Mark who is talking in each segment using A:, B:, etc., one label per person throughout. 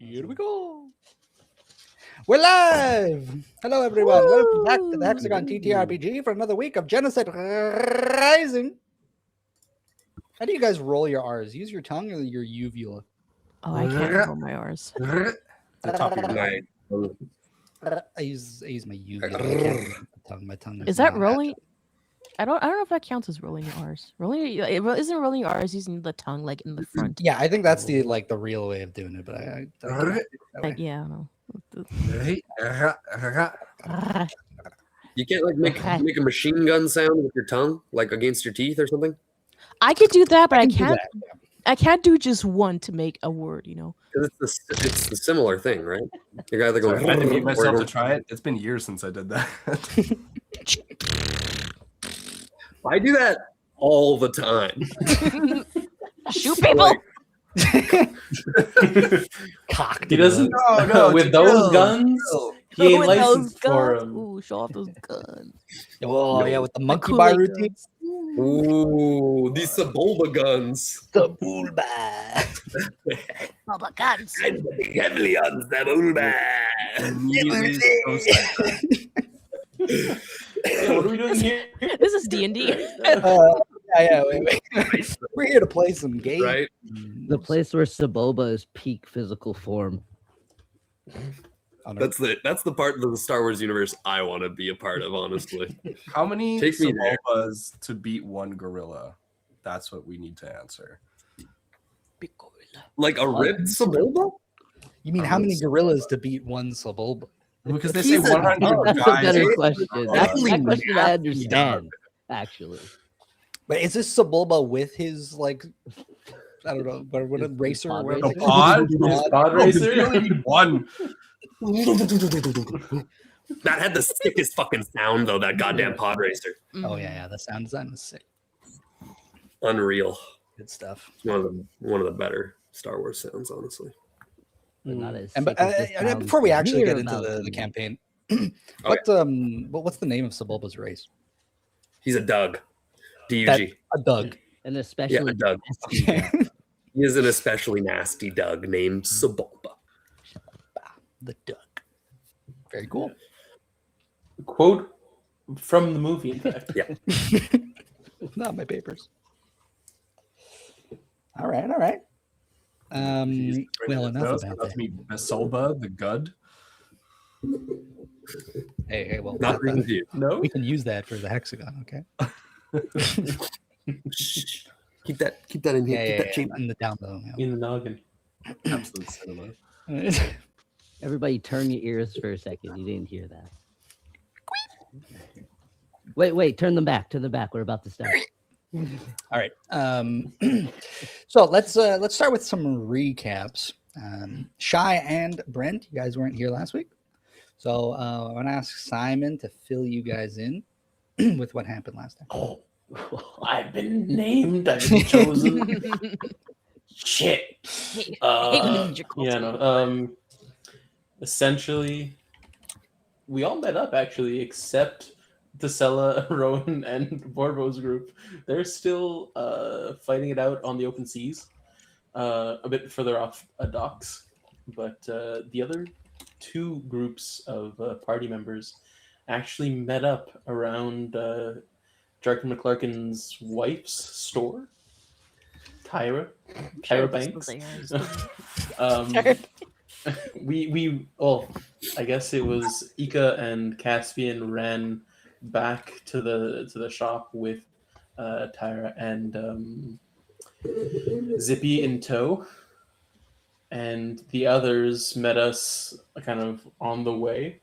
A: Here we go. We're live. Hello, everyone.
B: Woo!
A: Welcome back to the Hexagon TTRPG for another week of Geneset Rising. How do you guys roll your R's? Use your tongue or your uvula?
B: Oh, I can't roll my R's.
C: The top of your
D: Right.
A: I use my uvula. I can't roll my tongue. My tongue
B: Is that
A: not
B: rolling? I don't know if that counts as rolling your R's. Isn't rolling your R's using the tongue like in the front?
A: Yeah, I think that's the real way of doing it, but I don't do it that way.
B: Like yeah, I don't know.
D: You can't like make a machine gun sound with your tongue, like against your teeth or something.
B: I could do that, but I
A: can do
B: can't.
A: that, yeah.
B: I can't do just one to make a word. You know.
D: Because it's the similar thing, right? You're either going.
C: I need myself to try it. It's been years since I did that.
D: I do that all the time.
B: Shoot people.
A: Cock.
E: He doesn't.
C: No,
E: with those guns, he ain't
B: With
E: licensed
B: those
E: for
B: guns.
E: him.
B: Ooh, show off those guns.
A: Oh yeah, with the monkey
B: Kool-Aid
A: bar routine.
B: guns.
D: Ooh, these Sebulba guns.
A: The bulba.
B: Oh my guns.
D: I'm the big heavily on Sebulba.
E: Hey, what are we doing here?
B: This is D&D.
A: Yeah, wait. We're here to play some games.
D: Right?
F: The place where Sebulba is peak physical form.
D: That's the part of the Star Wars universe I want to be a part of, honestly.
C: How many
D: Take me there.
C: Sebulbas to beat one gorilla? That's what we need to answer.
D: Like a ribbed Sebulba?
A: You mean how many gorillas to beat one Sebulba?
C: Because they say
A: He's a
C: 100
A: dog.
F: That's a
C: guys.
F: better question. That
A: Holy
F: question I
A: crap.
F: understand, actually.
A: But is this Sebulba with his I don't know, what a
F: His
A: racer?
F: pod
A: What is
F: racer?
A: it
C: The
A: called?
C: pod?
E: Pod racer?
C: You only need one.
D: That had the sickest fucking sound though, that goddamn pod racer.
A: Oh yeah, the sound design was sick.
D: Unreal.
A: Good stuff.
D: One of the better Star Wars sounds, honestly.
F: But not as
A: And
F: sick as this
A: and
F: sounds
A: before we
F: to
A: actually
F: hear
A: get into
F: about
A: the
F: them.
A: campaign, what's the name of Sebulba's race?
D: He's a Doug. D-U-G.
A: A Doug.
F: And
D: Yeah,
F: especially
D: a Doug.
A: Okay.
D: He is an especially nasty Doug named Sebulba.
A: The Doug. Very cool.
E: Quote from the movie, in fact.
D: Yeah.
A: Not my papers. All right. Well, enough about
C: That's
A: that.
C: me, Besolba, the Gud.
A: Hey, well,
D: Not reading to you.
E: No.
A: we can use that for the hexagon, okay?
D: Shh. Keep that in here. Keep that cheap.
A: in the down low.
E: In the noggin.
C: Absolute cinema.
F: everybody turn your ears for a second. You didn't hear that. Wait, turn them back. We're about to start.
A: All right. So let's start with some recaps. Shy and Brent, you guys weren't here last week, so I want to ask Simon to fill you guys in with what happened last time.
E: Oh, I've been named. I've been chosen. Shit. Yeah, no. Essentially, we all met up actually, except Tessella, Rowan, and Borbo's group. They're still fighting it out on the open seas, a bit further off docks. But the other two groups of party members actually met up around Jarkin McClarkin's wife's store, Tyra Banks. I guess it was Ika and Caspian ran back to the shop with Tyra and Zippy in tow, and the others met us kind of on the way,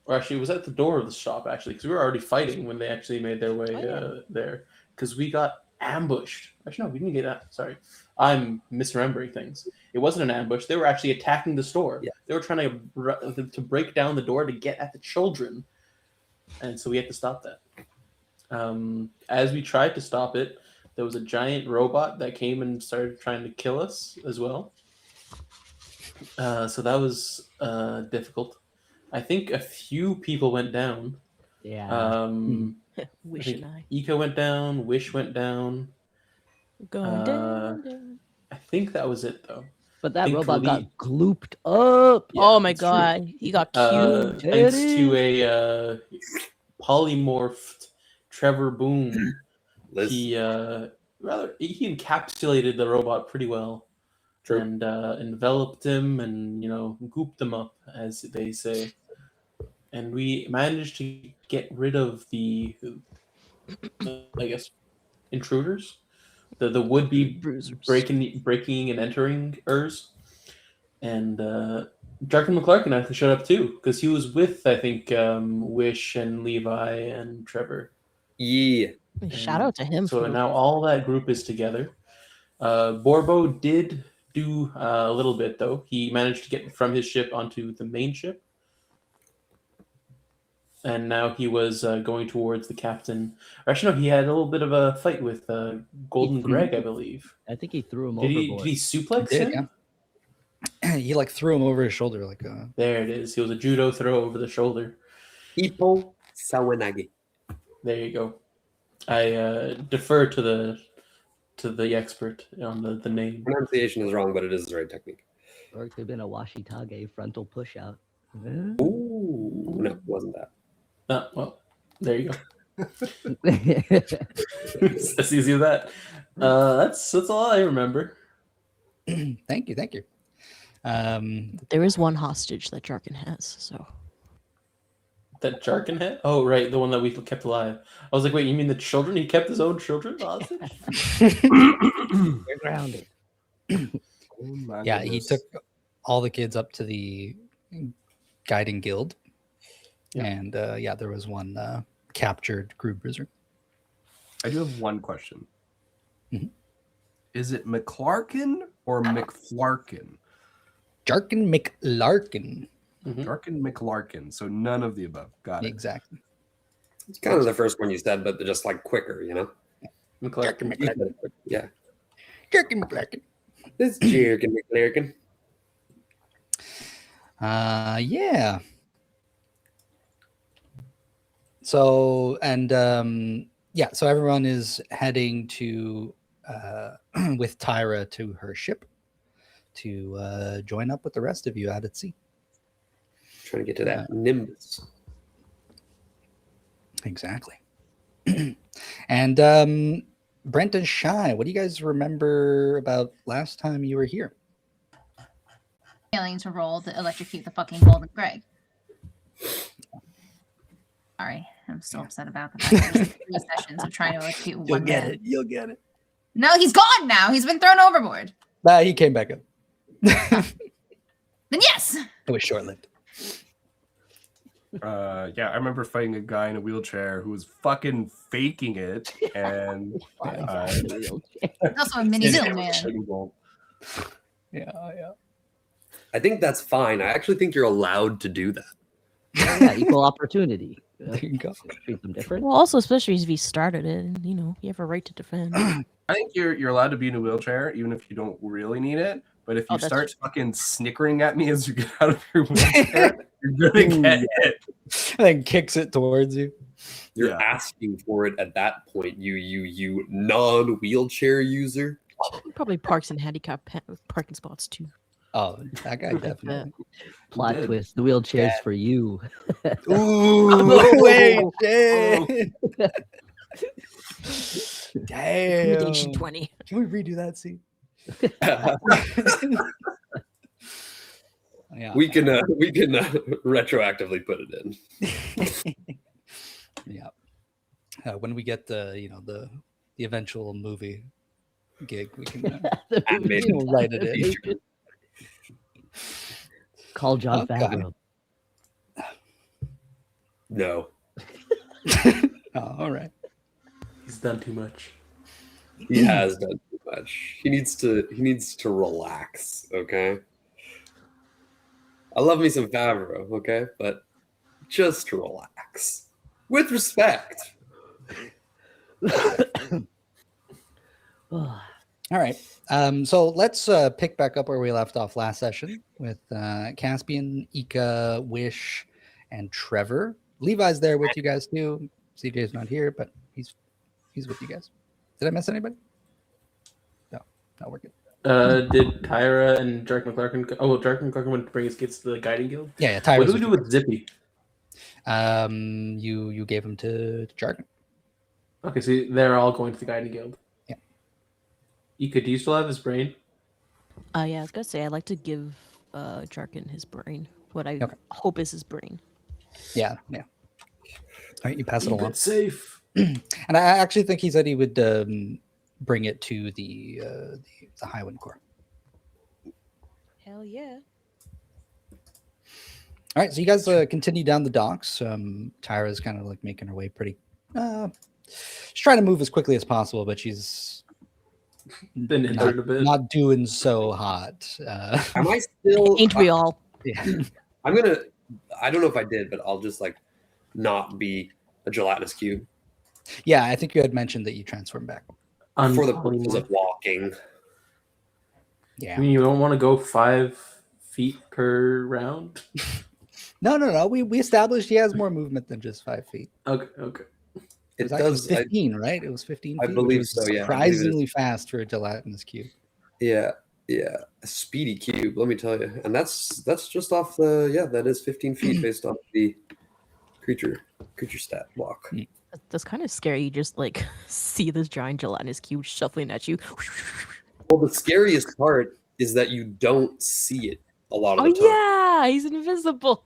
E: or actually it was at the door of the shop actually, because we were already fighting when they actually made their way there, because we got ambushed. Actually no, we didn't get that, sorry, I'm misremembering things. It wasn't an ambush. They were actually attacking the store.
A: Yeah.
E: They were trying to break down the door to get at the children, and so we had to stop that. As we tried to stop it, there was a giant robot that came and started trying to kill us as well. So that was difficult. I think a few people went down.
F: Yeah.
B: Wish
E: I
B: and
E: think
B: I.
E: Ika went down. Wish went down.
B: Going down.
E: I think that was it though.
F: But that
E: think
F: robot got
E: Lee-
F: glooped up.
E: Yeah,
B: oh my
E: it's true.
B: god, he got cute.
E: Thanks to a polymorphed Trevor Boom,
D: Liz.
E: he encapsulated the robot pretty well.
D: True.
E: And enveloped him and gooped him up, as they say. And we managed to get rid of the I guess intruders, the would be
B: Bruisers.
E: breaking and entering ers. And Jarkin McClarkin actually showed up too, because he was with, I think, Wish and Levi and Trevor.
D: Yeah.
B: Shout out to him.
E: So
B: for
E: now all that group is together. Borbo did do a little bit, though. He managed to get from his ship onto the main ship. And now he was going towards the captain. Or actually, no, he had a little bit of a fight with Golden Greg, I believe.
F: I think he threw him
E: Did
F: overboard.
E: he suplex
A: Did,
E: him?
A: yeah. He like threw him over his shoulder like
E: There it is. He was a judo throw over the shoulder.
D: Ippo Sawanagi.
E: There you go. I defer to the expert on the name.
D: Pronunciation is wrong, but it is the right technique.
F: Or it could have been a Washitage frontal push out.
D: Ooh, no, it wasn't that.
E: Well, there you go. It's as easy as that. That's all I remember.
A: thank you.
B: There is one hostage that Jarkin has, so
E: That Jarkin had? Oh, right, the one that we kept alive. I was like, wait, you mean the children? He kept his own children hostage?
F: They're grounded.
C: Oh my
A: Yeah, he
C: goodness.
A: took all the kids up to the guiding guild.
E: Yeah.
A: And there was one captured crew bruiser.
C: I do have one question.
A: Mhm.
C: Is it McClarkin or McFlarkin?
A: Jarkin McLarkin.
C: Jarkin McLarkin. So none of the above. Got it.
A: Exactly.
D: It's kind of the first one you said, but just like quicker, you know?
A: Jarkin McLarkin.
D: Yeah.
A: Jarkin McLarkin.
D: This Jerkin McLarkin.
A: Yeah. So so everyone is heading to with Tyra to her ship to join up with the rest of you out at sea.
D: Trying to get to that Nimbus.
A: Exactly. And Brent and Shy, what do you guys remember about last time you were here?
G: Failing to roll to electrocute the fucking Golden Greg. Sorry, I'm still upset about the fact that there's 3 sessions of trying to electrocute one man.
A: You'll get it.
G: No, he's gone now. He's been thrown overboard.
A: He came back up.
G: Then yes.
A: It was short-lived.
C: Yeah, I remember fighting a guy in a wheelchair who was fucking faking it, and
G: He's also a mini man.
A: Yeah.
D: I think that's fine. I actually think you're allowed to do that.
F: Yeah, equal opportunity.
A: There you go.
F: Treat them different.
B: well, also especially if he started it, and you have a right to defend.
C: I think you're allowed to be in a wheelchair even if you don't really need it. But if you
B: that's
C: start fucking snickering at me as you get out of your wheelchair, you're gonna get it.
A: And then kicks it towards you.
D: You're
C: Yeah.
D: asking for it at that point, you non-wheelchair user.
B: Probably parks and handicap parking spots too.
A: Oh, that guy definitely.
F: Plot
C: did.
F: twist. The wheelchair's for you.
A: Ooh, wait,
C: Oh.
A: damn.
B: Intimidation
A: Damn.
B: 20.
A: Can we redo that scene? Yeah.
D: we can retroactively put it in.
A: Yeah. When we get the eventual movie gig, we can
D: Animated.
A: we'll write it in.
F: Call John
A: Okay.
F: Favreau.
D: No,
A: Oh, all right.
E: He's done too much.
D: he has done too much. He needs to relax. Okay. I love me some Favreau. Okay, but just relax with respect.
F: Oh,
A: All right. So let's pick back up where we left off last session with Caspian, Ika, Wish, and Trevor. Levi's there with you guys too. CJ's not here, but he's with you guys. Did I miss anybody? No, we're good.
E: Did Tyra and Jark McClarkin? Oh, well, Jark McClarkin went to bring his kids to the guiding guild.
A: Yeah,
E: What
A: Tyra's
E: do we do with Zippy?
A: You gave him to Jargon.
E: Okay, so they're all going to the guiding guild.
A: Yeah.
E: Ika, do you still have his brain?
B: Yeah, I was gonna say I'd like to give Jarkin his brain. What I hope is his brain.
A: Yeah. All right, you pass it
E: Keep
A: along.
E: it safe.
A: And I actually think he said he would bring it to the Highwind Corps.
B: Hell yeah.
A: All right, so you guys continue down the docks. Tyra's kind of like making her way pretty. She's trying to move as quickly as possible, but she's
E: Been injured a bit.
A: not doing so hot.
D: Am I still?
B: Ain't we all?
A: Yeah.
D: I'm gonna. I don't know if I did, but I'll just like not be a gelatinous cube
A: Yeah, I think you had mentioned that you transform back.
D: for the purpose of walking.
A: Yeah.
E: I mean, you don't want to go 5 feet per round.
A: No. We established he has more movement than just 5 feet.
E: Okay.
A: It was actually 15, right? It was 15
D: I
A: feet.
D: believe
A: which was
D: so, yeah. I believe it is.
A: Surprisingly fast for a gelatinous cube.
D: Yeah, a speedy cube. Let me tell you, and that's just off the that is 15 feet based off the creature stat block.
B: That's kind of scary. You just like see this giant gelatinous cube shuffling at you.
D: Well, the scariest part is that you don't see it a lot of
B: Oh
D: the time.
B: yeah, he's invisible.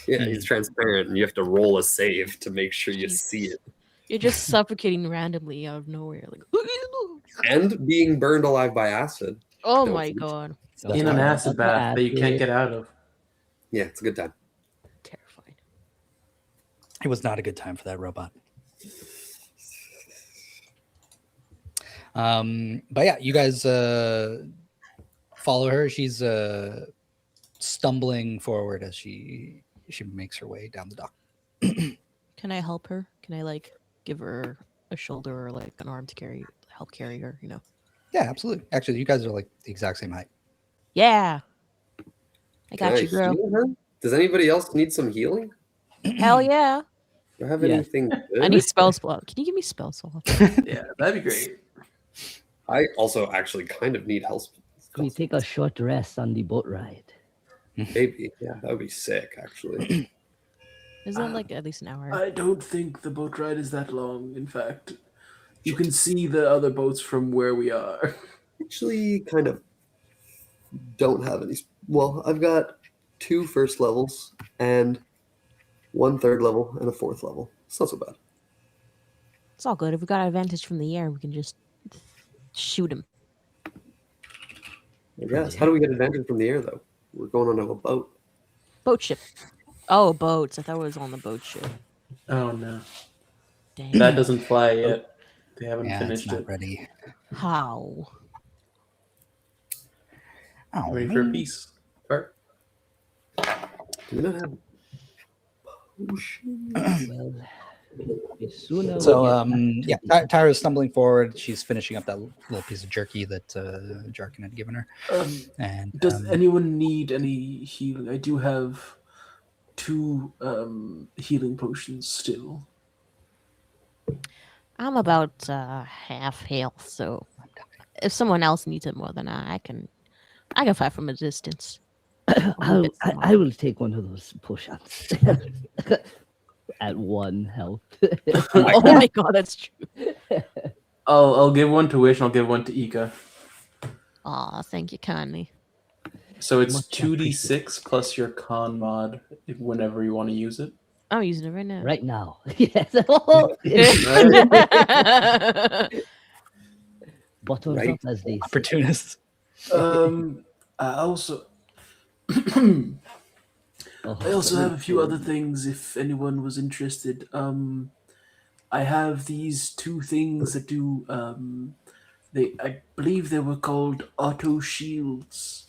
D: Yeah, he's transparent, and you have to roll a save to make sure you
B: Jeez.
D: see it.
B: You're just suffocating randomly out of nowhere. Like,
D: And being burned alive by acid.
B: oh
D: Don't
B: my
D: forget.
B: god,
E: In an acid bath that you can't get out of.
D: Yeah, it's a good time.
B: terrifying.
A: It was not a good time for that robot. But yeah, you guys follow her. She's stumbling forward as she makes her way down the dock.
B: Can I help her? Can I like give her a shoulder or like an arm to help carry her? You know?
A: Yeah, absolutely. Actually, you guys are like the exact same height.
B: Yeah. I
D: Can
B: got you, girl.
D: heal her? Does anybody else need some healing?
B: Hell yeah.
D: Do I have
F: Yeah.
D: anything good?
B: I need spell slot. Can you give me spell slot?
E: Yeah, that'd be great.
D: I also actually kind of need health.
F: Can we take a short rest on the boat ride?
D: Maybe. Yeah, that would be sick, actually.
B: Isn't it like at least an hour?
E: I don't think the boat ride is that long. In fact, you can see the other boats from where we are.
D: Actually, kind of don't have any. Well, I've got 2 first levels and 1 third level and a 4th level. It's not so bad.
B: It's all good. If we got advantage from the air, we can just shoot him.
D: I guess. How do we get advantage from the air, though? We're going on a boat.
B: Boat ship. Oh, boats. I thought it was on the boat ship.
E: Oh no,
B: Dang.
E: that doesn't fly yet. They haven't
A: Yeah, it's
E: finished
A: not
E: it.
A: ready.
B: How?
A: Oh,
E: Waiting for
A: man.
E: peace. Or,
D: Do we not have potions?
F: Well, sooner
A: So,
F: we get
A: yeah, Tyra's stumbling forward. She's finishing up that little piece of jerky that Jarkin had given her. And
E: does anyone need any healing? I do have 2 healing potions still.
B: I'm about half health, so if someone else needs it more than I can fight from a distance.
F: I will take one of those push-ups at 1 health.
B: Oh my god, that's true.
E: I'll give one to Wish and I'll give one to Ika.
B: Aw, thank you kindly.
E: So it's
F: Much
E: 2d6 plus your con mod whenever you want to use it.
B: I'm using it right now.
F: Right now. Yes. Oh, bottoms
D: Right.
F: up, as they say.
A: opportunist.
E: I also
F: Oh,
E: I also have a few other things if anyone was interested. I have these 2 things that do I believe they were called auto shields.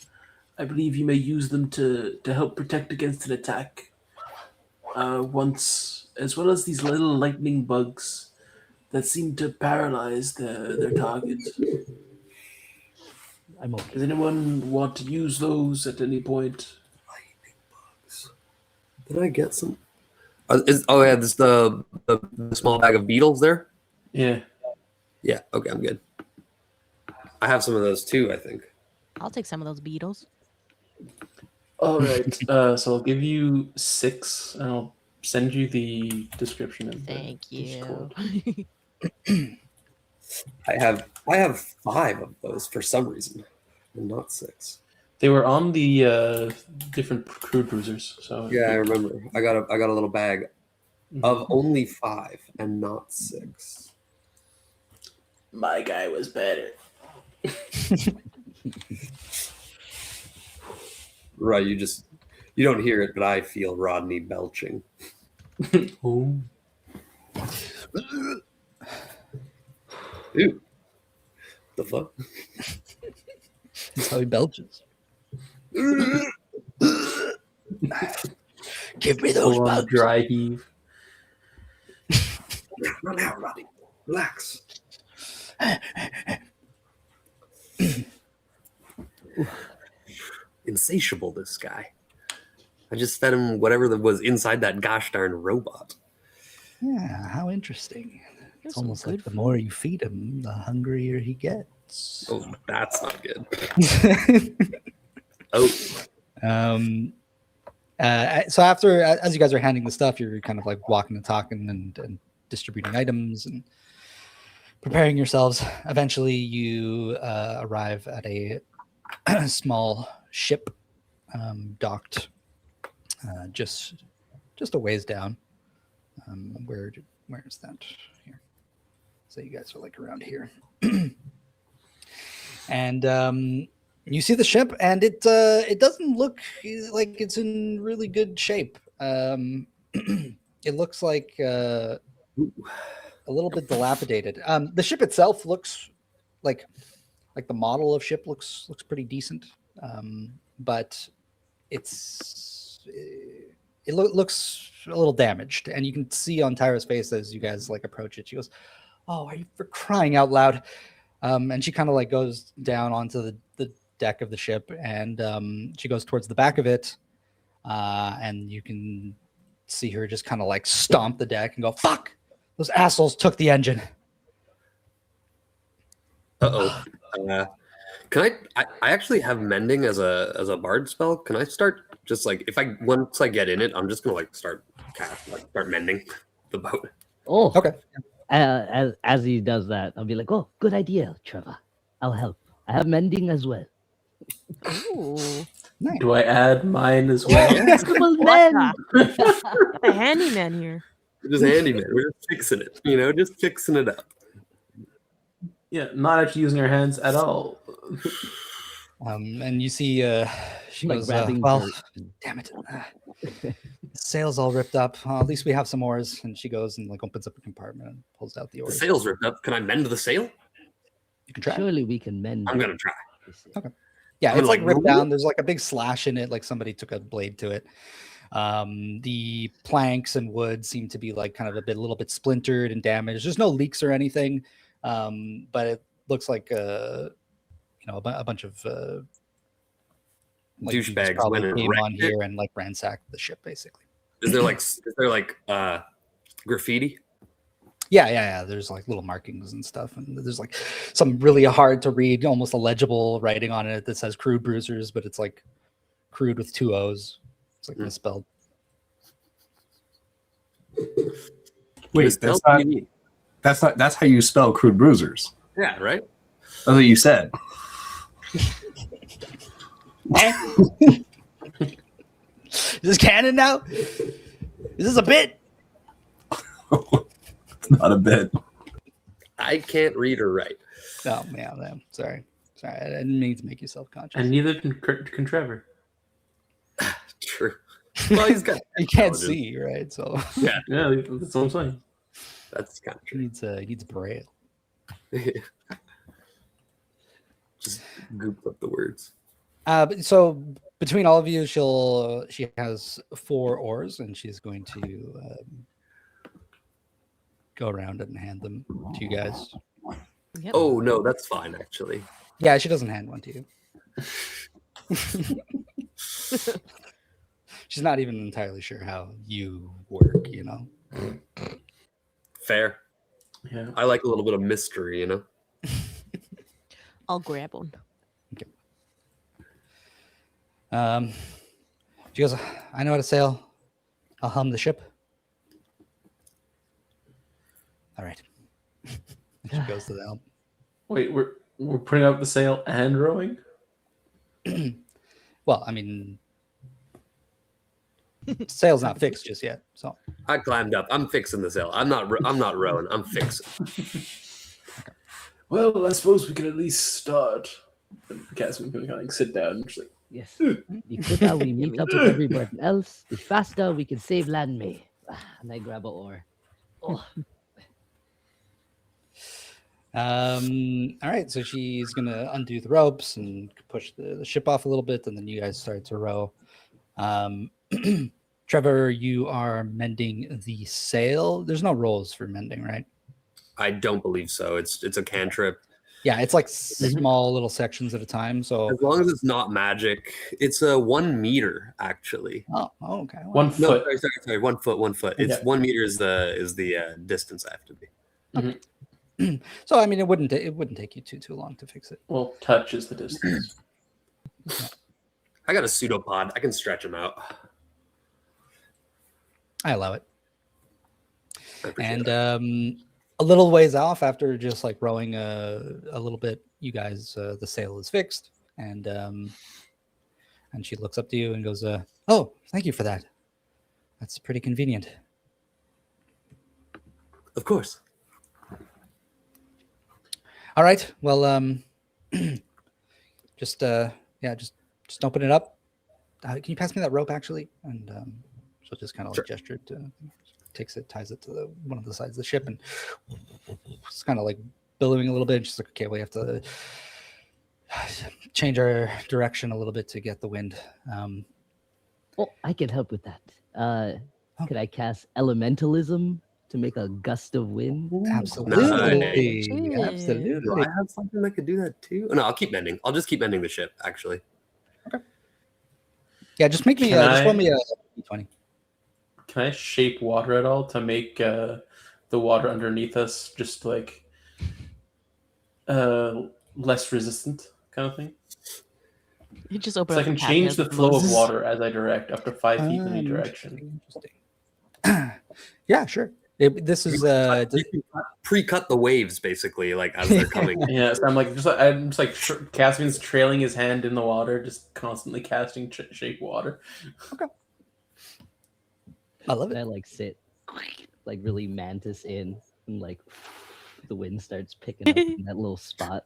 E: I believe you may use them to help protect against an attack. Once, as well as these little lightning bugs that seem to paralyze their target.
F: I'm okay.
E: Does anyone want to use those at any point?
D: Did I get some? Yeah, this the small bag of beetles there.
E: Yeah.
D: Yeah. Okay, I'm good. I have some of those too. I think.
B: I'll take some of those beetles.
E: All right. So I'll give you 6, and I'll send you the description of the
B: Thank you.
E: Discord.
D: I have 5 of those for some reason, and not 6.
E: They were on the different crude cruisers. So
D: Yeah, I remember. I got a little bag
E: Mhm.
D: of only 5 and not 6.
E: My guy was better.
D: Right, you don't hear it, but I feel Rodney belching.
E: Oh.
D: Ew. The fuck?
A: That's how he belches. Give me those
E: Full on
A: bugs.
E: dry heave.
D: Run out, Rodney. Relax. Insatiable, this guy. I just fed him whatever was inside that gosh darn robot.
A: Yeah, how interesting.
B: That's
A: It's
B: some
A: almost like
B: good
A: the
B: food.
A: more you feed him, the hungrier he gets.
D: Oh, that's not good. Oh,
A: So after, as you guys are handing the stuff, you're kind of like walking and talking and distributing items and preparing yourselves. Eventually, you arrive at a small ship docked just a ways down. Where is that? Here. So you guys are like around here, and you see the ship, and it doesn't look like it's in really good shape. It looks like a little bit dilapidated. The ship itself looks like the model of ship looks pretty decent, but it looks a little damaged, and you can see on Tyra's face as you guys like approach it. She goes, "Oh, are you for crying out loud?" And she kind of like goes down onto the deck of the ship, and she goes towards the back of it, and you can see her just kind of like stomp the deck and go, "Fuck! Those assholes took the engine."
D: uh-oh. Can I actually have mending as a bard spell? Can I start just like once I get in it, I'm just gonna like start mending the boat.
F: Oh,
A: Okay.
F: as he does that, I'll be like, "Oh, good idea, Trevor. I'll help. I have mending as well."
B: Ooh.
A: Nice.
E: Do I add mine as well?
F: Well,
B: What
F: then.
B: Got a handyman here.
D: We're just handyman. We're just fixing it, just fixing it up.
E: Yeah, not actually using our hands at all.
A: And you see, she
F: Like
A: goes,
F: grabbing
A: "Well,
F: dirt.
A: damn it, the sail's all ripped up. At least we have some oars." And she goes and like opens up a compartment and pulls out the
D: The
A: oars.
D: sail's ripped up. Can I mend the sail?
A: You can try.
F: Surely we can mend.
D: I'm gonna try.
A: Yeah,
D: I'm
A: it's like
D: like,
A: ripped
D: "Really?"
A: down. There's like a big slash in it, like somebody took a blade to it. The planks and wood seem to be like kind of a little bit splintered and damaged. There's no leaks or anything, but it looks like a bunch of like, dudes
D: Douchebags
A: probably
D: went and
A: came on
D: wrecked it.
A: here and like ransacked the ship, basically.
D: Is there like graffiti?
A: Yeah. There's like little markings and stuff, and there's like some really hard to read, almost illegible writing on it that says "Crude Bruisers," but it's like crude with 2 O's. It's like misspelled.
C: Wait,
D: Misspelled?
C: that's
D: What
C: not,
D: do you mean?
C: that's how you spell crude bruisers.
D: Yeah, right.
C: That's what you said.
A: Is this canon now? Is this a bit?
C: It's not a bit.
D: I can't read or write.
A: Oh man, sorry. I didn't mean to make you self-conscious.
E: And neither can Trevor.
D: True. Well, he's got.
A: You can't
D: intelligence.
A: see, right? So
E: Yeah, that's what I'm saying.
D: That's kind of
A: he
D: true.
A: needs braille.
D: Just gooped up the words.
A: So between all of you, she has 4 oars, and she's going to go around and hand them to you guys.
B: Yep.
D: Oh no, that's fine actually.
A: Yeah, she doesn't hand one to you. She's not even entirely sure how you work,
D: Fair.
E: Yeah.
D: I like a little bit of mystery,
B: I'll grab one.
A: She goes, I know how to sail. I'll helm the ship. All right. And she goes to the helm.
E: Wait, we're putting up the sail and rowing?
A: Well, I mean, sail's not fixed just yet. So
D: I climbed up. I'm fixing the sail. I'm not rowing. I'm fixing.
E: Well, I suppose we can at least start. Caspian can kind of sit down and just like,
F: Yes. The quicker we meet up with everybody else, the faster we can save land may. And I grab an oar. Oh,
A: all right, so she's gonna undo the ropes and push the ship off a little bit, and then you guys start to row. Trevor, you are mending the sail. There's no rolls for mending, right?
D: I don't believe so. It's a cantrip.
A: Yeah, it's like small little sections at a time. So
D: As long as it's not magic, it's a 1 meter actually.
A: oh okay. Well,
E: 1
D: No,
E: foot.
D: sorry. 1 foot. 1 foot. It's
E: Okay.
D: 1 meter is the distance I have to be.
A: So I mean, it wouldn't take you too long to fix it.
E: Well, touch is the distance.
D: I got a pseudopod. I can stretch them out.
A: I allow it.
D: I appreciate
A: And
D: that.
A: a little ways off, after just like rowing a little bit, you guys, the sail is fixed, and she looks up to you and goes, "Oh, thank you for that. That's pretty convenient."
D: Of course.
A: All right. Well, just open it up. Can you pass me that rope, actually? And she'll just kind of like gesture to, takes it, ties it to one of the sides of the ship, and it's kind of like billowing a little bit. And she's like, "Okay, we have to change our direction a little bit to get the wind."
F: oh, I can help with that. Could I cast elementalism to make a gust of wind?
A: Absolutely,
B: Nice.
D: Do
A: absolutely.
D: I have something that could do that too? No, I'll keep mending. I'll just keep mending the ship, actually.
A: Yeah, just make me
E: Can
A: just
E: I-
A: roll me a d20.
E: Can I shape water at all to make the water underneath us just like less resistant kind of thing?
B: You just open
E: So I
B: up
E: can
B: the
E: change the
B: cabinet,
E: flow of
B: close.
E: water as I direct up to 5 feet in any direction.
A: Interesting. Yeah, sure. This is
D: You can pre-cut the waves, basically, like as they're coming.
E: Yeah, so I'm just like Caspian's trailing his hand in the water, just constantly casting shape water.
A: I love
F: And
A: it.
F: I like sit like really mantis in, and like the wind starts picking up in that little spot.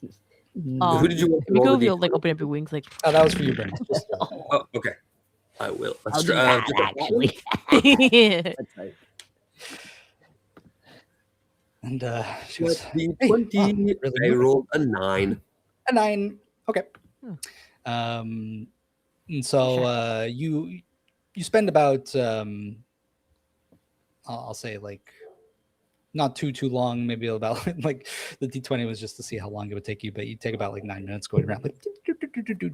D: Who did you want to
B: If you
D: roll
B: go,
D: the
B: you'll
D: D4?
B: like open up your wings, like.
A: Oh, that was for you, Brent.
D: Oh, okay. I will.
F: I'll do that, actually. That's right.
A: And she goes,
D: The
A: "Hey,
D: 20.
A: wow, really
D: I
A: moving."
D: rolled a 9.
A: A 9. Okay.
B: Hmm.
A: And so you spend about I'll say like not too long, maybe about like the D20 was just to see how long it would take you, but you take about like 9 minutes going around like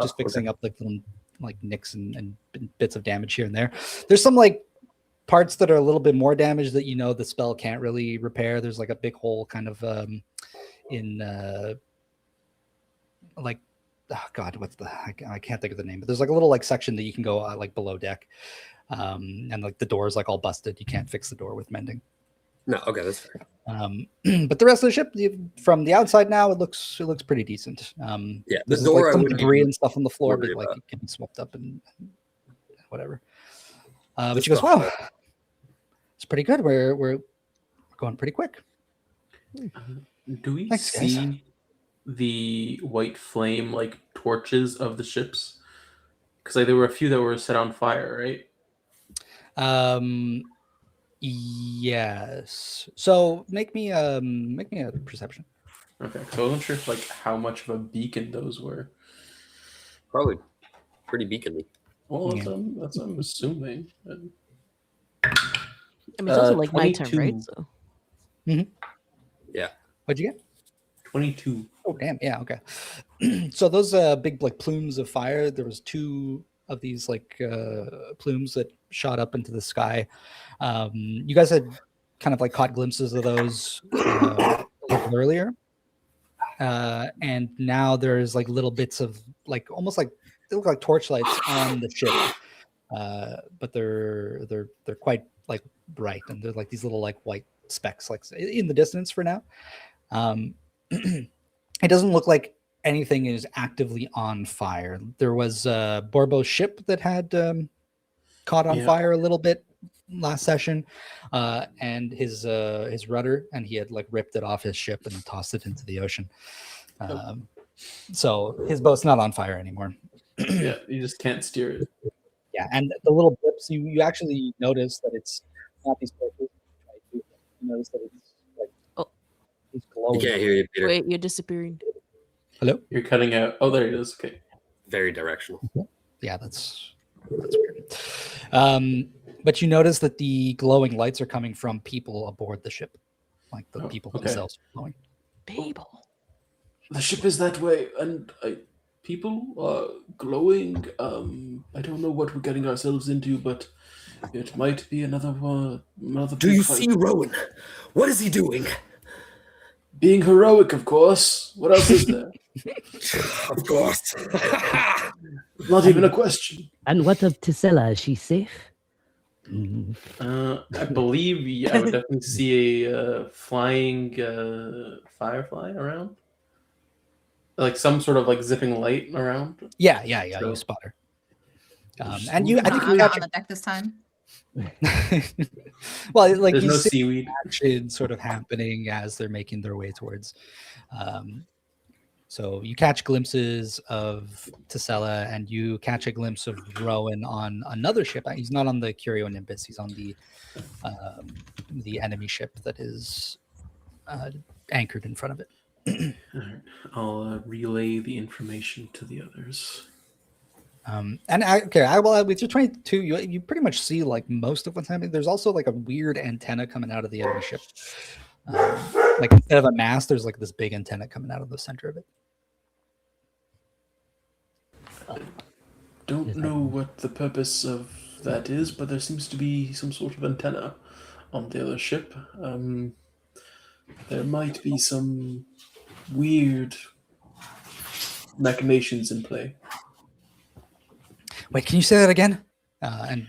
A: just fixing up like little like nicks and bits of damage here and there. There's some like parts that are a little bit more damaged that the spell can't really repair. There's like a big hole kind of in like, oh god, what's the I can't think of the name, but there's like a little like section that you can go like below deck, and like the door is like all busted. You can't fix the door with mending.
D: No, okay, that's fair.
A: But the rest of the ship, from the outside now, it looks pretty decent.
D: Yeah, the
A: there's
D: door
A: like
D: I
A: some
D: wouldn't
A: debris
D: even
A: and stuff on the floor, but
D: worry
A: like
D: about.
A: it can be swept up and whatever. But
D: This
A: she goes,
D: stuff,
A: "Wow, it's pretty good. We're going pretty quick."
E: Do we
A: Thanks, guys.
E: see the white flame like torches of the ships? Because like there were a few that were set on fire, right?
A: Yes. So make me a perception.
E: Okay, so I wasn't sure if, like how much of a beacon those were.
D: Probably pretty beacony.
E: Well, that's,
A: Yeah.
E: that's what I'm assuming.
B: I mean, it's also like my turn,
E: 22.
B: right? So
A: What'd you get?
E: 22.
A: Oh, damn. Yeah. Okay. So those big like plumes of fire, there was 2 of these like plumes that shot up into the sky. You guys had kind of like caught glimpses of those a little earlier. And now there's like little bits of like almost like they look like torchlights on the ship, but they're quite like bright, and they're like these little like white specks like in the distance for now. It doesn't look like anything is actively on fire. There was Borbo's ship that had caught on fire a little bit last session, and his rudder, and he had like ripped it off his ship and tossed it into the ocean. So his boat's not on fire anymore.
E: Yeah, you just can't steer it.
A: Yeah, and the little blips, you actually notice that it's not these torches. You notice that it's like these glowing.
D: You can't hear you, Peter.
B: Wait, you're disappearing.
A: Hello?
E: You're cutting out. Oh, there it is. Okay.
D: Very directional.
A: Yeah, that's weird. But you notice that the glowing lights are coming from people aboard the ship, like the people themselves are glowing.
B: People.
E: The ship is that way, and people are glowing. I don't know what we're getting ourselves into, but it might be another one.
D: Do you see Rowan? What is he doing?
E: Being heroic, of course. What else is there?
D: Of course.
E: Not even a question.
F: And what of Tisela? Is she safe?
E: I believe I would definitely see a flying firefly around, like some sort of like zipping light around.
A: Yeah,
E: So-
A: you spot her.
E: Just
A: And you, I think
G: I'm
A: you
G: not
A: catch
G: on the deck this time.
A: well, like
E: There's
A: you
E: no
A: see
E: seaweed.
A: action sort of happening as they're making their way towards. So you catch glimpses of Tisela, and you catch a glimpse of Rowan on another ship. He's not on the Curio Nimbus. He's on the enemy ship that is anchored in front of it.
E: All right. I'll relay the information to the others.
A: With your 22, you pretty much see like most of what's happening. There's also like a weird antenna coming out of the enemy ship. Like instead of a mast, there's like this big antenna coming out of the center of it.
E: Don't know what the purpose of that is, but there seems to be some sort of antenna on the other ship. There might be some weird machinations in play.
A: Wait, can you say that again? And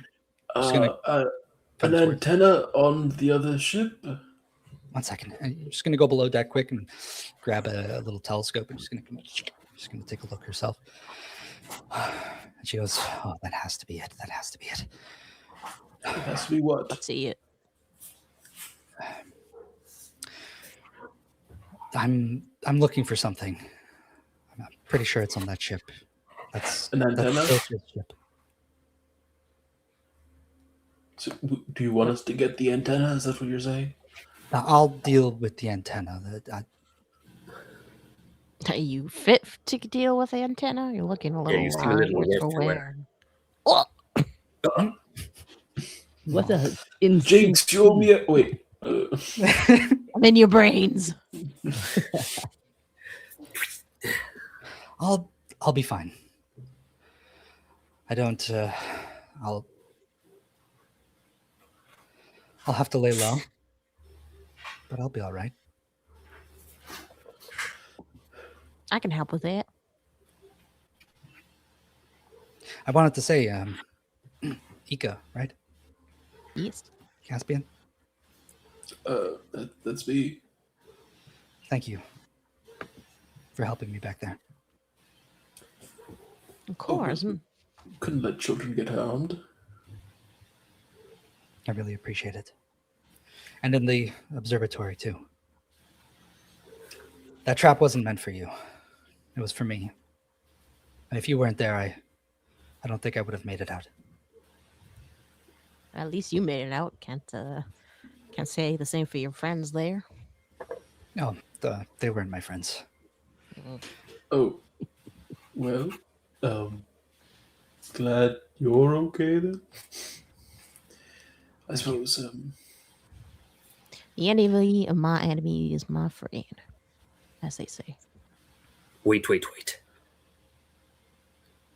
A: just gonna
E: An
A: come towards-
E: antenna on the other ship?
A: 1 second. I'm just gonna go below deck quick and grab a little telescope. I'm just gonna take a look herself. And she goes, "Oh, that has to be it. That has to be it."
E: It has to be what?
B: Let's see it.
A: I'm looking for something. I'm pretty sure it's on that ship. That's
E: An antenna?
A: That's the ship.
E: So, do you want us to get the antenna? Is that what you're saying?
A: I'll deal with the antenna.
B: Are you fit to deal with the antenna? You're looking a little
D: you seem a little
B: what
D: worse
B: you're
D: for wear.
B: wearing. Oh,
F: What a insane.
E: Jinx, you owe me a... Wait.
B: I'm in your brains.
A: I'll be fine. I don't. I'll have to lay low, but I'll be all right.
B: I can help with that.
A: I wanted to say, Ika, right?
B: Yes.
A: Caspian,
E: That's me.
A: thank you for helping me back there.
B: Of course.
E: Couldn't let children get harmed.
A: I really appreciate it. And in the observatory, too. That trap wasn't meant for you. It was for me. And if you weren't there, I don't think I would have made it out.
B: At least you made it out. Can't say the same for your friends there.
A: No, they weren't my friends.
E: Oh. Well, glad you're okay then. I suppose,
B: The enemy of my enemy is my friend, as they say.
D: Wait.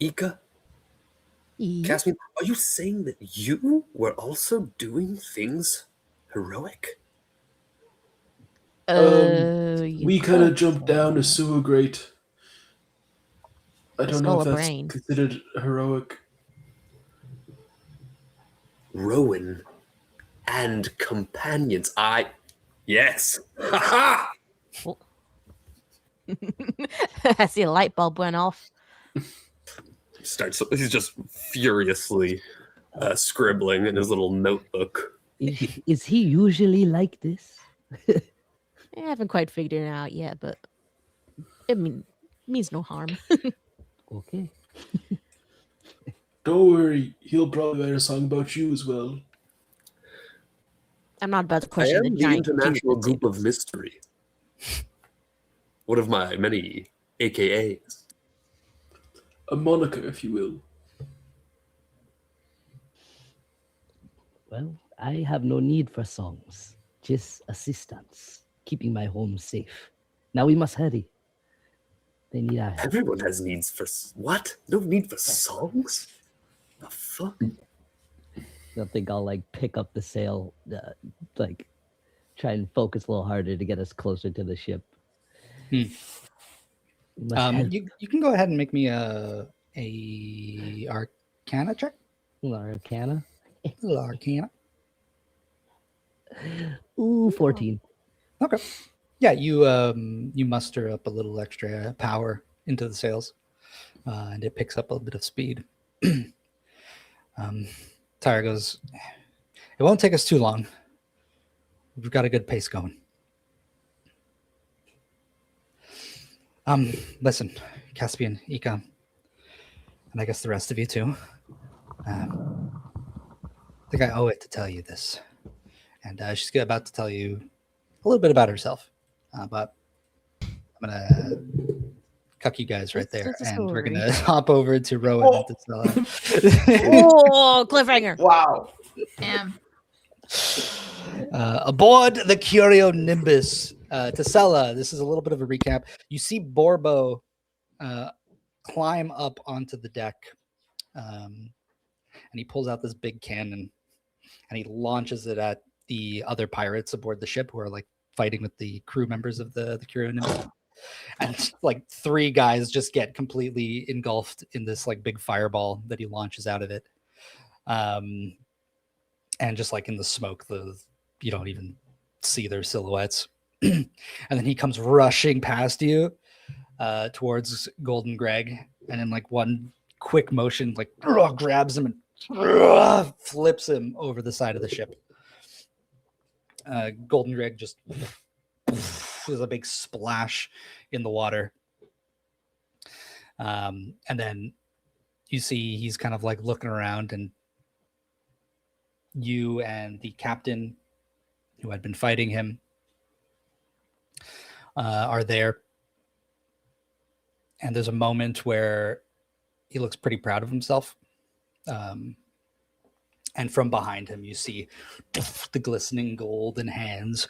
D: Ika? Caspian, are you saying that you were also doing things heroic?
E: we
B: You
E: kind of
B: could
E: jumped
B: say
E: down a
B: that.
E: sewer grate. I
B: A
E: don't
B: skull
E: know if
B: of
E: that's
B: brain.
E: considered heroic.
D: Rowan and companions. Yes. Ha ha!
B: Oh. I see a light bulb went off.
D: He's just furiously scribbling in his little notebook.
F: Is he usually like this?
B: I haven't quite figured it out yet, but it means no harm.
F: Okay.
E: Don't worry, he'll probably write a song about you as well.
B: I'm not about to
D: I
B: question the
D: am the
B: giant
D: international
B: dude.
D: group of mystery. One of my many AKAs.
E: A moniker, if you will.
F: Well, I have no need for songs, just assistance, keeping my home safe. Now we must hurry. They need our help.
D: Everyone has needs for what? No need for songs? The fuck?
F: I think I'll like pick up the sail, like try and focus a little harder to get us closer to the ship.
A: Hmm.
F: We must help.
A: You can go ahead and make me a Arcana check.
F: Arcana.
A: Little Arcana.
F: Ooh, 14.
A: Okay. Yeah, you muster up a little extra power into the sails, and it picks up a bit of speed. Tyra goes, "It won't take us too long. We've got a good pace going." Listen, Caspian, Ika, and I guess the rest of you too. I think I owe it to tell you this. And she's about to tell you a little bit about herself. But I'm going to cuck you guys right there.
B: It's a
A: And we're going
B: story.
A: to hop over to Rowan and Tasela.
B: Oh, cliffhanger.
E: Wow.
G: Damn.
A: Aboard the Curio Nimbus. Tasela, this is a little bit of a recap. You see Borbo climb up onto the deck. And he pulls out this big cannon and he launches it at the other pirates aboard the ship who are like fighting with the crew members of the Curio Nimbus. And like 3 guys just get completely engulfed in this like big fireball that he launches out of it. And just like in the smoke, you don't even see their silhouettes. And then he comes rushing past you towards Golden Greg, and in like one quick motion, like grabs him and flips him over the side of the ship. Golden Greg just there's a big splash in the water. And then you see he's kind of like looking around, and you and the captain who had been fighting him are there. And there's a moment where he looks pretty proud of himself. And from behind him, you see the glistening golden hands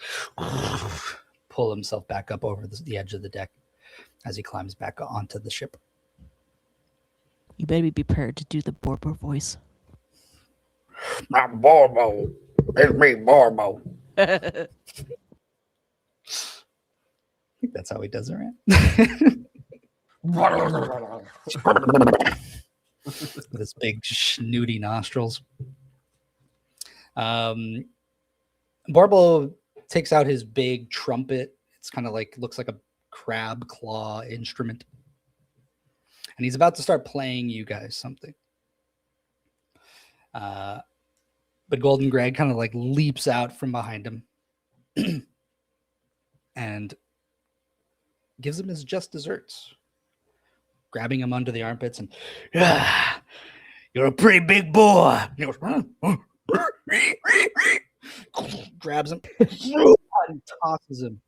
A: pull himself back up over the edge of the deck as he climbs back onto the ship.
B: You better be prepared to do the Borbo voice.
A: I'm Borbo. It's me, Borbo. I think that's how he does it, right? With his big snooty nostrils. Borbo takes out his big trumpet. It's kind of like, looks like a crab claw instrument. And he's about to start playing you guys something. But Golden Greg kind of like leaps out from behind him and gives him his just desserts, grabbing him under the armpits and, "You're a pretty big boy." And he goes, grabs him and tosses him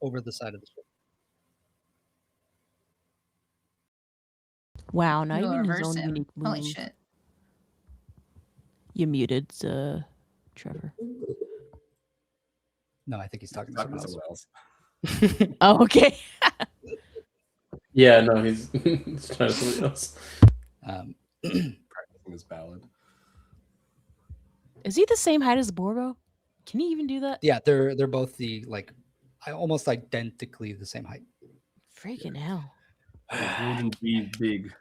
A: over the side of the ship.
B: Wow, not
G: You'll
B: even his
G: reverse
B: own
G: him.
B: unique move.
G: Holy shit.
B: You muted, Trevor.
A: No, I think he's talking to
C: Talking
A: someone
C: to
A: else.
C: someone else.
B: Oh, okay.
E: Yeah, no, he's, he's trying to somebody else.
C: Practicing his ballad.
B: Is he the same height as Borbo? Can he even do that?
A: Yeah, they're both almost identically the same height.
B: Freaking hell.
C: It wouldn't be big.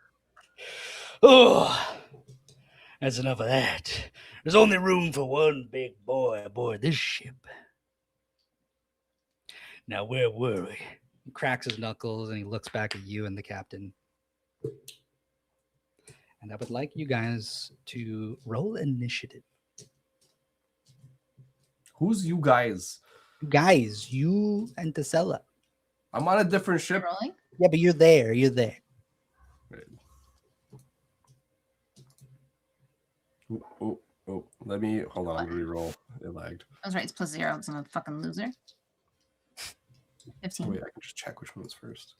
A: Oh, that's enough of that. There's only room for one big boy aboard this ship. Now, where were we? He cracks his knuckles and he looks back at you and the captain. And I would like you guys to roll initiative.
C: Who's you guys?
A: Guys, you and Tesella.
C: I'm on a different ship.
G: Rolling?
A: Yeah, but you're there. You're there.
C: Oh, let me hold on. I'm gonna reroll. It lagged.
G: I was right. It's +0 because I'm a fucking loser. 15.
C: Wait, I can just check which one was first.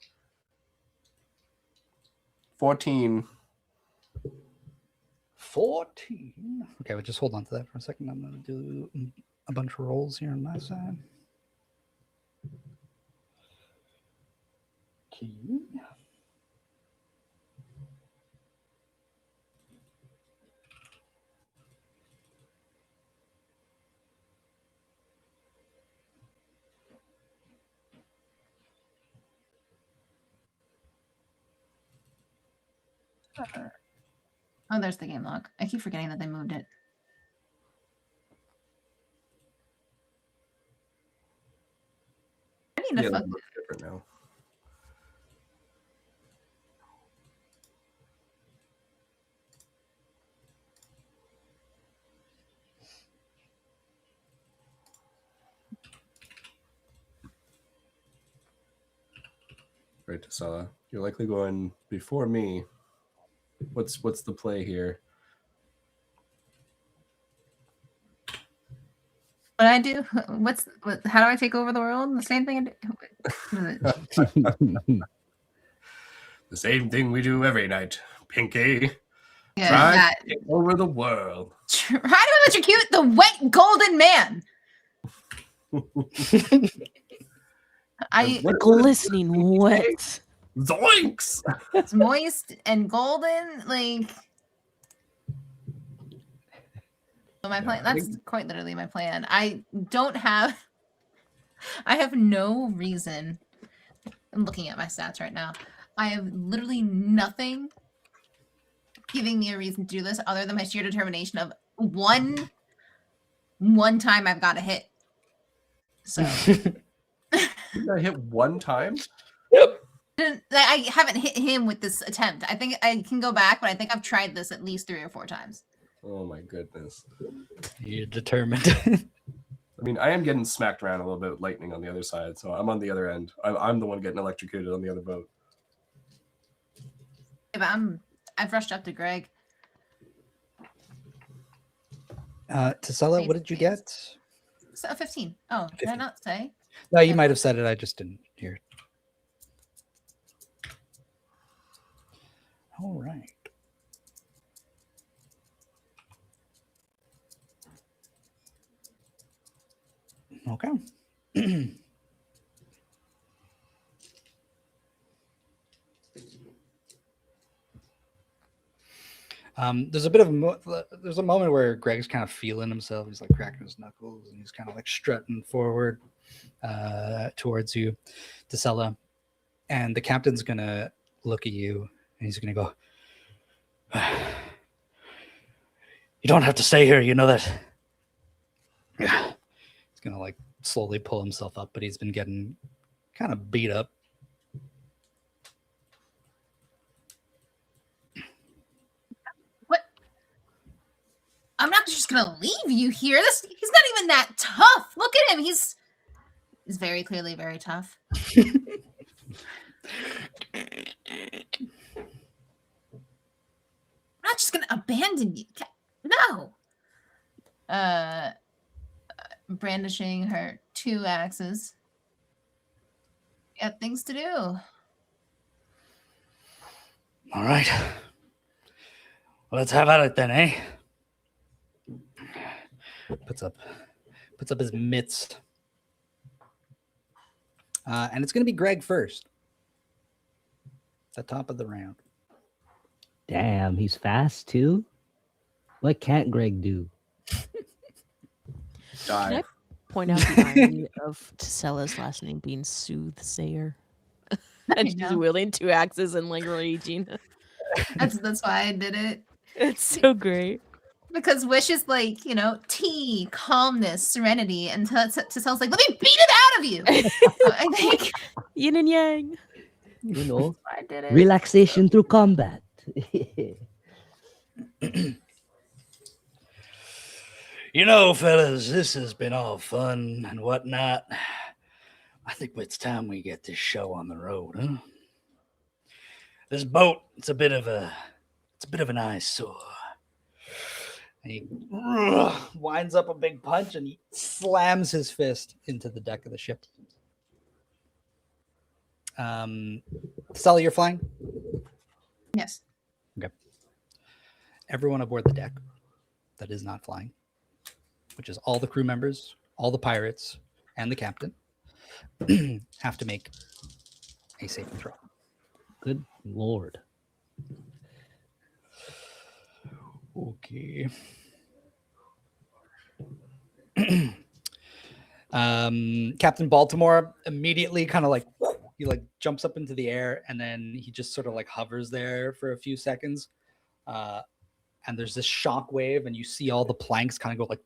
C: 14.
A: 14. Okay, well, just hold on to that for a second. I'm going to do a bunch of rolls here on my side. Okay.
G: Oh, there's the game log. I keep forgetting that they moved it. I need to
C: Yeah,
G: fuck.
C: that looks different now. Right, Tasala. You're likely going before me. What's the play here?
G: What I do? How do I take over the world? The same thing I do.
C: The same thing we do every night, Pinky.
G: Yeah,
C: Try
G: that.
C: to take over the world.
G: Try to electrocute the wet golden man.
C: What-
B: Glistening wet.
C: Zoinks!
G: It's moist and golden, like. So my plan. That's quite literally my plan. I have no reason. I'm looking at my stats right now. I have literally nothing giving me a reason to do this other than my sheer determination of one time I've got a hit. So
C: You got hit one time?
G: I haven't hit him with this attempt. I think I can go back, but I think I've tried this at least 3 or 4 times.
C: Oh my goodness.
A: You're determined.
C: I mean, I am getting smacked around a little bit with lightning on the other side, so I'm on the other end. I'm the one getting electrocuted on the other boat.
G: Yeah, but I've rushed up to Greg.
A: Tasella, what did you get?
G: So 15. Oh, did I
A: 15.
G: not say?
A: No, you might have said it. I just didn't hear it. All right. Okay. There's a bit of there's a moment where Greg's kind of feeling himself. He's like cracking his knuckles and he's kind of like strutting forward towards you, Tasella. And the captain's gonna look at you and he's gonna go, "You don't have to stay here, you know that." Yeah. He's gonna like slowly pull himself up, but he's been getting kind of beat up.
G: I'm not just gonna leave you here. He's not even that tough. Look at him. He's very clearly very tough. I'm not just gonna abandon you. No. Brandishing her 2 axes. Got things to do.
A: All right. Well, let's have at it then, eh? Puts up his mitts. And it's going to be Greg first. The top of the round.
F: Damn, he's fast too. What can't Greg do?
C: Die.
B: Can I point out the irony of Tasella's last name being Soothsayer? And she's
G: know.
B: wielding 2 axes and like raging.
G: That's why I did it.
B: It's so great.
G: Because Wish is like, tea, calmness, serenity, and Tassel's like, let me beat it out of you. So I think
B: Yin and yang.
F: You know,
G: I did it.
F: relaxation through combat.
A: Fellas, this has been all fun and whatnot. I think it's time we get this show on the road, huh? This boat, it's a bit of an eyesore. And he winds up a big punch and he slams his fist into the deck of the ship. Sully, you're flying?
G: Yes.
A: Everyone aboard the deck that is not flying, which is all the crew members, all the pirates, and the captain, have to make a saving throw.
F: Good lord.
A: Okay. Captain Baltimore immediately kind of like he like jumps up into the air and then he just sort of like hovers there for a few seconds. And there's this shock wave and you see all the planks kind of go like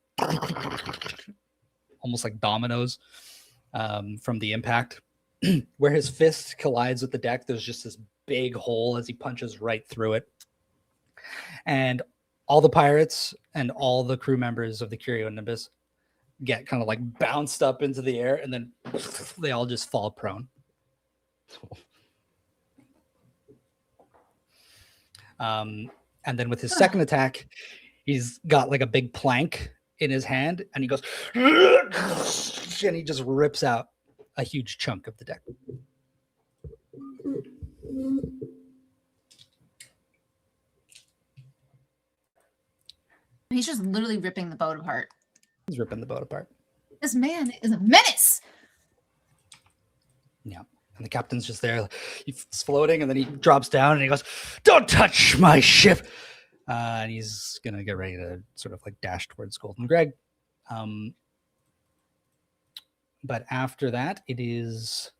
A: almost like dominoes from the impact. Where his fist collides with the deck, there's just this big hole as he punches right through it. And all the pirates and all the crew members of the Curio Nimbus get kind of like bounced up into the air and then they all just fall prone. And then with his second attack, he's got like a big plank in his hand and he goes and he just rips out a huge chunk of the deck.
G: He's just literally ripping the boat apart.
A: He's ripping the boat apart.
G: This man is a menace.
A: Yeah. And the captain's just there. He's floating and then he drops down and he goes, "Don't touch my ship." And he's going to get ready to sort of like dash towards Golden Greg. But after that, it is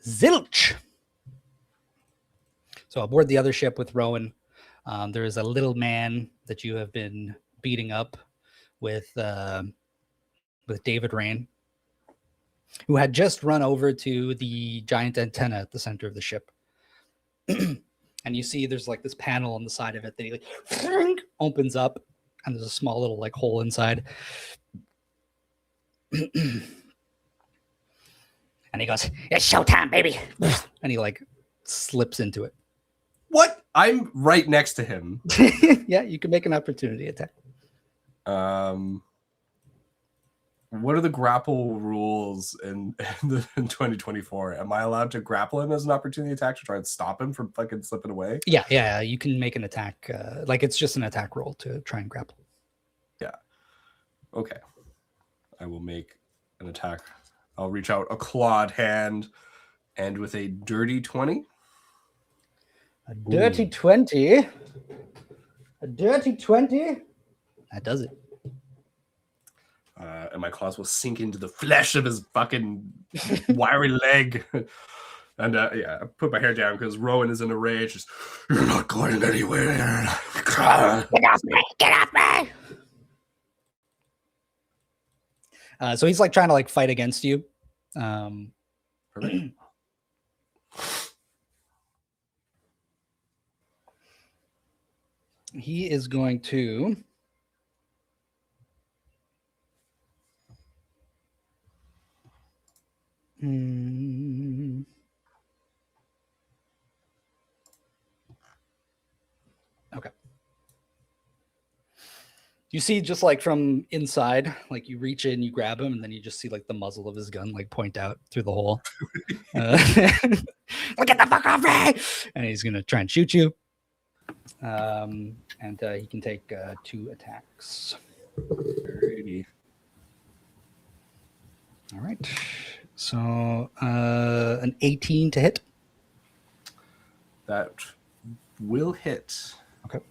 A: Zilch. So aboard the other ship with Rowan, there is a little man that you have been beating up with David Rain, who had just run over to the giant antenna at the center of the ship. And you see there's like this panel on the side of it that he like opens up and there's a small little like hole inside. And he goes, "It's showtime, baby." And he like slips into it.
C: What? I'm right next to him.
A: Yeah, you can make an opportunity attack.
C: What are the grapple rules in 2024? Am I allowed to grapple him as an opportunity attack to try and stop him from fucking slipping away?
A: Yeah, you can make an attack. Like it's just an attack roll to try and grapple.
C: Yeah. Okay. I will make an attack. I'll reach out a clawed hand and with a dirty 20.
A: A dirty 20. A dirty 20. That does it.
C: And my claws will sink into the flesh of his fucking wiry leg. And I put my hair down because Rowan is in a rage. Just, "You're not going anywhere."
A: Get off me! Get off me! So he's like trying to like fight against you.
C: Perfect.
A: He is going to okay. You see just like from inside, like you reach in, you grab him, and then you just see like the muzzle of his gun like point out through the hole. Like, "Get the fuck off me!" And he's gonna try and shoot you. And he can take 2 attacks.
C: Alrighty.
A: All right. So an 18 to hit.
C: That will hit.
A: Okay.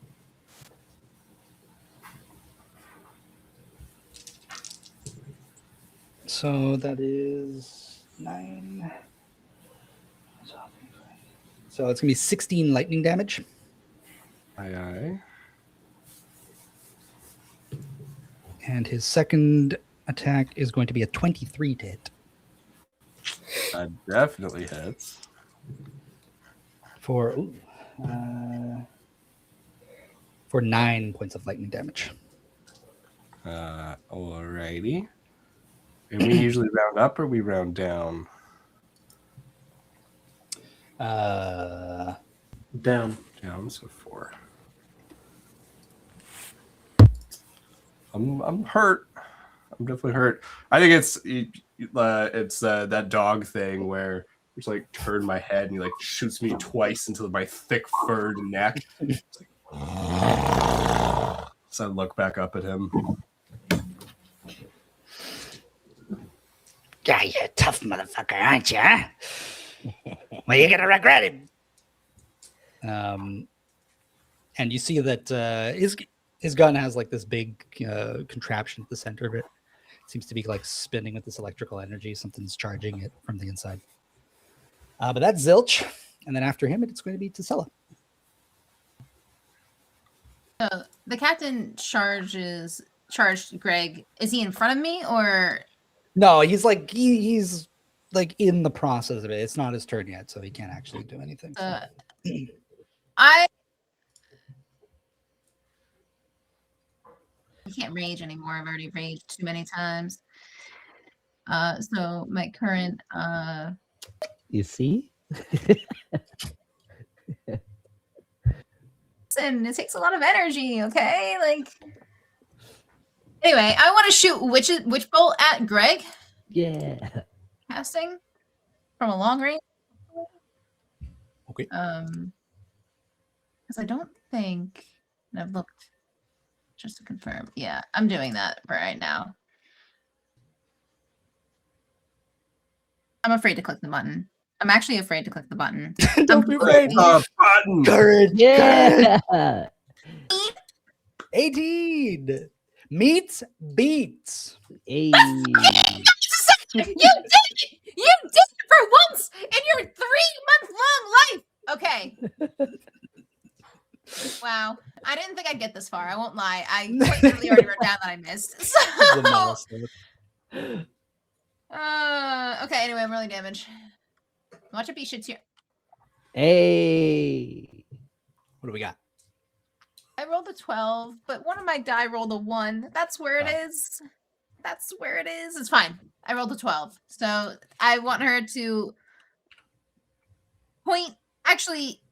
A: So that is 9. So So it's gonna be 16 lightning damage.
C: Aye, aye.
A: And his second attack is going to be a 23 to hit
C: That definitely hits.
A: for 9 points of lightning damage.
C: Alrighty. And we usually round up or we round down?
E: Down.
C: Down, so 4. I'm hurt. I'm definitely hurt. I think it's that dog thing where it's like turn my head and he like shoots me twice into my thick furred neck. It's like, so I look back up at him.
A: Yeah, you're a tough motherfucker, aren't you? Huh? Well, you're gonna regret it. And you see that his gun has like this big contraption at the center of it. It seems to be like spinning with this electrical energy. Something's charging it from the inside. But that's Zilch, and then after him, it's going to be Tisela.
G: So the captain charged Greg. Is he in front of me or?
A: No, he's like he's like in the process of it. It's not his turn yet, so he can't actually do anything. So.
G: I can't rage anymore. I've already raged too many times. So my current
F: You see?
G: and it takes a lot of energy, okay? Like anyway, I want to shoot witch bolt at Greg.
F: Yeah.
G: Casting from a long range.
A: Okay.
G: Because I don't think and I've looked just to confirm. Yeah, I'm doing that for right now. I'm afraid to click the button. I'm actually afraid to click the button.
A: Don't be afraid.
C: Button.
A: Courage.
F: Yeah.
A: 18 meets beats.
F: Hey.
G: You did it! You did it for once in your 3-month-long life. Okay. Wow. I didn't think I'd get this far. I won't lie. I quite literally already wrote down that I missed. So, okay. Anyway, I'm really damaged. Watch it be shit here.
F: Hey.
A: What do we got?
G: I rolled a 12, but one of my die rolled a 1. That's where it is. That's where it is. It's fine. I rolled a 12. So I want her to point. Actually,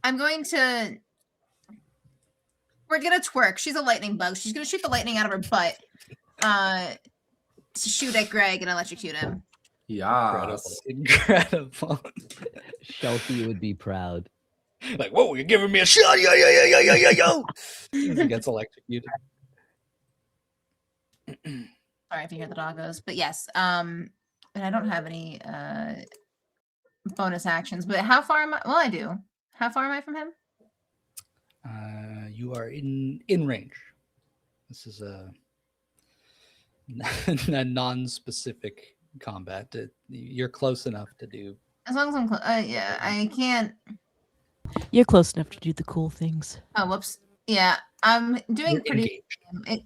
G: I'm going to. We're going to twerk. She's a lightning bug. She's going to shoot the lightning out of her butt to shoot at Greg and electrocute him.
C: Yes.
A: Incredible.
F: Shelty would be proud.
A: Like, whoa, you're giving me a shot. Yo, yo, yo, yo, yo, yo, yo. He gets electrocuted.
G: Sorry if you hear the doggos, but yes. And I don't have any bonus actions, but how far am I? Well, I do. How far am I from him?
A: You are in range. This is a non-specific combat. You're close enough to do.
G: As long as I'm close. Yeah, I can't.
B: You're close enough to do the cool things.
G: Oh, whoops. Yeah, I'm doing
A: You're
G: pretty.
A: engaged.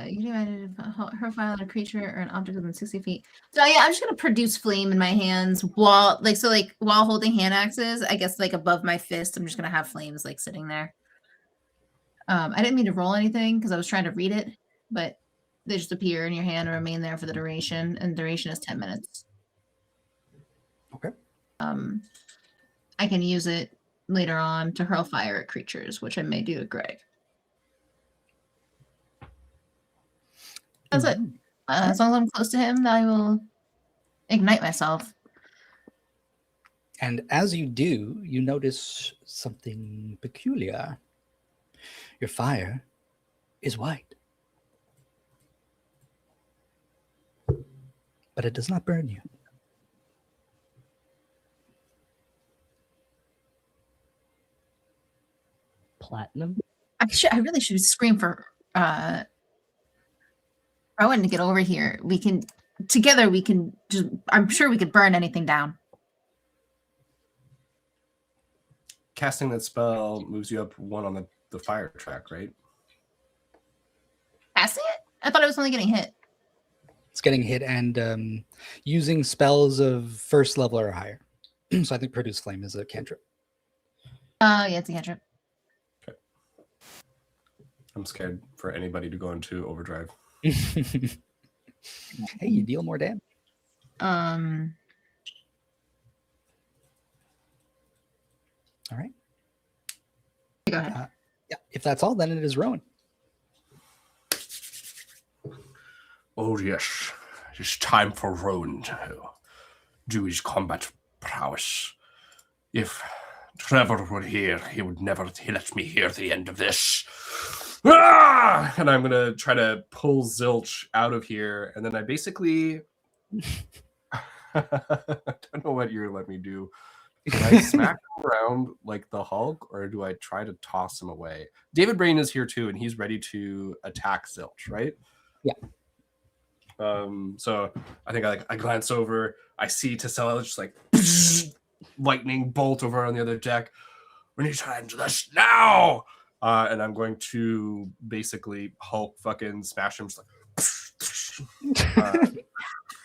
G: You can her file on a creature or an object within 60 feet. So yeah, I'm just gonna produce flame in my hands while while holding hand axes. I guess like above my fist, I'm just gonna have flames like sitting there. I didn't mean to roll anything because I was trying to read it, but they just appear in your hand and remain there for the duration, and the duration is 10 minutes.
A: Okay.
G: I can use it later on to hurl fire at creatures, which I may do to Greg. That's it. As long as I'm close to him, I will ignite myself.
A: And as you do, you notice something peculiar. Your fire is white. But it does not burn you.
F: Platinum?
G: I really should scream for Rowan to get over here. We can together we can just, I'm sure we could burn anything down.
C: Casting that spell moves you up 1 on the fire track, right?
G: Casting it? I thought it was only getting hit.
A: It's getting hit and using spells of first level or higher. So I think Produce Flame is a cantrip.
G: Yeah, it's a cantrip.
C: I'm scared for anybody to go into overdrive.
A: Hey, you deal more damage. All right.
G: Go ahead.
A: Yeah, if that's all, then it is Rowan.
C: Oh yes, it's time for Rowan to do his combat prowess. If Trevor were here, he would never let me hear the end of this. Ah! And I'm going to try to pull Zilch out of here. And then I basically... I don't know what you're going to let me do. Do I smack him around like the Hulk, or do I try to toss him away? David Brain is here too, and he's ready to attack Zilch, right?
A: Yeah.
C: So I think I glance over. I see Tesella just like lightning bolt over on the other deck. We need to end this now. And I'm going to basically Hulk fucking smash him just like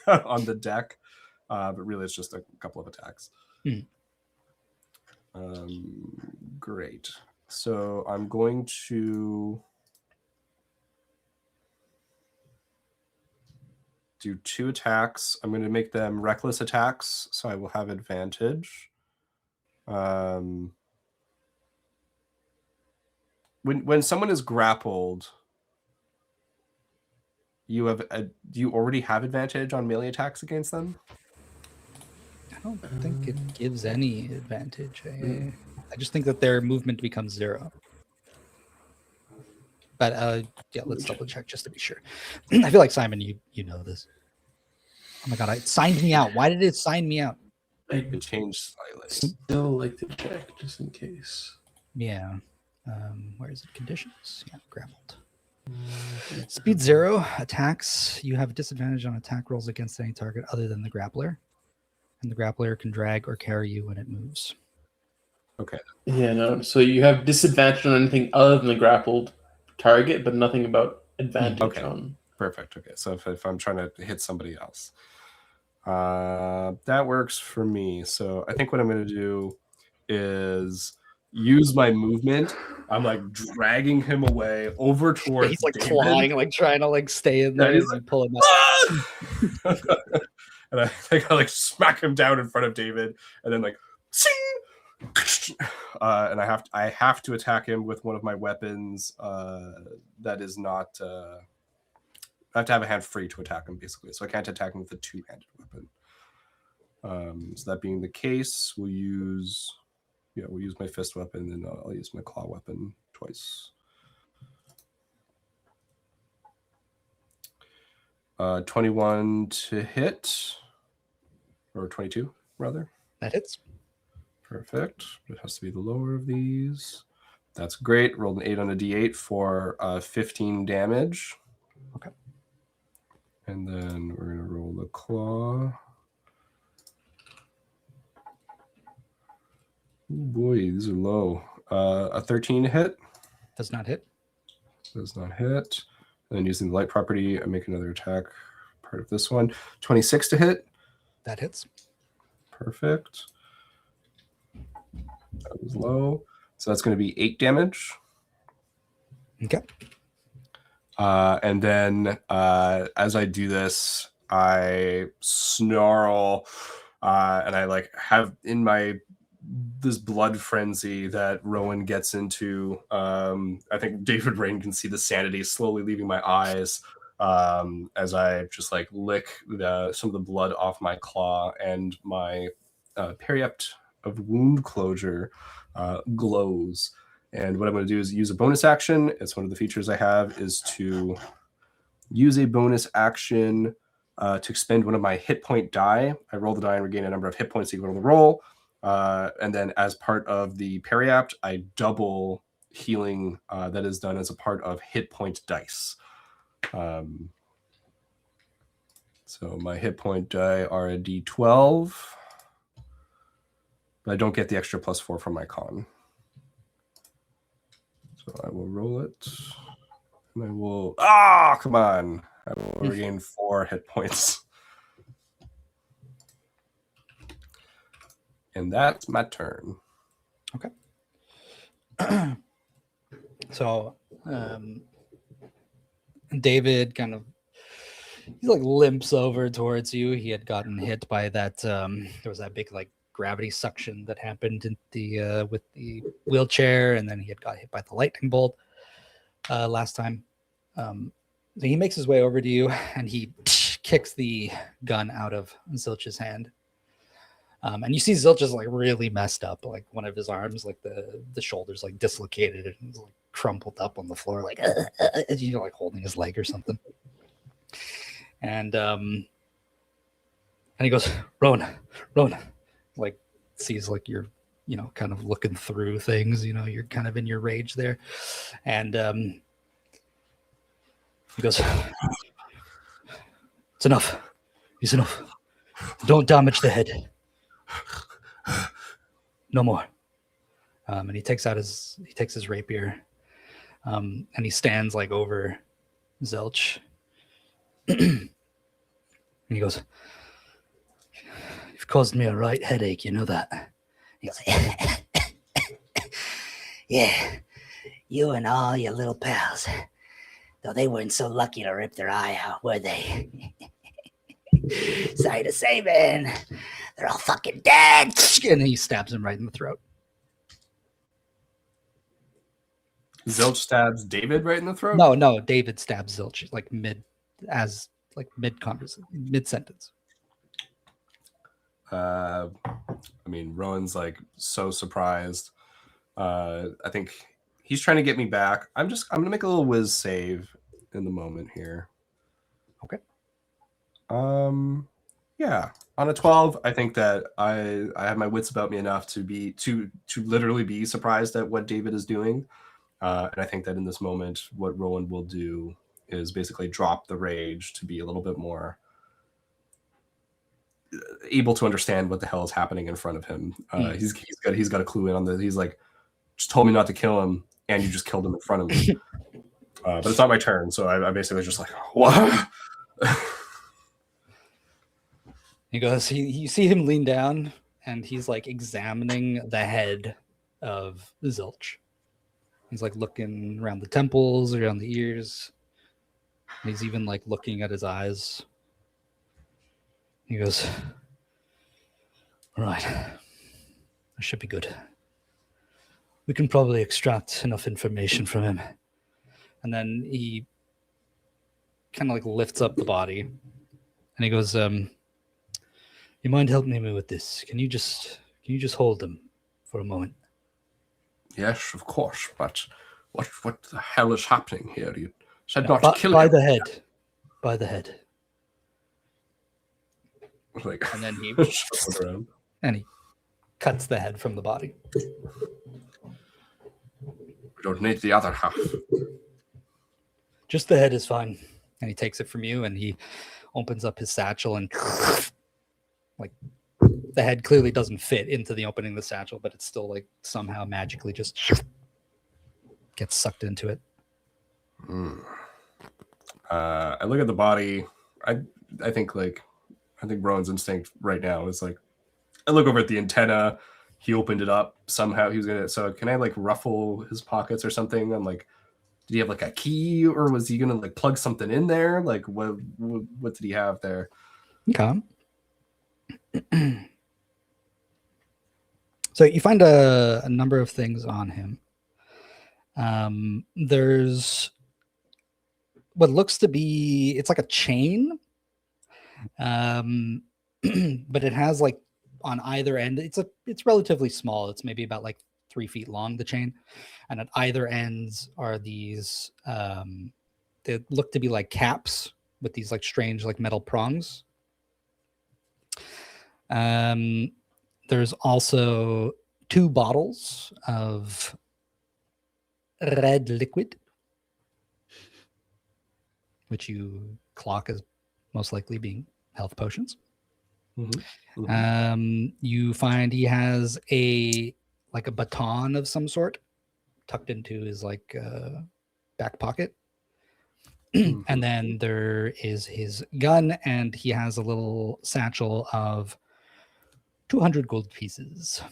C: on the deck. But really, it's just a couple of attacks. Great. So I'm going to do 2 attacks. I'm going to make them reckless attacks, so I will have advantage. When someone is grappled, do you already have advantage on melee attacks against them?
A: I don't think it gives any advantage. I just think that their movement becomes 0. But yeah, let's double check just to be sure. I feel like Simon, you know this. Oh my god, it signed me out. Why did it sign me out?
C: It changed slightly.
E: Still like to check just in case.
A: Yeah. Where is it? Conditions? Yeah, grappled. Speed 0, attacks. You have disadvantage on attack rolls against any target other than the grappler. And the grappler can drag or carry you when it moves.
C: Okay.
E: Yeah, no. So you have disadvantage on anything other than the grappled target, but nothing about advantage
C: Okay.
E: on.
C: Perfect. Okay. So if I'm trying to hit somebody else, that works for me. So I think what I'm going to do is use my movement. I'm like dragging him away over towards.
A: He's like
C: David.
A: clawing, like trying to like stay in there.
C: Yeah, he's
A: As
C: like,
A: you pull him up.
C: and I think I like smack him down in front of David, and then like, and I have to attack him with one of my weapons. That is not. I have to have a hand free to attack him, basically. So I can't attack him with a 2-handed weapon. So that being the case, we'll use my fist weapon, and I'll use my claw weapon twice. 21 to hit, or 22 rather.
A: That hits.
C: Perfect. It has to be the lower of these. That's great. Rolled an 8 on a d8 for 15 damage.
A: Okay.
C: And then we're going to roll the claw. Oh boy, these are low. A 13 to hit.
A: Does not hit.
C: Does not hit. And then using the light property, I make another attack. Part of this one. 26 to hit.
A: That hits.
C: Perfect. That was low. So that's going to be 8 damage.
A: Okay.
C: And then as I do this, I snarl and I like have in this blood frenzy that Rowan gets into. I think David Rain can see the sanity slowly leaving my eyes as I just like lick some of the blood off my claw, and my periapt of wound closure glows. And what I'm going to do is use a bonus action. It's one of the features I have, is to use a bonus action to expend one of my hit point die. I roll the die and regain a number of hit points equal to the roll. And then as part of the periapt, I double healing that is done as a part of hit point dice. So my hit point die are a D12, but I don't get the extra +4 from my con. So I will roll it. And I will... come on! I will regain 4 hit points. And that's my turn.
A: So David kind of limps over towards you. He had gotten hit by that there was that big gravity suction that happened in the with the wheelchair, and then he had got hit by the lightning bolt last time. So he makes his way over to you and he kicks the gun out of Zilch's hand. And you see Zilch is really messed up, one of his arms, the shoulders dislocated and he's crumpled up on the floor, holding his leg or something. And he goes, Rowan, sees you're kind of looking through things, you're kind of in your rage there. And he goes, it's enough. It's enough. Don't damage the head. No more. And he takes his rapier, and he stands over Zelch. And he goes, you've caused me a right headache, you know that? He goes, yeah, you and all your little pals. Though they weren't so lucky to rip their eye out, were they? Sorry to say, man. They're all fucking dead. And he stabs him right in the throat.
C: Zilch stabs David right in the throat?
A: No, David stabs Zilch mid sentence.
C: I mean, Rowan's so surprised. I think he's trying to get me back. I'm gonna make a little whiz save in the moment here.
A: Okay.
C: Yeah. On a 12, I think that I have my wits about me enough to literally be surprised at what David is doing. And I think that in this moment, what Rowan will do is basically drop the rage to be a little bit more able to understand what the hell is happening in front of him. He's got a clue in on this. He's just told me not to kill him, and you just killed him in front of me. But it's not my turn, so I basically was just what?
A: He goes, you see him lean down, and he's examining the head of Zilch. He's looking around the temples, around the ears. And he's even looking at his eyes. He goes, all right, that should be good. We can probably extract enough information from him. And then he kind of lifts up the body, and he goes, you mind helping me with this? Can you just hold him for a moment?
C: Yes, of course, but what the hell is happening here? You said not
A: by,
C: to kill
A: by
C: him.
A: the head. By the head. And then he and he cuts the head from the body.
C: We don't need the other half.
A: Just the head is fine. And he takes it from you, and he opens up his satchel, and the head clearly doesn't fit into the opening of the satchel, but it's still somehow magically just gets sucked into it.
C: I look at the body. I think Rowan's instinct right now is I look over at the antenna. He opened it up somehow. He was gonna. So can I ruffle his pockets or something? I'm did he have a key, or was he gonna plug something in there? What did he have there?
A: Okay. So you find a number of things on him. There's what looks to be, it's like a chain, but it has on either end, it's relatively small. It's maybe about 3 feet long, the chain, and at either ends are these they look to be caps with these strange metal prongs. There's also 2 bottles of red liquid, which you clock as most likely being health potions.
C: Mhm.
A: You find he has a baton of some sort tucked into his back pocket. And then there is his gun, and he has a little satchel of 200 gold pieces.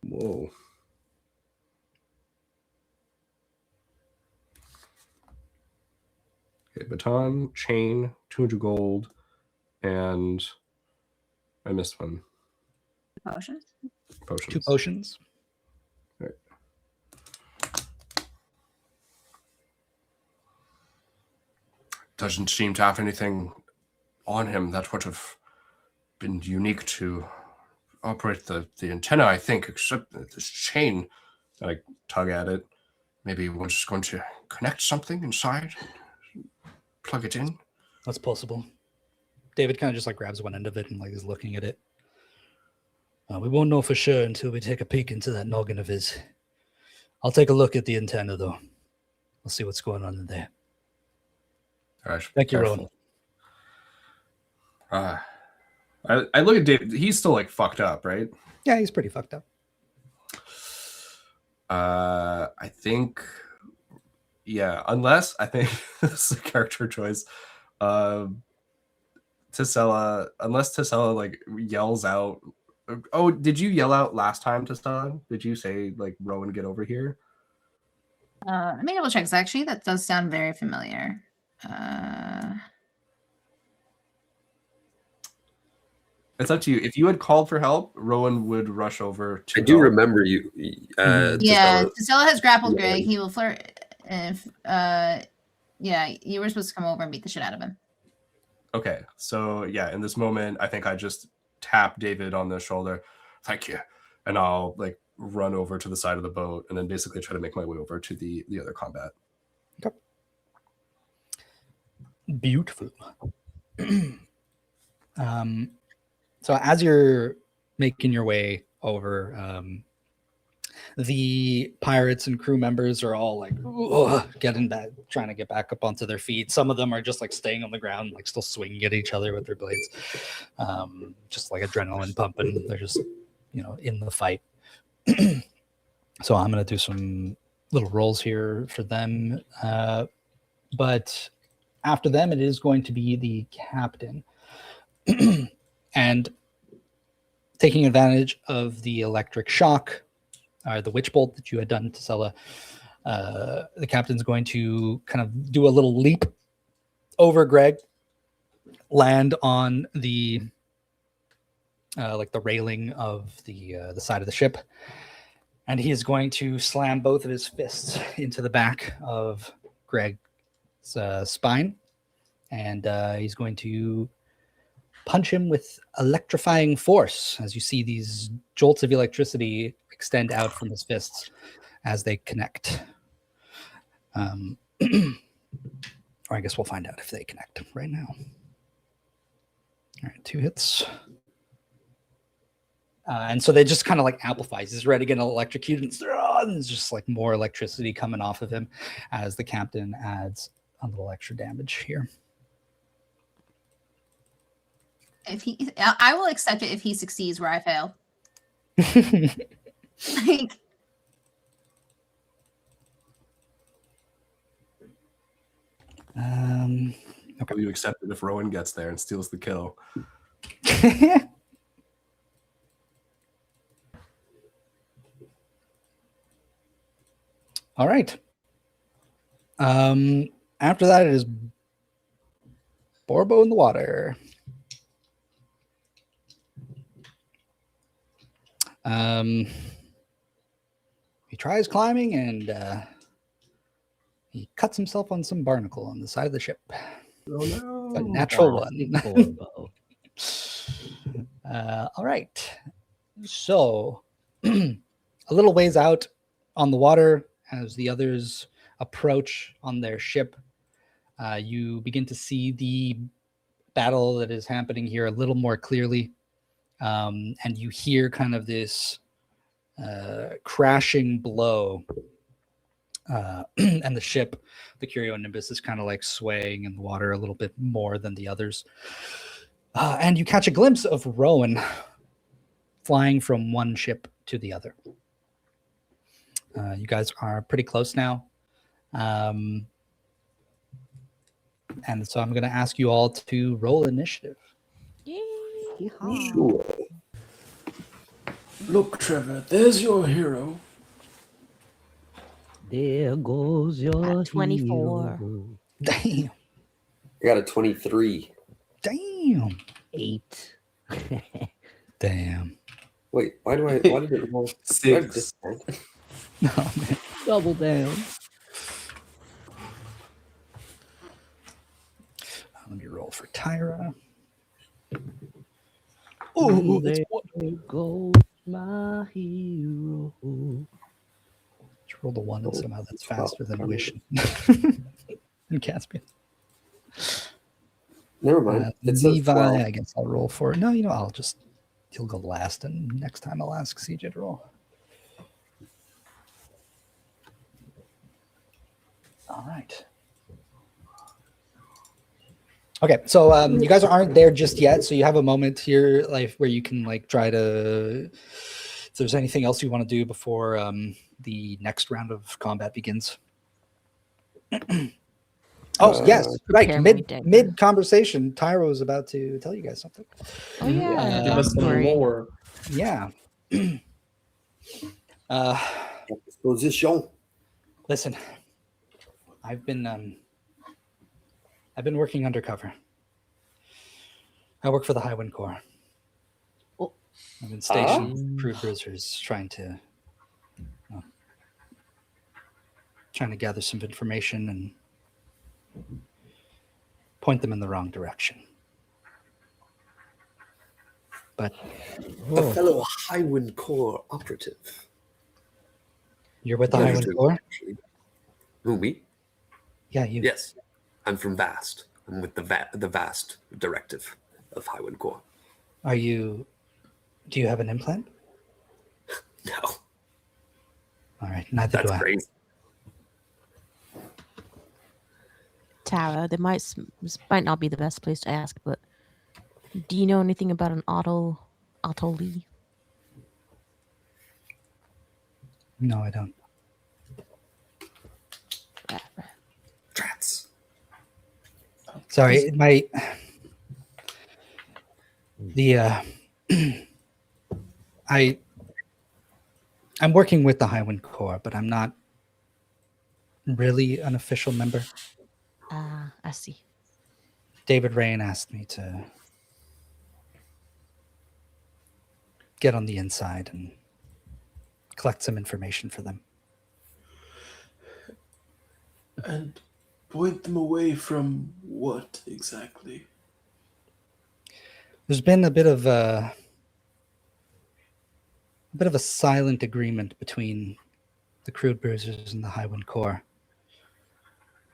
C: Whoa. Okay, baton, chain, 200 gold, and I missed one.
G: Potions.
C: Potions.
A: 2 potions.
C: Right. Doesn't seem to have anything on him that would have been unique to operate the antenna, I think, except this chain. I tug at it. Maybe we're just going to connect something inside, plug it in.
A: That's possible. David kind of just grabs one end of it and is looking at it. We won't know for sure until we take a peek into that noggin of his. I'll take a look at the antenna, though. We'll see what's going on in there.
C: All right.
A: Thank you, Rowan.
C: I look at David. He's still fucked up, right?
A: Yeah, he's pretty fucked up.
C: I think, yeah, unless I think this is a character choice. Tisela, unless Tisela yells out. Oh, did you yell out last time, Tisela? Did you say Rowan, get over here?
G: Let me double check. 'Cause actually, that does sound very familiar.
C: It's up to you. If you had called for help, Rowan would rush over to
D: I do
C: help.
D: remember you.
G: Yeah, Tisela has grappled
D: Yeah.
G: Greg. He will flirt. If yeah, you were supposed to come over and beat the shit out of him.
C: Okay, so yeah, in this moment, I think I just tap David on the shoulder. Thank you. And I'll run over to the side of the boat and then basically try to make my way over to the other combat.
A: Okay. Beautiful. So as you're making your way over, the pirates and crew members are all getting back, trying to get back up onto their feet. Some of them are just staying on the ground, still swinging at each other with their blades, just adrenaline pumping. They're just in the fight. So I'm going to do some little rolls here for them, but after them it is going to be the captain. And taking advantage of the electric shock, or the witch bolt that you had done to Tisela, the captain's going to kind of do a little leap over Greg, land on the the railing of the side of the ship, and he is going to slam both of his fists into the back of Greg's spine, and he's going to punch him with electrifying force as you see these jolts of electricity extend out from his fists as they connect. Or I guess we'll find out if they connect right now. All right, 2 hits. And so they just kind of amplifies. He's ready to get electrocuted, and there's just more electricity coming off of him as the captain adds a little extra damage here.
G: I will accept it if he succeeds where I fail.
C: Okay. Will you accept it if Rowan gets there and steals the kill?
A: All right. After that, it is Borbo in the water. He tries climbing and he cuts himself on some barnacle on the side of the ship.
C: Oh no!
A: A natural one.
F: Borbo.
A: All right. So, a little ways out on the water, as the others approach on their ship, you begin to see the battle that is happening here a little more clearly. And you hear kind of this crashing blow. And the ship, the Curio Nimbus, is kind of swaying in the water a little bit more than the others. And you catch a glimpse of Rowan flying from one ship to the other. You guys are pretty close now. And so I'm going to ask you all to roll initiative.
B: Yay.
D: Sure.
E: Look, Trevor, there's your hero.
F: There goes your
B: 24.
F: hero.
A: Damn.
D: I got a 23.
A: Damn.
F: 8.
A: Damn.
D: Wait, why did it roll? Do I have
E: 6.
D: disadvantage?
A: No, man.
F: Double down.
A: Let me roll for Tyra. Oh,
F: There
A: let's
F: goes my hero.
A: roll the one, and somehow that's faster than Wish and Caspian.
D: Never mind. It says
A: Levi,
D: 12.
A: I guess I'll roll for. No, you'll go last, and next time I'll ask CJ to roll. All right. Okay, so you guys aren't there just yet, so you have a moment here, like where you can try to. If there's anything else you want to do before the next round of combat begins. Oh yes, right.
B: prepare my dagger.
A: Mid conversation, Tyro was about to tell you guys something.
B: Oh yeah,
E: Give us some
B: backstory.
E: lore.
A: Yeah.
D: Exposition.
A: Listen, I've been working undercover. I work for the Highwind Corps.
F: Oh.
A: I've been stationed with crew bruisers trying to gather some information and point them in the wrong direction. But
D: A fellow Highwind Corps operative.
A: you're with the
D: Yeah,
A: Highwind
D: true,
A: Corps?
D: actually. Who, me?
A: Yeah, you.
D: Yes. I'm from Vast. I'm with the Vast directive of Highwind Corps.
A: Do you have an implant?
D: No,
A: All right, neither
D: that's
A: do I.
D: crazy.
B: Tara, this might not be the best place to ask, but do you know anything about an Otto Lee?
A: No, I don't.
D: Trats.
A: Sorry, I'm working with the Highwind Corps, but I'm not really an official member.
B: I see.
A: David Rain asked me to get on the inside and collect some information for them.
E: And point them away from what exactly?
A: There's been a bit of a silent agreement between the Crude Bruisers and the Highwind Corps.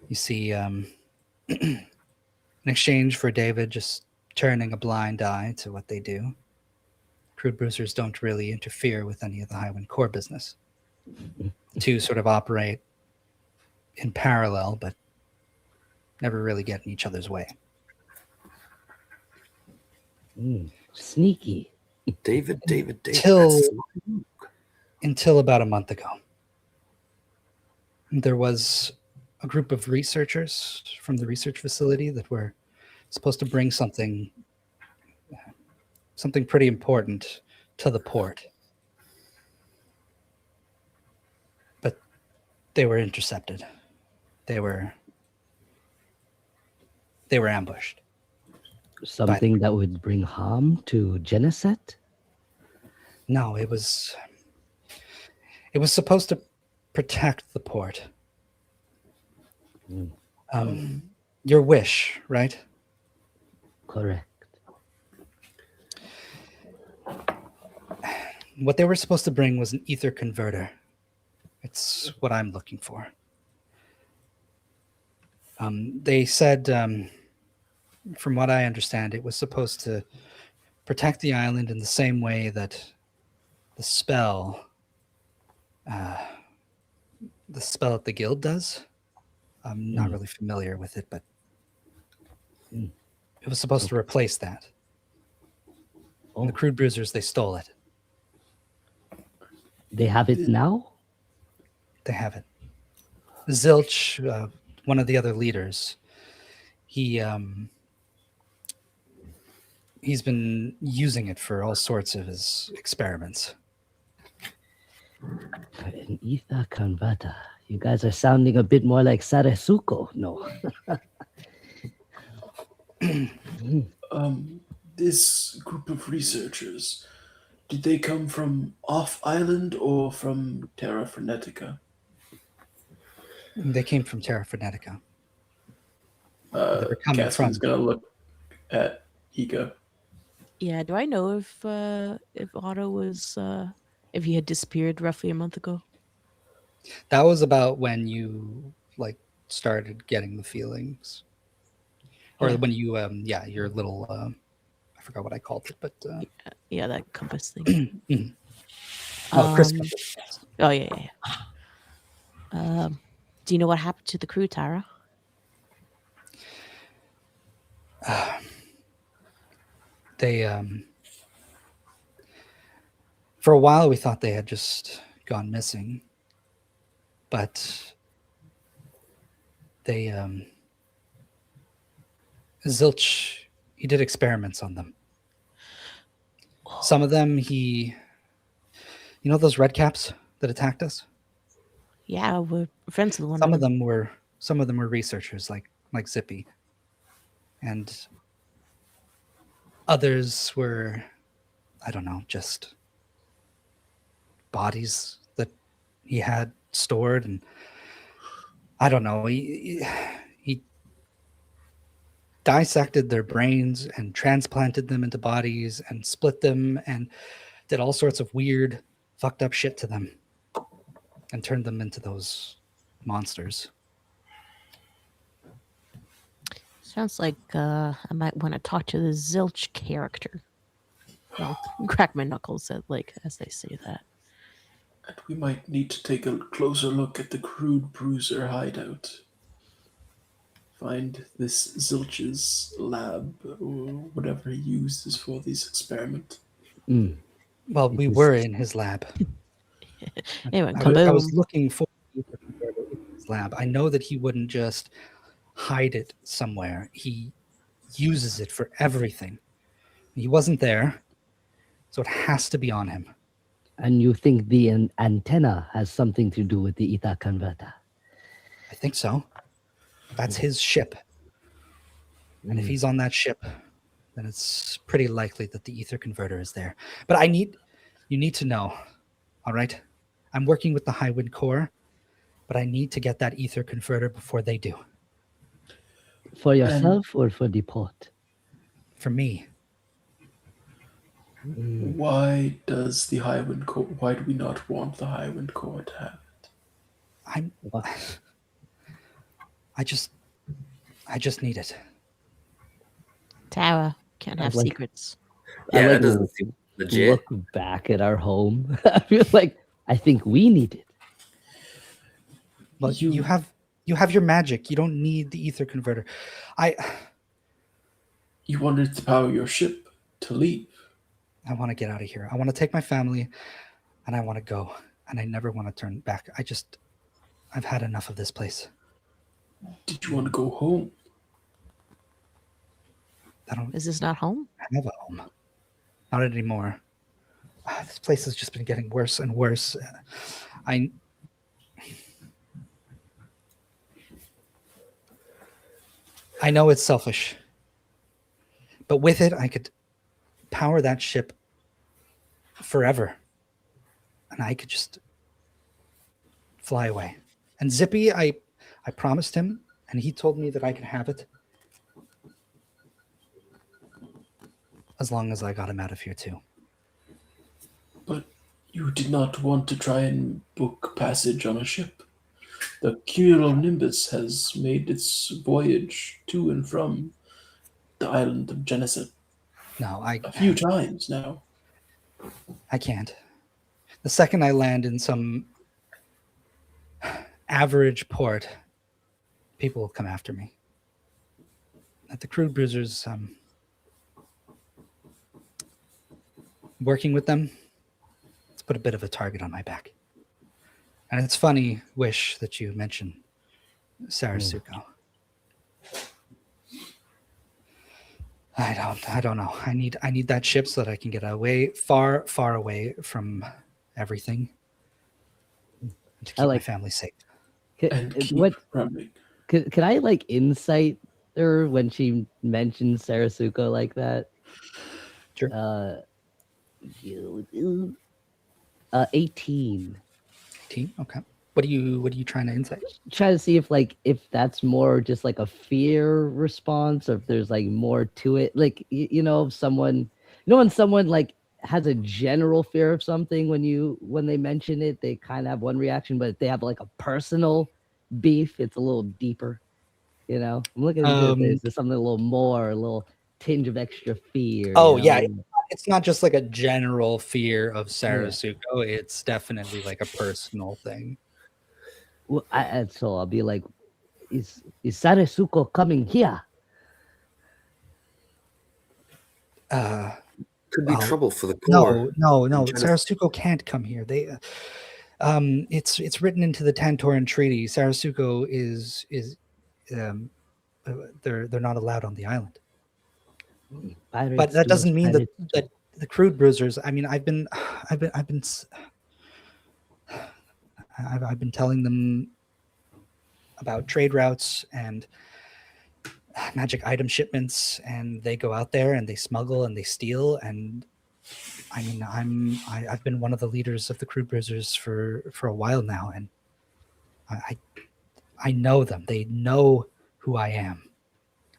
A: You see, in exchange for David just turning a blind eye to what they do, Crude Bruisers don't really interfere with any of the Highwind Corps business. The two sort of operate in parallel, but never really get in each other's way.
F: Sneaky.
D: David.
A: Till-
D: that's-
A: Until about a month ago. There was a group of researchers from the research facility that were supposed to bring something pretty important to the port. But they were intercepted. They were ambushed.
F: Something that would bring harm to Geneset?
A: No, it was supposed to protect the port. Your wish, right?
F: Correct.
A: What they were supposed to bring was an ether converter. It's what I'm looking for. They said, from what I understand, it was supposed to protect the island in the same way that the spell at the guild does. I'm not really familiar with it, but it was supposed to replace that. The crude bruisers, they stole it.
F: They have it now?
A: They have it. Zilch, one of the other leaders, he's been using it for all sorts of his experiments.
F: An ether converter. You guys are sounding a bit more like Saresuko. No.
E: This group of researchers, did they come from off island or from Terra Frenetica?
A: They came from Terra Frenetica. They were coming
E: Cassian's
A: from.
E: gonna look at Ika.
B: Yeah, do I know if Otto was if he had disappeared roughly a month ago?
A: That was about when you like started getting the feelings, or
B: Yeah.
A: when you your little I forgot what I called it, but
B: Yeah, that compass thing.
A: oh, Chris.
B: Oh yeah. Do you know what happened to the crew, Tara?
A: They for a while we thought they had just gone missing, but they Zilch, he did experiments on them. Some of them you know those red caps that attacked us?
B: Yeah, we're friends with one
A: Some
B: of them.
A: some of them were researchers like Zippy. And others were, I don't know, just bodies that he had stored, and I don't know. He dissected their brains and transplanted them into bodies and split them and did all sorts of weird, fucked up shit to them and turned them into those monsters.
B: Sounds like I might want to talk to the Zilch character. Well, crack my knuckles at as they say that.
E: And we might need to take a closer look at the crude bruiser hideout. Find this Zilch's lab or whatever he uses for these experiments.
A: Well, we were in his lab.
B: Anyway,
A: I was
B: kaboom.
A: looking for his lab. I know that he wouldn't just hide it somewhere. He uses it for everything. He wasn't there, so it has to be on him.
F: And you think the antenna has something to do with the ether converter?
A: I think so. That's his ship. And if he's on that ship, then it's pretty likely that the ether converter is there. But you need to know, all right? I'm working with the High Wind Corps, but I need to get that ether converter before they do.
F: For yourself or for the port?
A: For me.
E: Why does the Highwind Corps? Why do we not want the Highwind Corps to have it?
A: I just need it.
B: Tara can't have
F: like-
B: secrets.
F: I
D: Yeah,
F: like
D: that doesn't seem legit.
F: Look back at our home. I feel like I think we need it.
A: But you have your magic. You don't need the ether converter.
E: You wanted to power your ship to leave.
A: I want to get out of here. I want to take my family and I want to go. And I never want to turn back. I've had enough of this place.
E: Did you want to go home?
A: I don't
B: Is this not home?
A: have a home. Not anymore. This place has just been getting worse and worse. I know it's selfish. But with it, I could power that ship forever. And I could just fly away. And Zippy, I promised him, and he told me that I could have it as long as I got him out of here too.
E: But you did not want to try and book passage on a ship. The cumulonimbus has made its voyage to and from the island of Geneset
A: No,
E: a few times now.
A: I can't. The second I land in some average port, people will come after me. At the crude bruisers, working with them, it's put a bit of a target on my back. And it's funny, Wish, that you mentioned Sarasuko. I don't know. I need that ship so that I can get away, far away from everything, and to keep my family safe.
E: And keep
F: What
E: running.
F: can I like insight her when she mentioned Sarasuko like that?
A: Sure.
F: 18.
A: 18? Okay. What are you trying to insight?
F: Try to see if that's more just like a fear response, or if there's like more to it. Like someone, when someone like has a general fear of something, when they mention it, they kind of have one reaction, but if they have like a personal beef, it's a little deeper. I'm looking into if there's something a little more, a little tinge of extra fear.
A: Oh yeah, it's not just like a general fear of Sarasuko. It's definitely like a personal thing.
F: Well, so I'll be like, is Sarasuko coming here?
D: Could be trouble for the core.
A: No. Sarasuko can't come here. They, it's written into the Tantor'In treaty. Sarasuko is they're not allowed on the island. But that doesn't mean that the crude bruisers. I mean, I've been telling them about trade routes and magic item shipments, and they go out there and they smuggle and they steal. And I mean, I've been one of the leaders of the crude bruisers for a while now, and I know them. They know who I am.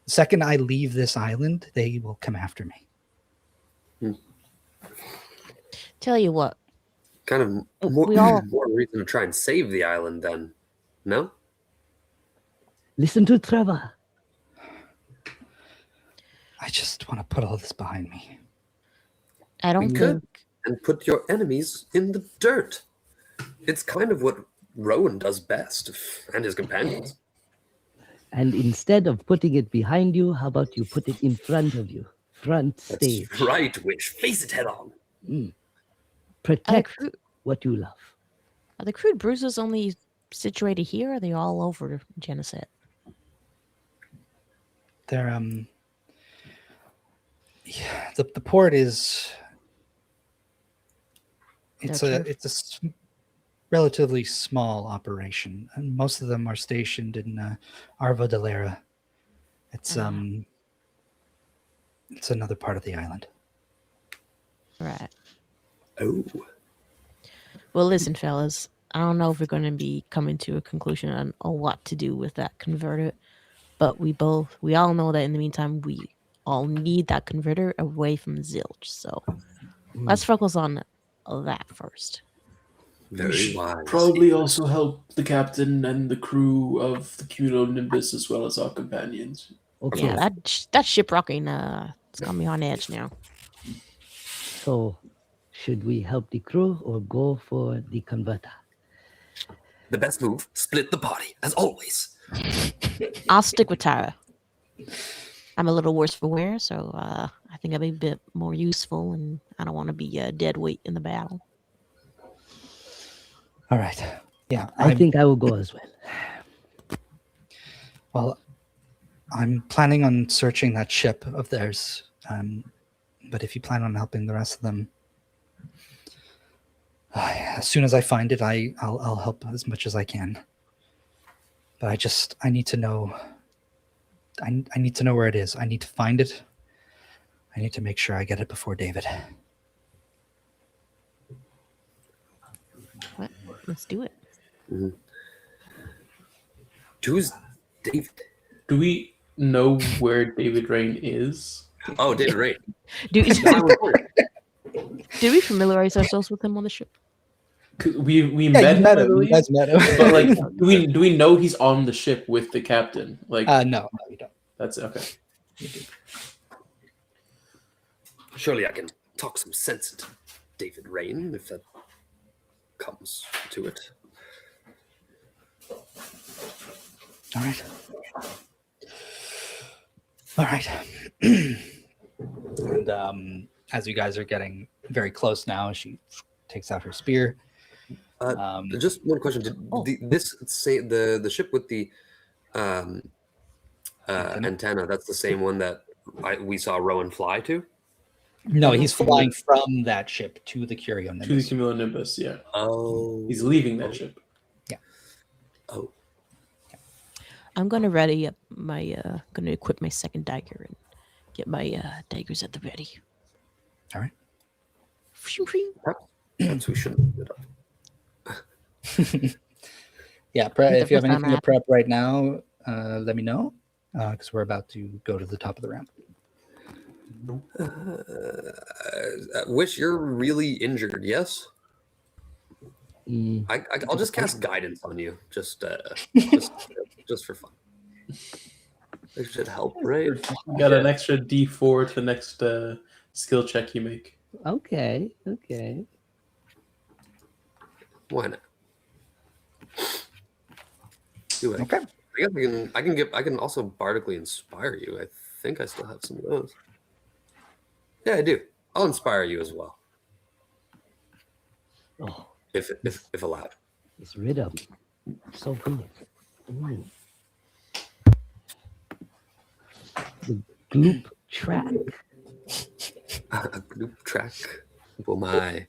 A: The second I leave this island, they will come after me.
B: Tell you what.
D: Kind of more reason to try and save the island then. No?
F: Listen to Trevor.
A: I just want to put all this behind me.
B: I don't think.
D: And put your enemies in the dirt. It's kind of what Rowan does best, and his companions.
F: And instead of putting it behind you, how about you put it in front of you? Front stage.
D: That's right, Witch. Face it head on.
F: Protect what you love.
B: Are the crude bruises only situated here, or are they all over Geneset?
A: They're the port is it's a relatively small operation, and most of them are stationed in Arvo de Lara. It's another part of the island.
B: Right.
D: Oh.
B: Well, listen, fellas. I don't know if we're going to be coming to a conclusion on what to do with that converter, but we all know that in the meantime, we all need that converter away from Zilch. So let's focus on that first.
D: Very wise.
E: Probably also help the captain and the crew of the Cumulonimbus as well as our companions.
F: Okay.
B: Yeah, that shiprocking it's got me on edge now.
F: So, should we help the crew or go for the converter?
D: The best move, split the party, as always.
B: I'll stick with Tara. I'm a little worse for wear, so I think I'll be a bit more useful, and I don't want to be a dead weight in the battle.
A: All right. Yeah.
F: I think I will go as well.
A: Well, I'm planning on searching that ship of theirs. But if you plan on helping the rest of them, as soon as I find it, I'll help as much as I can. But I need to know. I need to know where it is. I need to find it. I need to make sure I get it before David.
B: What? Let's do it.
D: Mm-hmm. Who's David?
E: Do we know where David Rain is?
D: Oh, David Rain.
B: Did we familiarize ourselves with him on the ship?
E: We met him.
A: You guys met him.
E: But like, do we know he's on the ship with the captain? Like,
A: no, you don't.
E: That's okay.
D: Surely I can talk some sense into David Rain if that comes to it.
A: All right. All right. And as you guys are getting very close now. She takes out her spear.
D: Just one question: Did the ship with the antenna? That's the same one that we saw Rowan fly to.
A: No, he's flying from that ship to the Cumulonimbus.
E: To the Cumulonimbus, yeah.
D: Oh,
E: He's leaving that ship.
D: oh.
B: I'm gonna ready up my gonna equip my second dagger and get my daggers at the ready.
A: All right.
D: Perhaps we shouldn't do that.
A: Yeah, if you have anything to prep right now, let me know, because we're about to go to the top of the ramp.
D: Wish, you're really injured, yes? I'll just cast guidance on you, just for fun. It should help, right?
E: You got an extra D4 to the next skill check you make.
F: Okay.
D: Why not? Do it.
A: Okay.
D: I can also bardically inspire you. I think I still have some of those. Yeah, I do. I'll inspire you as well,
F: Oh,
D: if allowed.
F: this rhythm, so good. Ooh. The gloop track.
D: A group track for my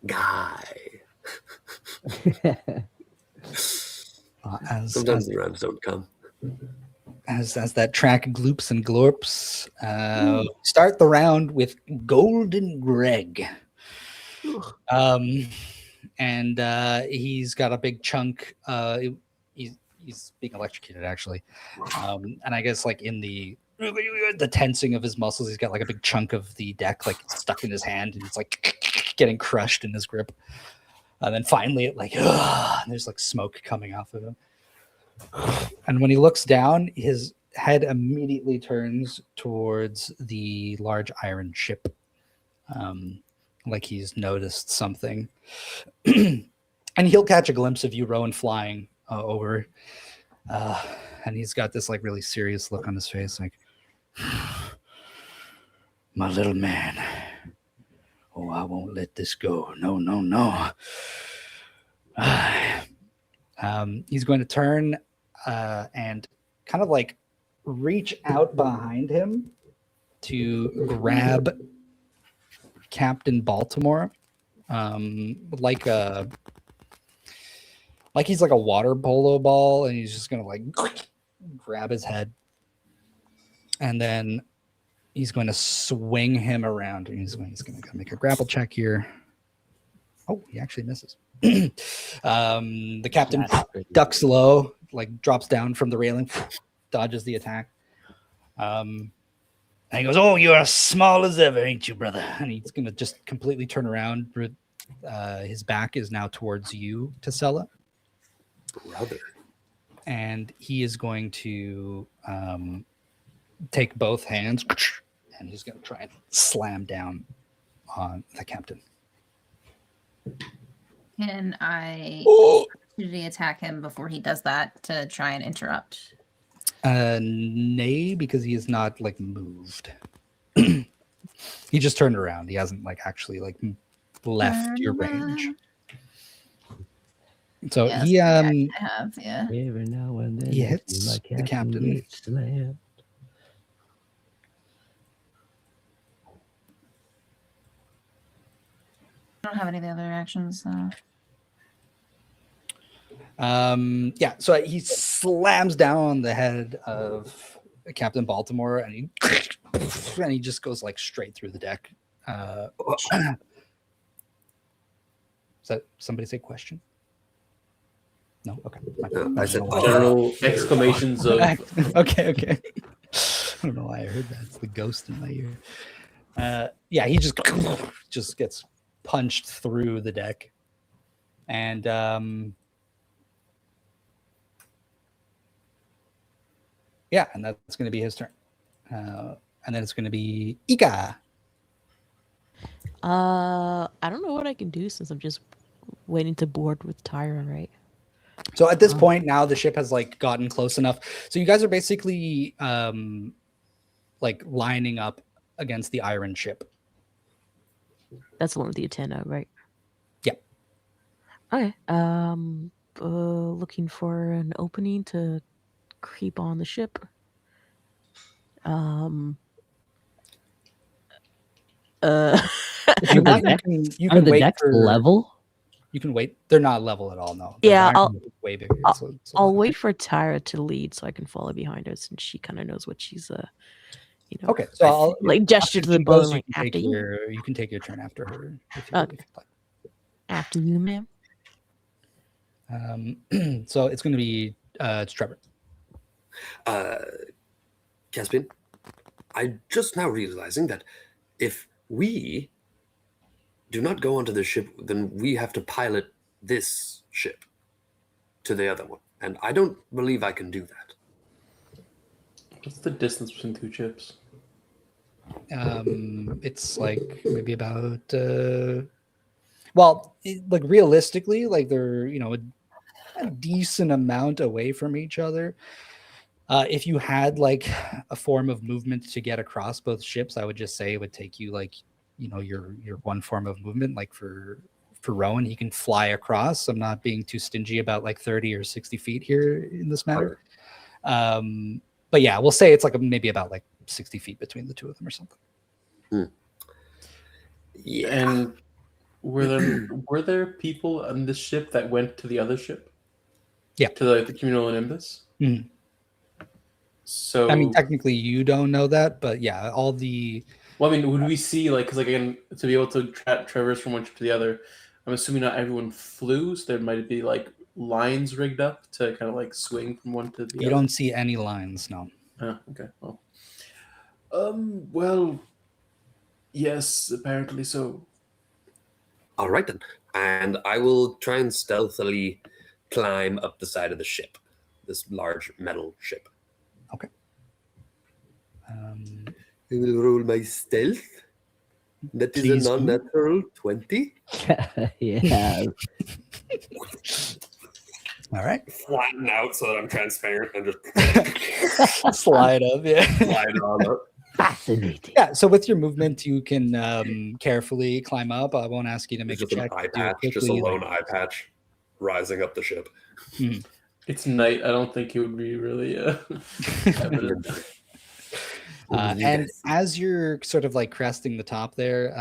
D: guy. Sometimes the rhymes don't come.
A: As that track gloops and glorps, start the round with Golden Greg. And he's got a big chunk. He's being electrocuted, actually. And I guess like in the tensing of his muscles, he's got like a big chunk of the deck like stuck in his hand, and it's like getting crushed in his grip. And then finally, it like there's like smoke coming off of him. And when he looks down, his head immediately turns towards the large iron ship, like he's noticed something. And he'll catch a glimpse of you, Rowan, flying over. And he's got this like really serious look on his face, like, my little man. Oh, I won't let this go. No. He's going to turn and kind of like reach out behind him to grab Captain Baltimore, like he's like a water polo ball, and he's just gonna like grab his head, and then he's going to swing him around, and he's going to make a grapple check here. Oh, he actually misses. The captain ducks low, like drops down from the railing, dodges the attack. And he goes, "Oh, you're as small as ever, ain't you, brother?" And he's going to just completely turn around. His back is now towards you, Tesella.
D: Brother.
A: And he is going to take both hands, and he's going to try and slam down on the captain.
G: Can I attack him before he does that to try and interrupt?
A: Nay, because he is not like moved. He just turned around. He hasn't like actually like left your range. So
G: Yes,
A: he
G: I have, yeah.
F: Every now and then
A: he hits the captain.
G: I don't have any of the other actions. So.
A: Yeah, so he slams down on the head of Captain Baltimore, and he just goes like straight through the deck. Does that somebody say question? No, okay.
D: I said
E: General exclamations of
A: okay. I don't know why I heard that. It's the ghost in my ear. Yeah, he just gets punched through the deck, and yeah, and that's going to be his turn. And then it's going to be Ika.
B: I don't know what I can do since I'm just waiting to board with Tyra, right?
A: So at this point now, the ship has like gotten close enough. So you guys are basically like lining up against the iron ship.
B: That's the one with the antenna, right?
A: Yeah.
B: Okay. Looking for an opening to creep on the ship.
A: If you
F: Are the
A: want,
F: decks,
A: you
F: are
A: can
F: the
A: wait
F: decks
A: for
F: level?
A: You can wait. They're not level at all. No. The
B: Yeah,
A: iron is way bigger. It's a
B: I'll
A: lot
B: wait for Tyra to lead so I can follow behind her, since she kind of knows what she's
A: Okay, so I'll
B: like gesture
A: after
B: to the
A: she
B: boat
A: goes,
B: like after you.
A: you can take your turn after her if
B: Okay.
A: you'd like.
B: After you, ma'am.
A: So it's going to be it's Trevor.
D: Caspian, I'm just now realizing that if we do not go onto the ship, then we have to pilot this ship to the other one. And I don't believe I can do that.
E: What's the distance between two ships?
A: It's like maybe about like realistically, like they're a decent amount away from each other. If you had like a form of movement to get across both ships, I would just say it would take you like your one form of movement. Like for Rowan, he can fly across. I'm not being too stingy about like 30 or 60 feet here in this matter. But yeah, we'll say it's like maybe about like 60 feet between the two of them or something.
D: Yeah.
E: And were there people on this ship that went to the other ship?
A: Yeah.
E: To the communal Nimbus?
A: Mhm.
E: So
A: I mean, technically you don't know that, but yeah, all the
E: well, I mean, would we see like because again to be able to traverse from one ship to the other? I'm assuming not everyone flew, so there might be like lines rigged up to kind of like swing from one to the other.
A: you don't see any lines, no.
E: Oh, okay. Well, well, yes, apparently so.
D: All right then. And I will try and stealthily climb up the side of the ship, this large metal ship.
A: Okay.
D: I will roll my stealth. That is
A: Please
D: a
A: do.
D: non-natural 20.
F: Yeah.
A: All right.
D: Flatten out so that I'm transparent and just
A: Slide up, yeah.
D: slide on up.
F: Fascinating.
A: Yeah, so with your movement, you can carefully climb up. I won't ask you to make
D: It's
A: a
D: just
A: check.
D: an eye
A: Do it
D: patch, just a
A: quickly,
D: lone eye patch rising up the ship.
E: It's night. I don't think it would be really evident.
A: And as you're sort of like cresting the top there,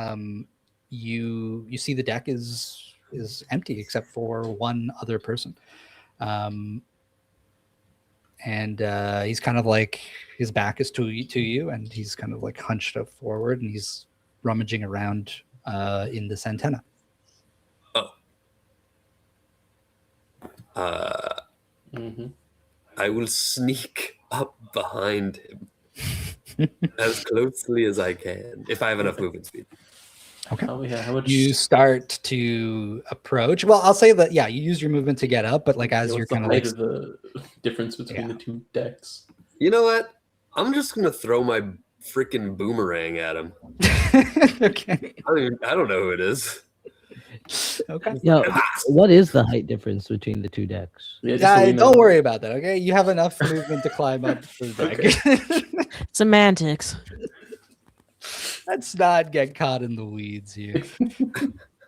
A: you see the deck is empty except for one other person. And he's kind of like his back is to you, and he's kind of like hunched up forward, and he's rummaging around in this antenna.
D: I will sneak up behind him as closely as I can, if I have enough movement speed.
A: Okay.
E: Oh yeah, how much?
A: You start to approach. Well, I'll say that you use your movement to get up, but like as
E: what's
A: you're
E: the
A: kind of
E: height
A: like
E: of the difference between
A: Yeah.
E: the two decks?
D: You know what? I'm just gonna throw my freaking boomerang at him.
A: okay.
D: I don't know who it is.
A: Okay.
F: Yo, what is the height difference between the two decks?
E: Yeah, just so we know.
A: Don't worry about that. Okay, you have enough movement to climb up the deck.
B: Semantics.
A: Let's not get caught in the weeds here.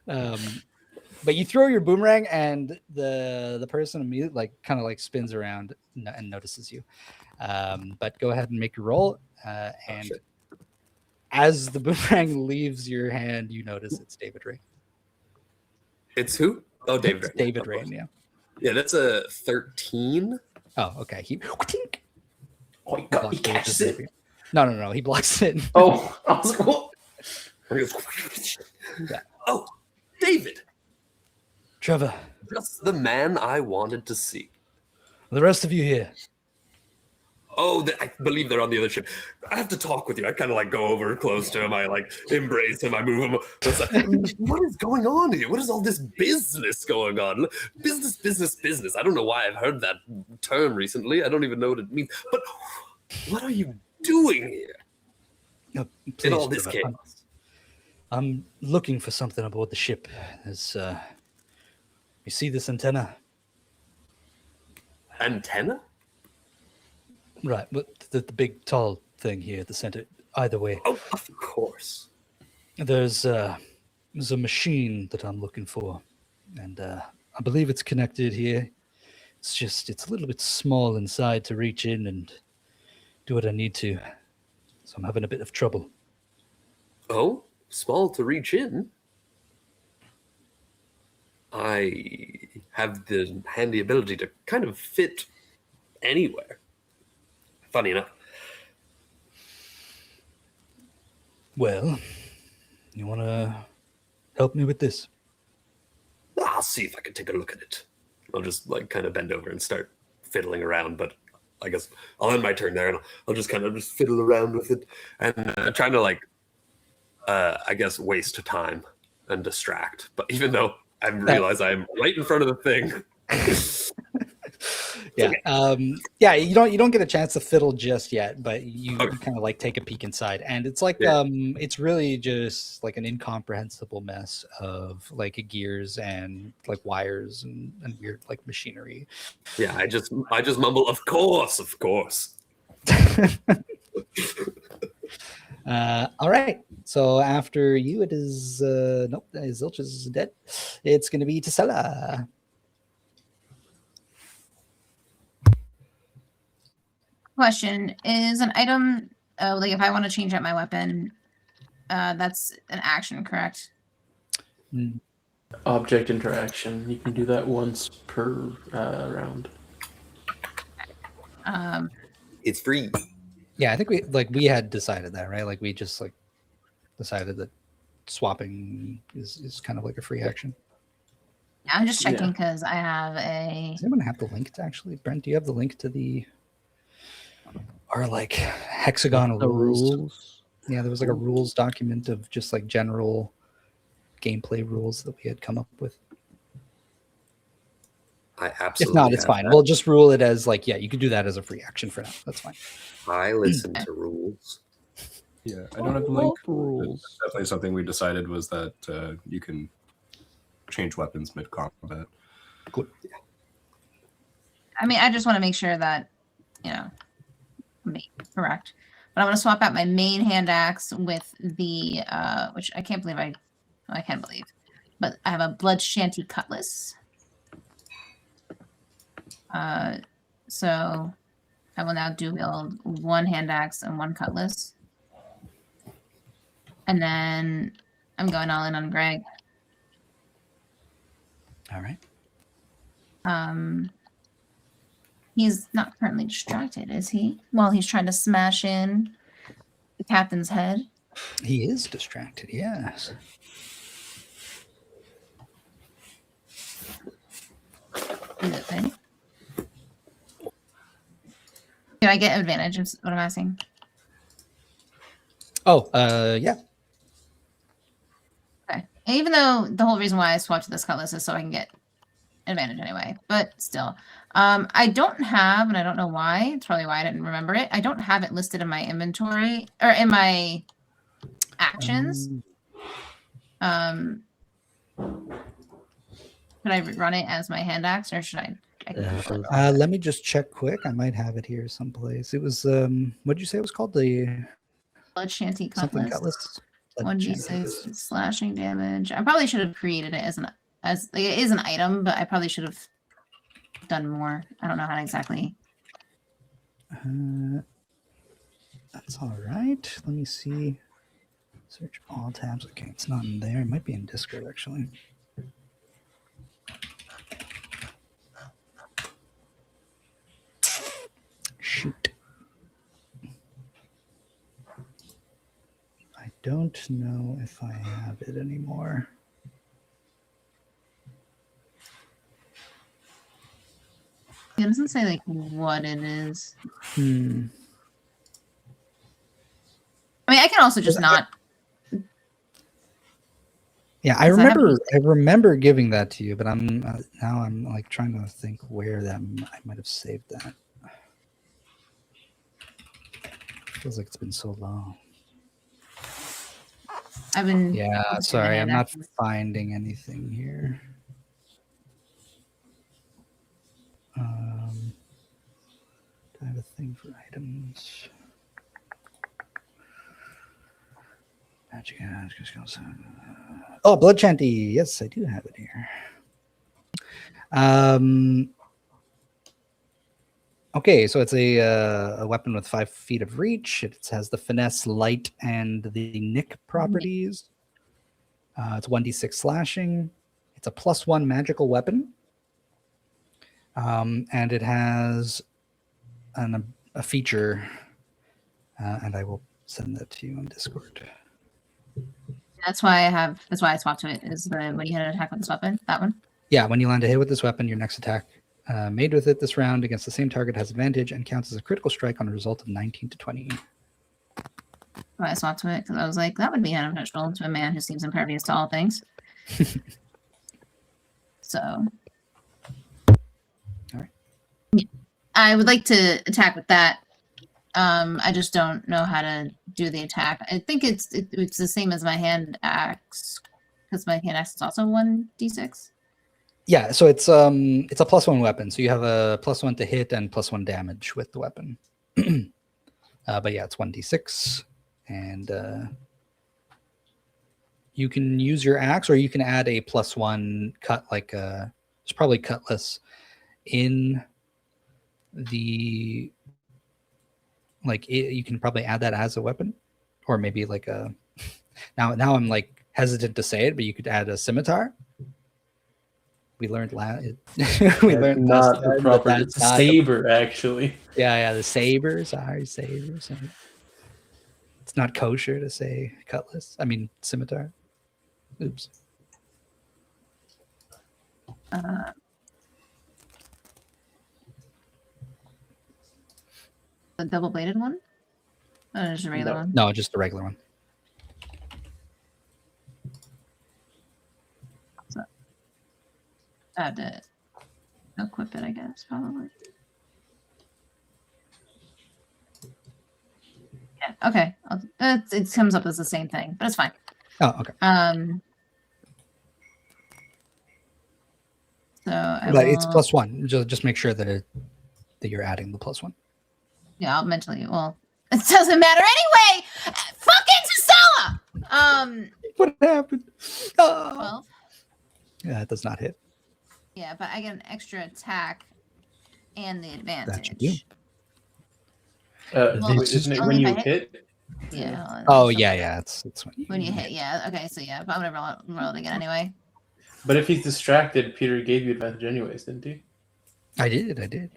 A: But you throw your boomerang, and the person immediately kind of spins around and notices you. But go ahead and make your roll. And as the boomerang leaves your hand, you notice it's David Ray.
D: It's who? Oh, David Rain.
A: David Rain, yeah.
D: Yeah, that's a 13.
A: Oh, okay.
E: Oh, he catches it.
A: No. He blocks it.
E: Oh, I was like, what?
D: And he goes,
A: Yeah.
D: Oh, David,
A: Trevor,
D: just the man I wanted to see.
A: the rest of you here.
D: Oh, I believe they're on the other ship. I have to talk with you. I kind of go over close to him. I embrace him. I move him. It's like, what is going on here? What is all this business going on? Business. I don't know why I've heard that term recently. I don't even know what it means. But what are you doing here
A: No,
D: in
A: please,
D: all this
A: Trevor,
D: chaos?
A: I'm looking for something aboard the ship. There's, you see this antenna?
D: Antenna?
A: Right, but the big tall thing here at the center. Either way,
D: Oh, of course.
A: there's There's a machine that I'm looking for, and I believe it's connected here. It's a little bit small inside to reach in and do what I need to. So I'm having a bit of trouble.
D: Oh, small to reach in. I have the handy ability to kind of fit anywhere. Funny enough.
A: Well, you want to help me with this?
D: I'll see if I can take a look at it. I'll just like kind of bend over and start fiddling around, but I guess I'll end my turn there and I'll just kind of just fiddle around with it and trying to like, I guess, waste time and distract. But even though I realize I'm right in front of the thing.
A: Yeah. Yeah, you don't get a chance to fiddle just yet, but you kind of like take a peek inside, and it's like it's really just like an incomprehensible mess of like gears and like wires and weird like machinery.
D: Yeah, I just mumble, of course.
A: All right. So after you, it is nope, Zilch is dead. It's gonna be Tesella.
G: Question: is an item like if I want to change out my weapon, that's an action, correct?
E: Object interaction. You can do that once per round.
D: It's free.
A: Yeah, I think we had decided that, right? Like we just like decided that swapping is kind of like a free action.
G: Yeah, I'm just checking because I have a.
A: Does anyone have the link to actually? Brent, do you have the link to our like hexagon
F: The
A: rules?
F: rules.
A: Yeah, there was like a rules document of just like general gameplay rules that we had come up with.
D: I absolutely.
A: If not, it's
D: have
A: fine.
D: that.
A: We'll just rule it as like, yeah, you could do that as a free action for now. That's fine.
D: I listen to rules.
C: Yeah, I don't have the link.
F: Rules.
C: That's definitely something we decided was that you can change weapons mid combat.
G: I mean, I just want to make sure that correct. But I'm going to swap out my main hand axe with the which I can't believe I can't believe, but I have a blood shanty cutlass. So I will now wield one hand axe and one cutlass. And then I'm going all in on Greg.
A: All right.
G: He's not currently distracted, is he? While he's trying to smash in the captain's head.
A: He is distracted, yes.
G: Is it thing? Do I get advantage? Is what I'm asking.
A: Oh, yeah.
G: Okay. And even though the whole reason why I swapped to this cutlass is so I can get advantage anyway, but still. I don't have, and I don't know why, it's probably why I didn't remember it. I don't have it listed in my inventory or in my actions. Should I run it as my hand axe or should I?
A: Let me just check quick. I might have it here someplace. It was what did you say it was called? The
G: Blood shanty
A: something
G: cutlass.
A: cutlass.
G: 1d6 slashing damage. I probably should have created it as like, it is an item, but I probably should have done more. I don't know how to exactly.
A: That's all right. Let me see. Search all tabs. Okay, it's not in there. It might be in Discord actually. Shoot. I don't know if I have it anymore.
G: It doesn't say like what it is. I mean, I can also just not.
A: Yeah, I remember giving that to you, but I'm now I'm like trying to think where I might have saved that. Feels like it's been so long.
G: I've been.
A: Yeah, sorry, I'm not finding anything here. Do I have a thing for items? Magic. Oh, blood shanty. Yes, I do have it here. Okay, so it's a weapon with 5 feet of reach. It has the finesse, light, and the nick properties. It's 1d6 slashing. It's a +1 magical weapon. And it has a feature, and I will send that to you on Discord.
G: That's why I swapped to it. Is when you hit an attack with this weapon, that one.
A: Yeah, when you land a hit with this weapon, your next attack made with it this round against the same target has advantage and counts as a critical strike on a result of 19 to 20.
G: Why I swapped to it because I was like, that would be beneficial to a man who seems impervious to all things. So,
A: all right.
G: Yeah. I would like to attack with that. I just don't know how to do the attack. I think it's the same as my hand axe because my hand axe is also 1d6.
A: Yeah, so it's a +1 weapon. So you have a +1 to hit and +1 damage with the weapon. But yeah, it's 1d6, and you can use your axe, or you can add a +1 cut, like it's probably cutlass in the you can probably add that as a weapon, or maybe like a. Now I'm like hesitant to say it, but you could add a scimitar. We learned we learned
E: not the
A: time
E: proper.
A: that
E: It's a
A: that's not
E: saber, actually.
A: Yeah, the sabers. Sorry, sabers. It's not kosher to say cutlass. I mean scimitar. Oops.
G: The double-bladed one? Oh, just a regular one.
A: No, just the regular one.
G: So, I have to equip it, I guess, probably. Yeah, okay. It comes up as the same thing, but it's fine.
A: Oh, okay.
G: So
A: But it's +1. Just make sure that that you're adding the +1.
G: Yeah, I'll mentally. Well, it doesn't matter anyway. Fucking Sasala.
A: What happened? Oh.
G: 12.
A: Yeah, it does not hit.
G: Yeah, but I get an extra attack and the advantage.
A: That should do.
G: Well,
E: Isn't it
G: only
E: when
G: if
E: you
G: I
E: hit?
G: Yeah. hold on,
A: Oh
G: something.
A: yeah. It's
G: When you hit, yeah. Okay, so yeah, but I'm gonna roll it again anyway.
E: But if he's distracted, Peter gave you advantage anyways, didn't he?
A: I did.
G: I did.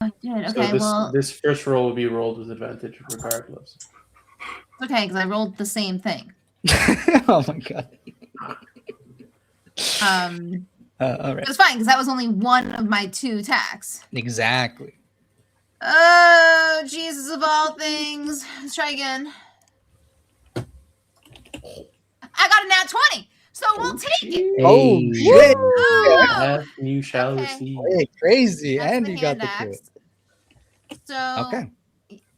E: So
G: Okay, well,
E: this first roll will be rolled with advantage regardless.
G: okay, because I rolled the same thing.
A: Oh my god. All right.
G: It's fine because that was only one of my 2 attacks.
A: Exactly.
G: Oh, Jesus of all things! Let's try again. I got a nat 20, so we'll take it.
A: Oh
F: Hey.
A: shit!
G: Oh,
E: That you shall
G: Okay.
E: receive.
A: Hey, crazy,
G: that's
A: and
G: the
A: you got the
G: hand
A: crit.
G: axe. So
A: Okay.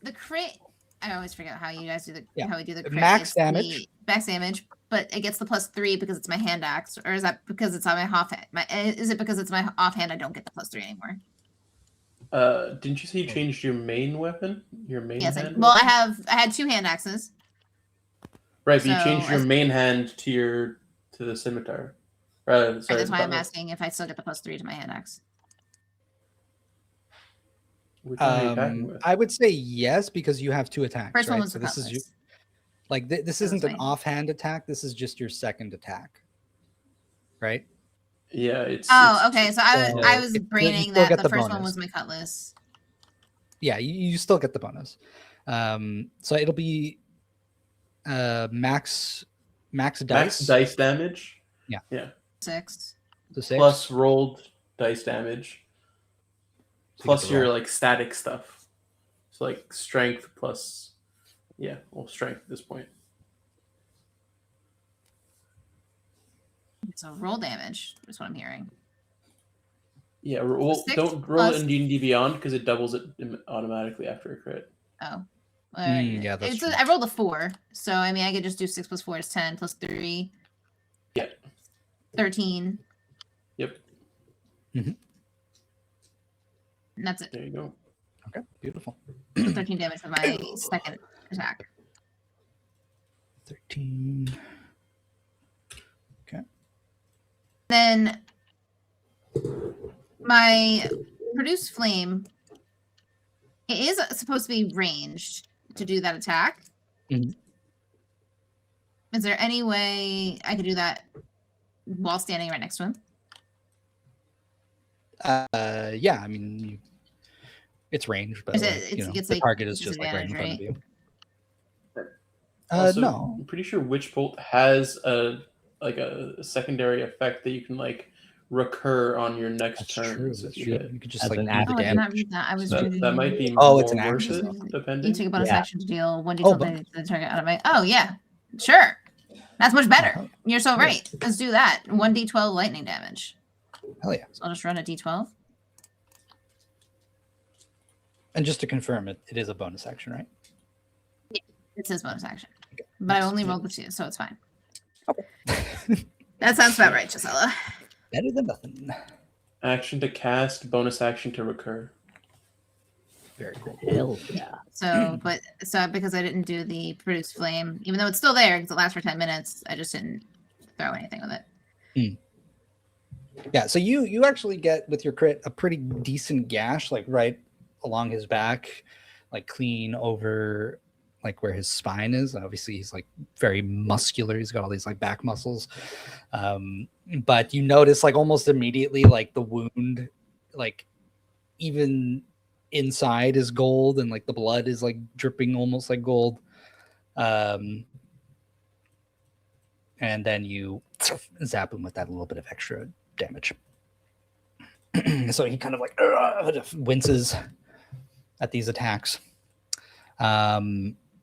G: the crit. I always forget how you guys do how we do the crit.
A: Max
G: It's the
A: damage.
G: Max damage, but it gets the +3 because it's my hand axe, or is that because it's on my offhand? Is it because it's my offhand? I don't get the +3 anymore.
E: Didn't you say you changed your main weapon? Your main
G: Yes.
E: hand?
G: Well,
E: weapon?
G: I had 2 hand axes.
E: Right, but you
G: so
E: changed your
G: as-
E: main hand to the scimitar.
G: And
E: Sorry,
G: that's why I'm
E: cutlass.
G: asking if I still get the +3 to my hand axe.
E: Which one are you attacking with?
A: I would say yes because you have 2 attacks.
G: First
A: right?
G: one was
A: So
G: the
A: this is
G: cutlass.
A: this
G: That was
A: isn't an
G: my-
A: offhand attack. This is just your second attack, right?
E: Yeah, it's.
G: Oh,
E: it's-
G: okay. So I was
A: you
G: braining
A: still
G: that
A: get
G: the
A: the
G: first one
A: bonus.
G: was my cutlass.
A: Yeah, you still get the bonus. So it'll be max dice.
E: Max dice damage.
A: Yeah.
E: Yeah.
G: 6.
A: So 6.
E: Plus rolled dice damage.
A: So you get
E: Plus
A: to
E: your
A: roll.
E: like static stuff. So like strength plus. Yeah, well, strength at this point.
G: So roll damage is what I'm hearing.
E: Yeah, roll,
G: 6
E: don't roll it
G: plus-
E: in D&D Beyond because it doubles it automatically after a crit.
G: Oh.
A: Yeah, that's true.
G: I rolled a 4. So, I mean, I could just do 6 plus 4 is 10 plus 3.
E: Yeah.
G: 13.
E: Yep.
G: And that's it.
E: There you go.
A: Okay, beautiful.
G: 13 damage for my second attack.
A: 13.
G: Then my produce flame, it is supposed to be ranged to do that attack.
A: Mhm.
G: Is there any way I could do that while standing right next to him?
A: Yeah, I mean, it's ranged, but
G: Is
A: like,
G: it- it's
A: the
G: like
A: target is just like right in
G: disadvantage,
A: front of you.
E: Also,
A: No.
E: I'm pretty sure Witch Bolt has a secondary effect that you can like recur on your next
A: That's
E: turn.
A: true.
E: If
A: That's
E: you
A: true.
E: hit.
A: You could just
F: As
A: like
F: an
A: do
F: action.
A: the
G: Oh, I did not
A: damage.
G: read that. I was
E: So
G: reading.
E: that might be
A: Oh, it's
E: more
A: an
E: worth
A: action.
E: it,
G: You
E: depending.
G: take a bonus
F: Yeah.
G: action to deal 1d12
A: Oh,
G: damage to the target out of my. Oh yeah, sure. That's much better.
A: Hell
G: You're so right. Let's do that. 1d12 lightning damage.
A: yeah.
G: So I'll just run a d12.
A: And just to confirm, it is a bonus action, right?
G: It says bonus action, but I only
A: Yeah.
G: rolled the 2, so it's fine. That sounds about right, Gisela.
A: Better than nothing.
E: Action to cast, bonus action to recur.
A: Very cool.
F: Hell yeah.
G: So, so because I didn't do the produce flame, even though it's still there because it lasts for 10 minutes, I just didn't throw anything with it.
A: Yeah, so you actually get with your crit a pretty decent gash, like right along his back, like clean over like where his spine is. Obviously, he's like very muscular. He's got all these like back muscles. But you notice like almost immediately, like the wound, like even inside is gold, and like the blood is like dripping almost like gold. And then you zap him with that little bit of extra damage. So he kind of like winces at these attacks.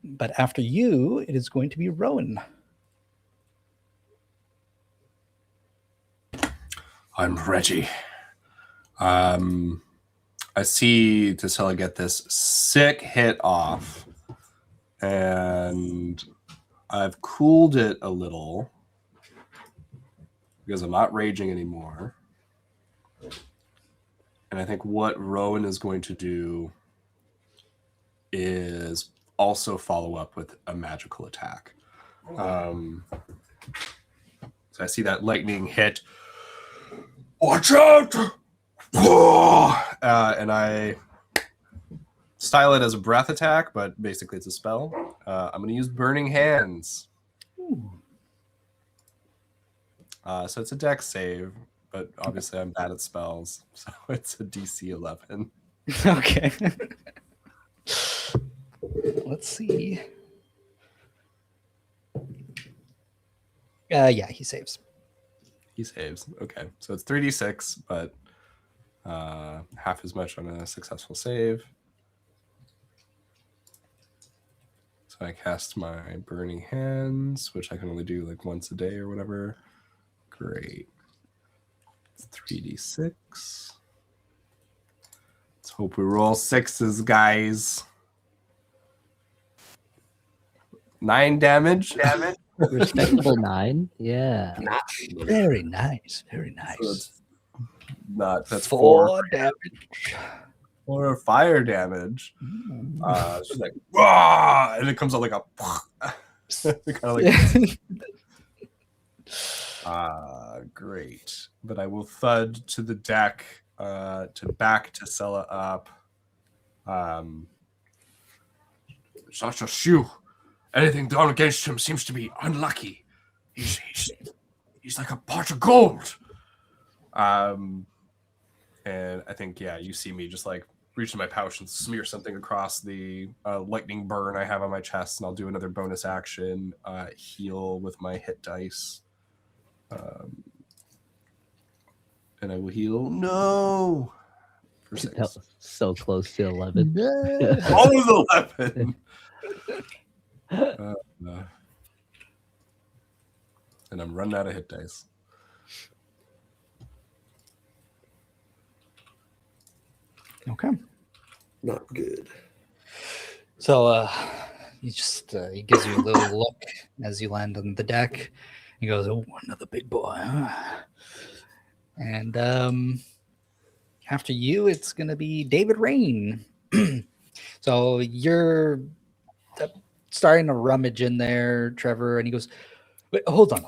A: But after you, it is going to be Rowan.
C: I'm ready. I see Tasela get this sick hit off, and I've cooled it a little because I'm not raging anymore. And I think what Rowan is going to do is also follow up with a magical attack. So I see that lightning hit. Watch out! And I style it as a breath attack, but basically it's a spell. I'm going to use Burning Hands. So it's a dex save, but obviously I'm bad at spells, so it's a DC 11.
A: Okay. Let's see. Yeah, he saves.
C: He saves. Okay, so it's 3d6, but half as much on a successful save. So I cast my Burning Hands, which I can only do like once a day or whatever. Great. It's 3d6. Let's hope we roll 6s, guys. 9 damage.
F: Respectable 9. Yeah.
D: Not
A: Very nice. Very
C: So
A: nice.
C: that's
A: 4
C: 4
A: damage.
C: 4 fire damage. It's just like, "Wah!" And it comes out like a kind of like great. But I will thud to the deck to back Tasela up. Such a shoe. Anything done against him seems to be unlucky. He's like a pot of gold. And I think, yeah, you see me just like reach in my pouch and smear something across the lightning burn I have on my chest, and I'll do another bonus action, heal with my hit dice. And I will heal. No! For 6.
F: That was so close to 11.
C: Almost 11! And I'm running out of hit dice.
A: Okay.
D: not good.
A: So he just he gives you a little look as you land on the deck. He goes, "Oh, another big boy." Huh? And after you, it's gonna be David Rain. So you're starting to rummage in there, Trevor, and he goes, Wait, hold on.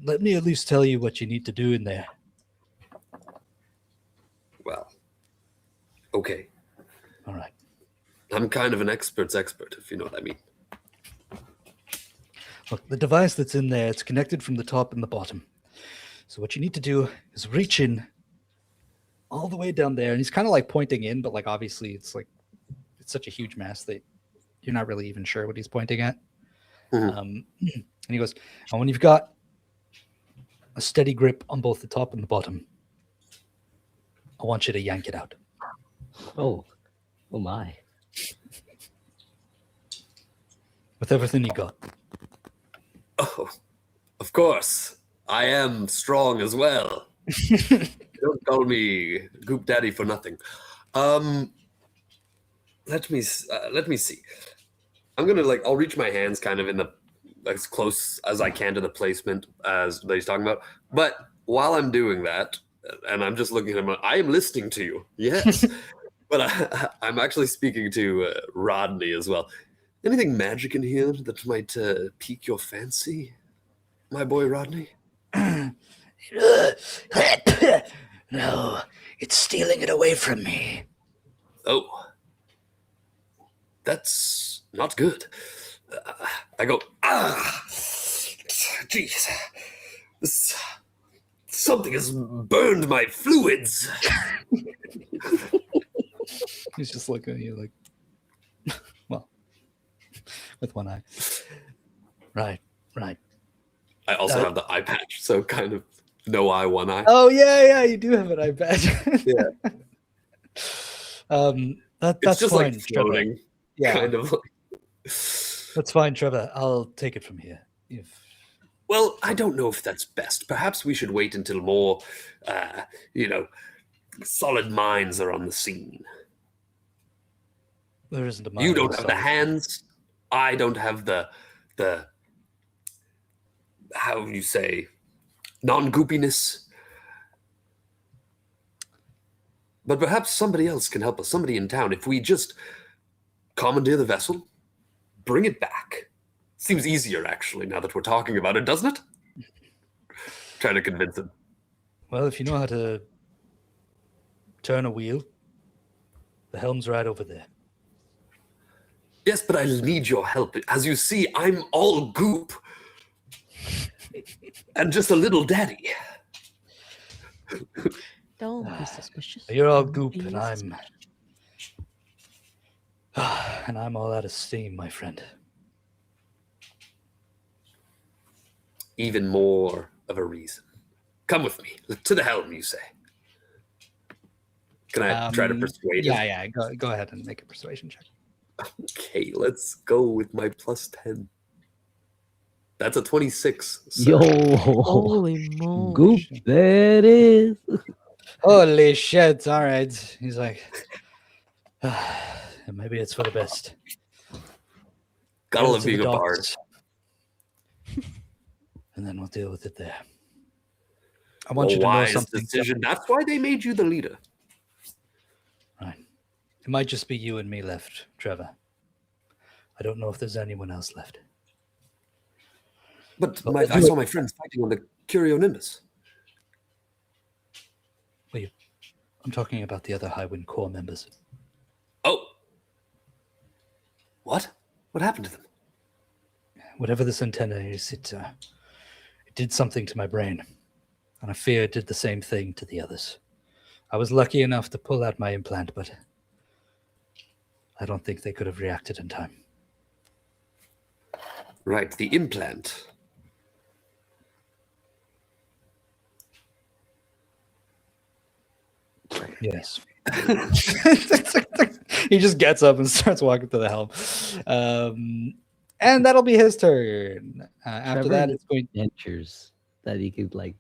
A: Let me at least tell you what you need to do in there.
D: Well, okay.
A: All right.
D: I'm kind of an expert's expert, if you know what I mean.
A: Look, the device that's in there, it's connected from the top and the bottom. So what you need to do is reach in all the way down there. And he's kind of like pointing in, but like obviously it's such a huge mess that you're not really even sure what he's pointing at.
D: Mhm.
A: And he goes, and when you've got a steady grip on both the top and the bottom, I want you to yank it out.
F: Oh my.
A: With everything you got.
D: Oh, of course. I am strong as well. Don't call me Goop Daddy for nothing. Let me see. I'm gonna I'll reach my hands kind of in the as close as I can to the placement as that he's talking about. But while I'm doing that, and I'm just looking at him, I am listening to you. Yes, but I'm actually speaking to Rodney as well. Anything magic in here that might pique your fancy, my boy Rodney?
A: No, it's stealing it away from me.
D: Oh, that's not good. I go, jeez, something has burned my fluids.
A: He's just looking at you like, well, with one eye. Right.
D: I also have the eye patch, so kind of no eye, one eye.
A: Oh yeah, you do have an eye patch.
D: Yeah.
A: That's
D: It's just
A: fine,
D: like floating,
A: Trevor. Yeah,
D: kind of like.
A: that's fine, Trevor. I'll take it from here.
D: Well, I don't know if that's best. Perhaps we should wait until more, solid minds are on the scene.
A: There isn't a
D: You don't
A: mind
D: have the
A: solid.
D: hands. I don't have the how you say non-goopiness. But perhaps somebody else can help us. Somebody in town. If we just commandeer the vessel, bring it back. Seems easier, actually, now that we're talking about it, doesn't it? Trying to convince him.
A: Well, if you know how to turn a wheel, the helm's right over there.
D: Yes, but I need your help. As you see, I'm all goop. And just a little daddy.
B: Don't be suspicious.
A: You're all
B: Don't
A: goop,
B: be
A: and I'm all out of steam, my friend.
D: Even more of a reason. Come with me. To the helm, you say. Can I try to persuade him?
A: Yeah. Go ahead and make a persuasion check.
D: Okay, let's go with my plus 10. That's a 26. sir.
F: Yo,
B: Holy moly.
F: Goop, there it is.
A: Holy shit! All right, he's like, maybe it's for the best.
D: Gotta
A: Go
D: love
A: to the
D: being a bard.
A: docks, and then we'll deal with it there. I want you to know
D: wise
A: something.
D: decision. That's why they made you the leader.
A: Right. It might just be you and me left, Trevor. I don't know if there's anyone else left.
D: But
A: Well,
D: I saw my friends fighting on the Curio Nimbus.
A: I'm talking about the other Highwind Corps members.
D: Oh. What? What happened to them?
A: Whatever this antenna is, it did something to my brain. And I fear it did the same thing to the others. I was lucky enough to pull out my implant, but I don't think they could have reacted in time.
D: Right, the implant.
A: Yes. He just gets up and starts walking to the helm. And that'll be his turn. After
F: Trevor
A: that,
F: needs
A: it's going.
F: dentures that he could like.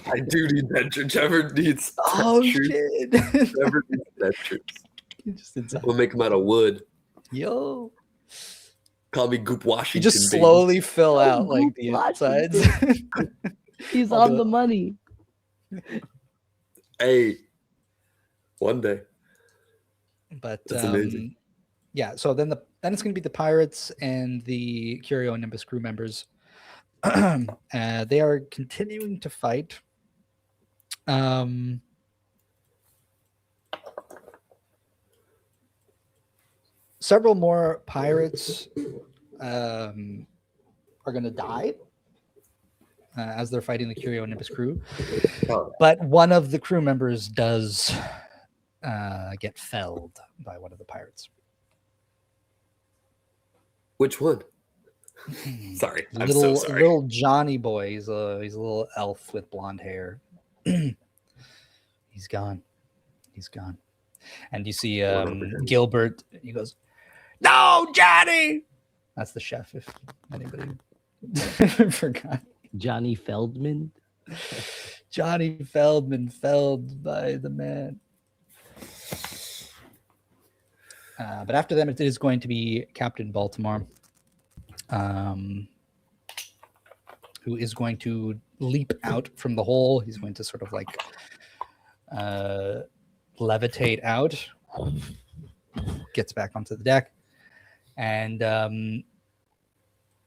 D: I do need dentures. Trevor needs
A: Oh
D: dentures.
A: shit!
D: Trevor needs dentures.
A: He just inside.
D: We'll make them out of wood.
A: Yo.
D: Call me Goop
A: You
D: Washington.
A: just
D: baby.
A: slowly fill out like
F: Goop
A: the
F: Washington.
A: insides.
F: He's
A: I'll
F: on
A: do
F: the
A: it.
F: money.
D: Hey, one day.
A: But
D: That's amazing.
A: yeah, so then it's going to be the pirates and the Curio Nimbus crew members. They are continuing to fight. Several more pirates are going to die as they're fighting the Curio Nimbus crew.
D: Oh.
A: But one of the crew members does get felled by one of the pirates.
D: Which one? Sorry, I'm so
A: Little
D: sorry.
A: little Johnny boy. He's a little elf with blonde hair. He's gone. He's gone. And you see Gilbert. He goes, "No, Johnny!" That's the chef, if anybody forgot.
F: Johnny Feldman.
A: Johnny Feldman felled by the man. But after them, it is going to be Captain Baltimore, who is going to leap out from the hole. He's going to sort of like levitate out, gets back onto the deck, and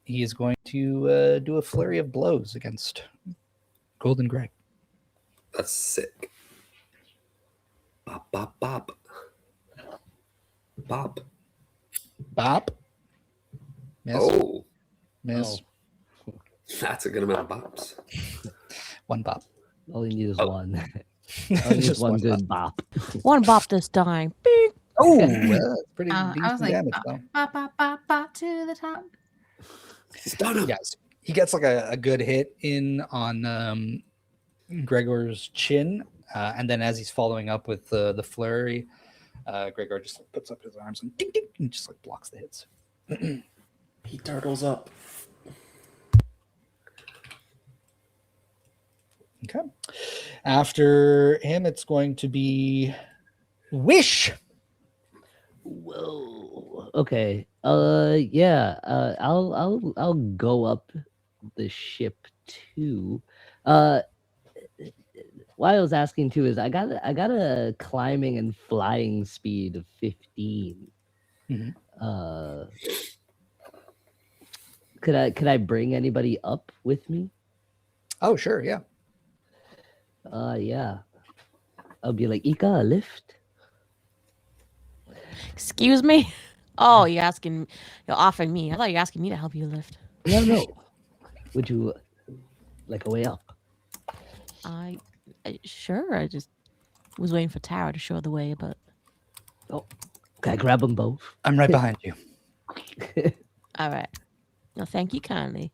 A: he is going to do a flurry of blows against Golden Greg.
D: That's sick. Bop, bop, bop. Bop.
A: Bop. Miss.
D: Oh,
A: Miss.
D: that's a good amount of bops.
A: One bop.
F: All you need is
D: Oh.
F: one. All you need is
A: Just
F: one
A: one
F: good bop.
B: One bop this time. Beep.
A: Oh, well, that's pretty
G: I
A: decent
G: was like,
A: damage, though.
G: bop, bop, bop, bop to the top.
D: Stun him.
A: Yes, he gets like a good hit in on Gregor's chin, and then as he's following up with the flurry, Gregor just like, puts up his arms and ding ding, and just like blocks the hits.
E: He turtles up.
A: Okay. After him, it's going to be Wish.
F: Whoa. Okay. Yeah. I'll go up the ship too. Why I was asking too is I got a climbing and flying speed of 15.
A: Mhm.
F: Could I bring anybody up with me?
A: Oh, sure, yeah.
F: Yeah. I'll be like, Ika, a lift?
B: Excuse me? Oh, you're offering me. I thought you were asking me to help you lift.
F: No. Would you like a way up?
B: Sure. I just was waiting for Tara to show the way, but
F: Can I grab them both?
A: I'm right behind you.
B: all right. No, thank you kindly.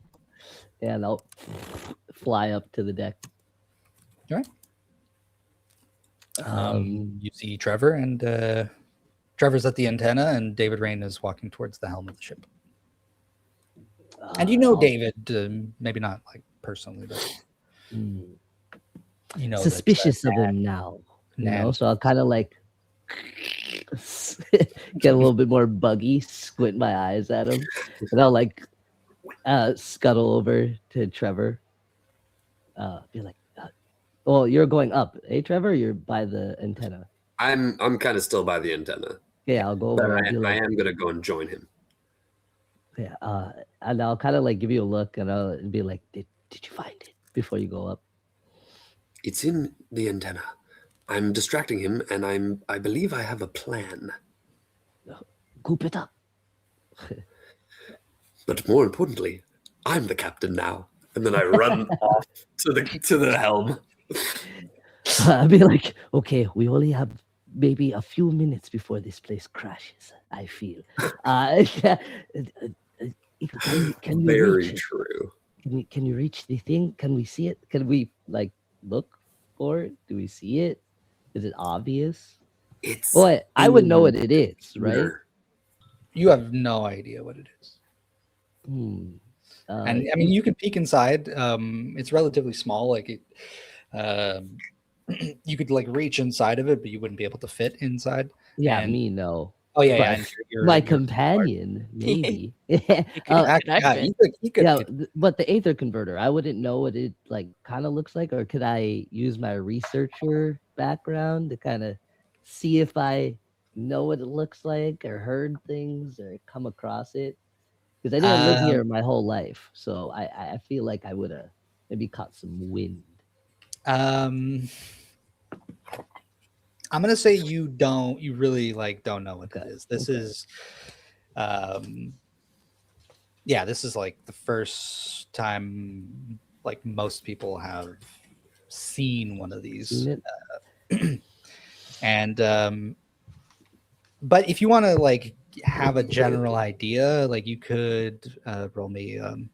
F: And I'll fly up to the deck.
A: You see Trevor, and Trevor's at the antenna, and David Rain is walking towards the helm of the ship. And you know
F: I'll-
A: David, maybe not like personally, but
F: Hmm.
A: you know,
F: Suspicious of him now. You know,
A: Nan.
F: so I'll kind of like get a little bit more buggy, squint my eyes at him, and I'll like scuttle over to Trevor. Be like, well, you're going up, hey Trevor? You're by the antenna.
D: I'm kind of still by the antenna,
F: Yeah, I'll go
D: but
F: over.
D: I,
F: And be
D: I
F: like,
D: am gonna go and join him.
F: yeah, and I'll kind of like give you a look, and I'll be like, did you find it before you go up?
D: It's in the antenna. I'm distracting him, and I believe I have a plan.
F: Goop it up.
D: But more importantly, I'm the captain now. And then I run off to the helm.
F: I'll be like, okay, we only have maybe a few minutes before this place crashes. I feel. Can you
D: Very
F: reach it?
D: true.
F: Can you reach the thing? Can we see it? Can we like look for it? Do we see it? Is it obvious?
D: It's
F: Well, I would know what it is, right?
D: inner.
A: You have no idea what it is.
F: Hmm.
A: And I mean, you can peek inside. It's relatively small. Like it, you could like reach inside of it, but you wouldn't be able to fit inside.
F: yeah,
A: and-
F: me no.
A: Oh yeah,
F: But
A: yeah. and
F: My
A: you're-
F: companion, maybe.
A: Actually, yeah, he could
F: Yeah, but the Aether converter, I wouldn't know what it like kind of looks like, or could I use my researcher background to kind of see if I know what it looks like, or heard things, or come across it? Because I didn't live here my whole life, so I feel like I would have maybe caught some wind.
A: I'm gonna say you really don't know what it is. This is this is like the first time like most people have seen one of these.
F: Seen it?
A: And but if you want to like have a general idea, like you could roll me an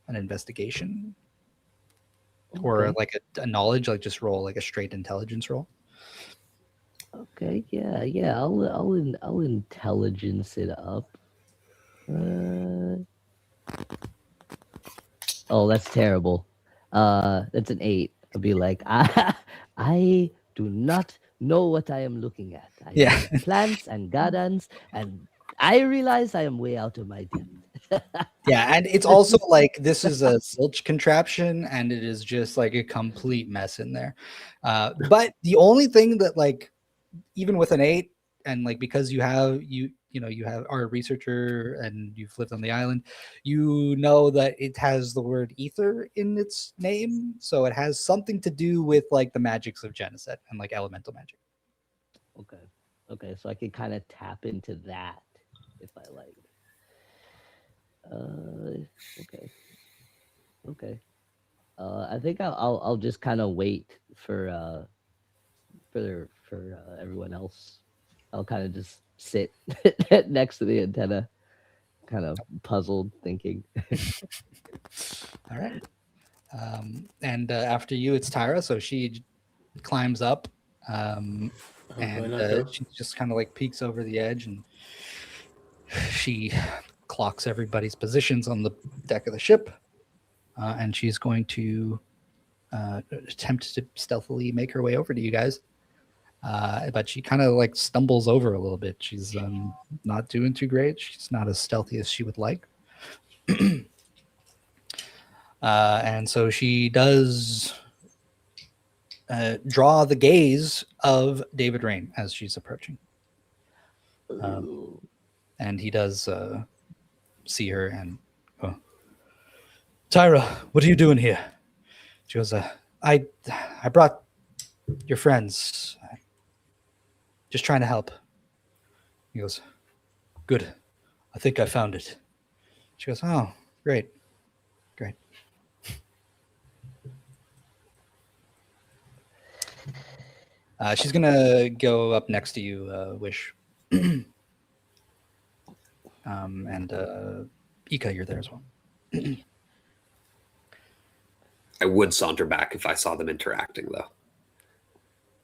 A: investigation or
F: Okay.
A: like a knowledge, like just roll like a straight intelligence roll.
F: Okay, yeah. I'll intelligence it up. Oh, that's terrible. That's an 8. I'll be like, I do not know what I am looking at. I
A: Yeah.
F: see plants and gardens, and I realize I am way out of my depth.
A: Yeah, and it's also like this is a silch contraption, and it is just like a complete mess in there. But the only thing that like, even with an 8, and like because you have are a researcher and you've lived on the island, you know that it has the word ether in its name, so it has something to do with like the magics of Geneset and like elemental magic.
F: Okay, so I can kind of tap into that if I like. Okay. I think I'll just kind of wait for everyone else. I'll kind of just sit next to the antenna, kind of puzzled, thinking.
A: All right. And after you, it's Tyra. So she climbs up, and she just kind of like peeks over the edge, and she clocks everybody's positions on the deck of the ship, and she's going to attempt to stealthily make her way over to you guys. But she kind of like stumbles over a little bit. She's not doing too great. She's not as stealthy as she would like. And so she does draw the gaze of David Rain as she's approaching. And he does see her and, Tyra, what are you doing here? She goes, I brought your friends. Just trying to help. He goes, good. I think I found it. She goes, oh, great. She's going to go up next to you, Wish. And Ika, you're there as well.
D: I would saunter back if I saw them interacting, though.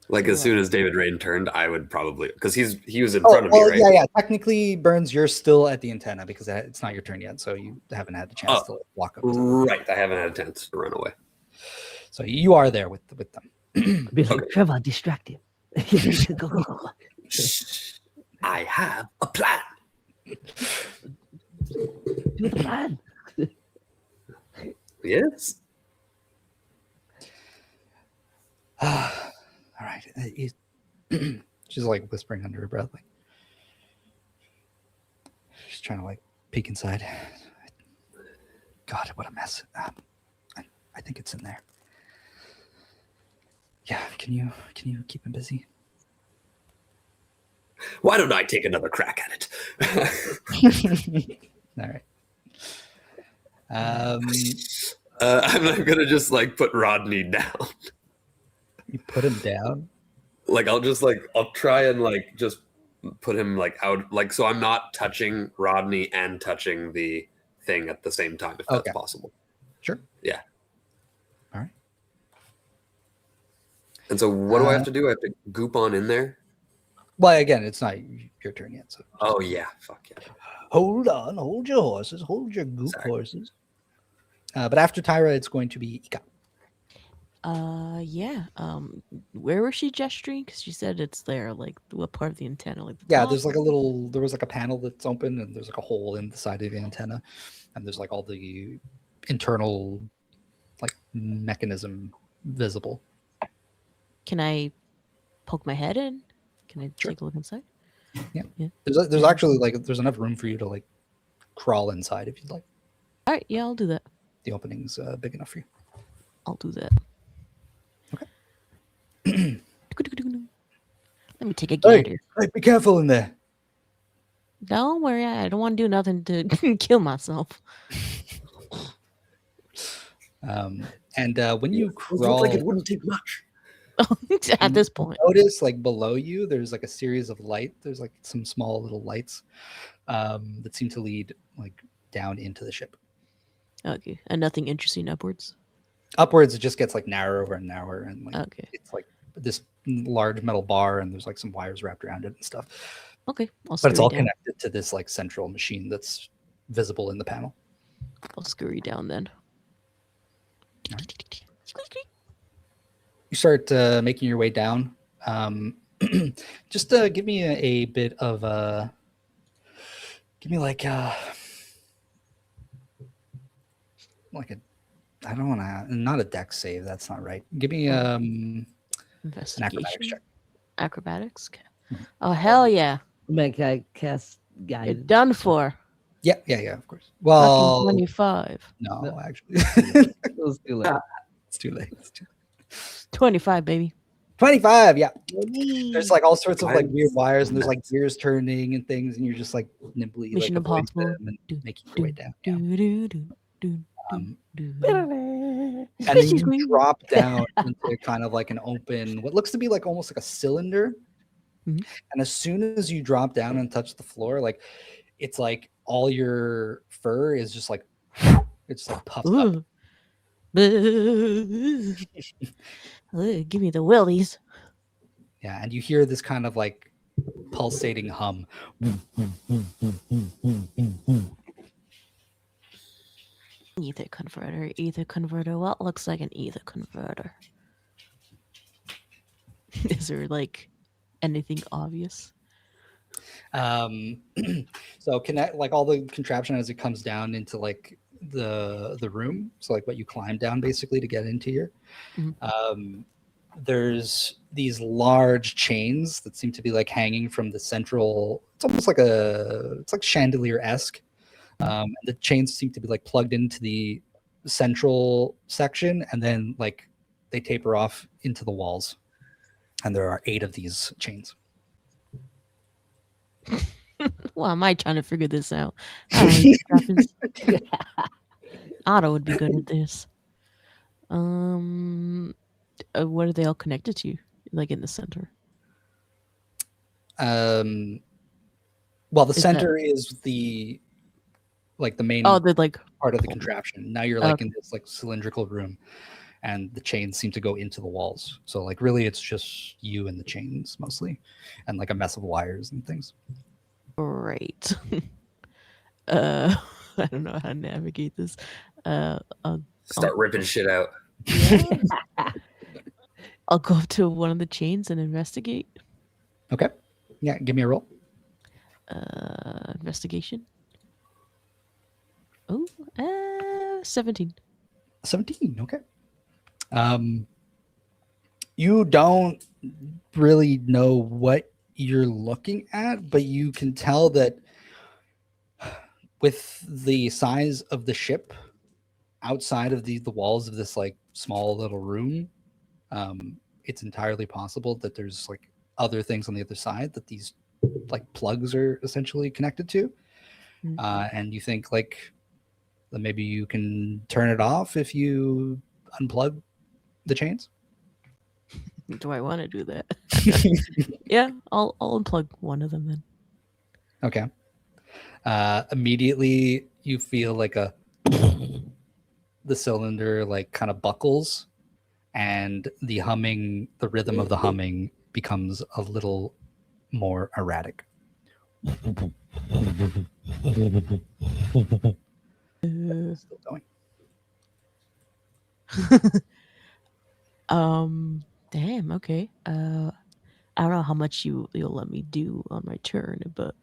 D: Like, as soon as David Rain turned, I would probably... Because he was in front of me, right?
A: Yeah. Technically, Burns, you're still at the antenna because it's not your turn yet, so you haven't had the chance to walk up.
D: Right, I haven't had a chance to run away.
A: So you are there with them.
F: Be like, Trevor, distract him. Go.
D: I have a plan.
F: Do the plan.
D: Yes.
A: All right. She's like whispering under her breath, like she's trying to like peek inside. God, what a mess. I think it's in there. Yeah, can you keep him busy?
D: Why don't I take another crack at it?
A: All right.
D: I'm gonna just like put Rodney down.
A: You put him down?
D: Like I'll try and like just put him like out, like so I'm not touching Rodney and touching the thing at the same time, if that's possible.
A: Sure.
D: Yeah.
A: All right.
D: And so what do I have to do? I have to goop on in there?
A: Well, again, it's not your turn yet. So.
D: Oh yeah, fuck yeah.
A: Hold on, hold your horses, hold your goop horses. But after Tyra, it's going to be Ika.
B: Where was she gesturing? Because she said it's there. Like, what part of the antenna? Like,
A: There's like there was like a panel that's open, and there's like a hole in the side of the antenna, and there's like all the internal like mechanism visible.
B: Can I poke my head in? Can I take a look inside?
A: Yeah. There's actually like there's enough room for you to like crawl inside if you'd like.
B: All right, yeah, I'll do that.
A: The opening's big enough for you.
B: I'll do that.
A: Okay.
B: Let me take a
A: Hey.
B: gander.
A: Hey, be careful in there.
B: Don't worry, I don't want to do nothing to kill myself.
A: And when you
D: Looked
A: crawl,
D: like it wouldn't take much.
B: At this point.
A: notice like below you, there's like a series of light. There's like some small little lights that seem to lead like down into the ship.
B: Okay, and nothing interesting upwards.
A: Upwards, it just gets like narrower and narrower, and like
B: Okay,
A: it's like this large metal bar, and there's like some wires wrapped around it and stuff.
B: okay, I'll
A: But it's all
B: scurry down.
A: connected to this like central machine that's visible in the panel.
B: I'll scurry down then.
A: You start making your way down. Just give me a bit of give me like a I don't want to, not a dex save. That's not right. Give me an acrobatics
B: Investigation.
A: check.
B: Acrobatics. Okay. Oh hell yeah!
F: Man, can I cast
B: You're
F: guidance?
B: done for.
A: Yeah, of course.
B: Fucking
A: Well,
B: 25.
A: no, actually,
F: It was too late.
A: it's too late. It's too
B: 25, baby.
A: 25. Yeah, there's like all sorts of like weird
D: Nice.
A: wires, and there's like gears turning and things, and you're just like nimbly
B: Mission
A: like avoiding
B: Impossible.
A: them and
B: Do,
A: making your way down. Yeah.
B: Do, do, do, do,
A: Um,
B: do.
A: and then you drop down into kind of like an open, what looks to be like almost like a cylinder.
B: Mhm.
A: And as soon as you drop down and touch the floor, like it's like all your fur is just like it's like puffed up.
B: Ooh. Ugh, give me the willies.
A: Yeah, and you hear this kind of like pulsating hum.
B: Ether converter. Ether converter. What looks like an ether converter? Is there like anything obvious?
A: So connect like all the contraption as it comes down into like the room. So like what you climb down basically to get into here. There's these large chains that seem to be like hanging from the central. It's almost like it's like chandelier-esque. And the chains seem to be like plugged into the central section, and then like they taper off into the walls. And there are 8 of these chains.
B: Why am I trying to figure this out? I don't know these strappings. Otto would be good at this. What are they all connected to? Like in the center?
A: Well, the
B: Is
A: center is the like the main
B: Oh, they're like
A: part of the contraption. Now you're like
B: Okay.
A: in this like cylindrical room, and the chains seem to go into the walls. So like really, it's just you and the chains mostly, and like a mess of wires and things.
B: great. I don't know how to navigate this.
D: Start ripping shit out.
B: I'll go up to one of the chains and investigate.
A: Okay, yeah, give me a roll.
B: Investigation. Oh, 17.
A: 17. Okay. You don't really know what you're looking at, but you can tell that with the size of the ship outside of the walls of this like small little room, it's entirely possible that there's like other things on the other side that these like plugs are essentially connected to. And you think like that maybe you can turn it off if you unplug the chains.
B: Do I want to do that? Yeah, I'll unplug one of them then.
A: Okay. Immediately you feel like the cylinder like kind of buckles, and the rhythm of the humming becomes a little more erratic. Still going.
B: Damn, okay. I don't know how much you'll let me do on my turn, but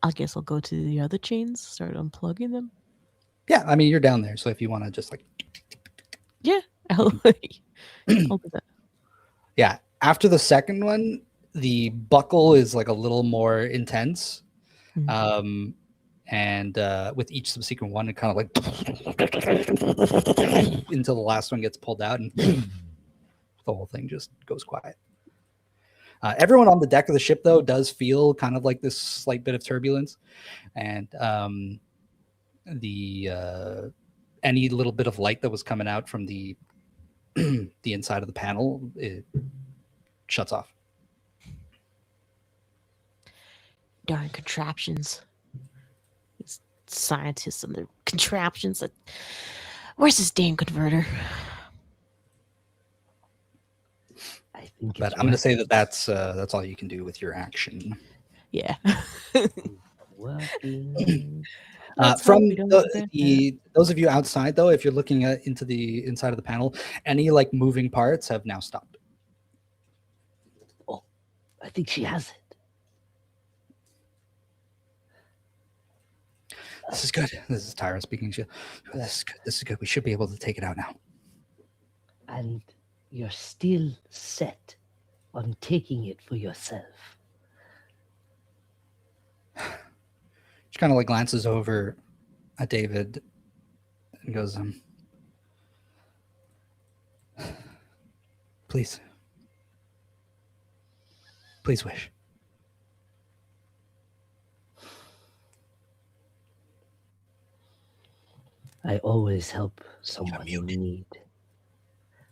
B: I guess I'll go to the other chains, start unplugging them.
A: Yeah, I mean you're down there, so if you want to just like
B: Yeah, I'll do that.
A: yeah, after the second one, the buckle is like a little more intense. and with each subsequent one, it kind of like until the last one gets pulled out, and the whole thing just goes quiet. Everyone on the deck of the ship, though, does feel kind of like this slight bit of turbulence, and the any little bit of light that was coming out from the the inside of the panel, it shuts off.
B: Darn contraptions. These scientists and their contraptions. Where's this damn converter?
F: I think
A: But
F: it's
A: I'm going to say that that's all you can do with your action.
B: Yeah.
F: working.
B: Let's
A: From
B: hope we don't get that.
A: those of you outside, though, if you're looking into the inside of the panel, any like moving parts have now stopped.
F: I think she has it.
A: This is good. This is Tyra speaking. This is good. This is good. We should be able to take it out now.
F: And you're still set on taking it for yourself.
A: She kind of like glances over at David and goes, please wish.
F: I always help someone in need.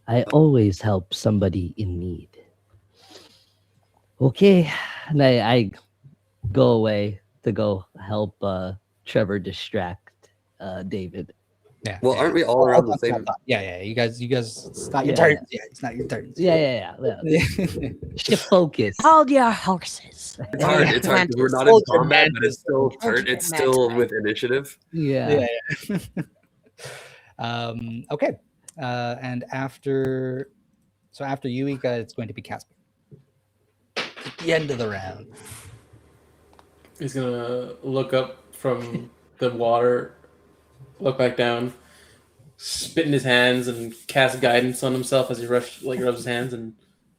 F: I always help somebody in need. Okay, and I go away to go help Trevor distract David.
A: Yeah.
D: Well, aren't we all around the same?
A: Yeah. You guys. It's not your
F: Yeah.
A: turn. Yeah, it's not your turn.
F: Yeah. Shift focus.
B: Hold your horses.
D: It's hard. It's hard because we're not in combat, but it's still turn. It's still with initiative.
F: Yeah.
A: Okay. And after you, Ika, it's going to be Casper. At the end of the round.
E: He's gonna look up from the water, look back down, spit in his hands, and cast guidance on himself as he rubs his hands, and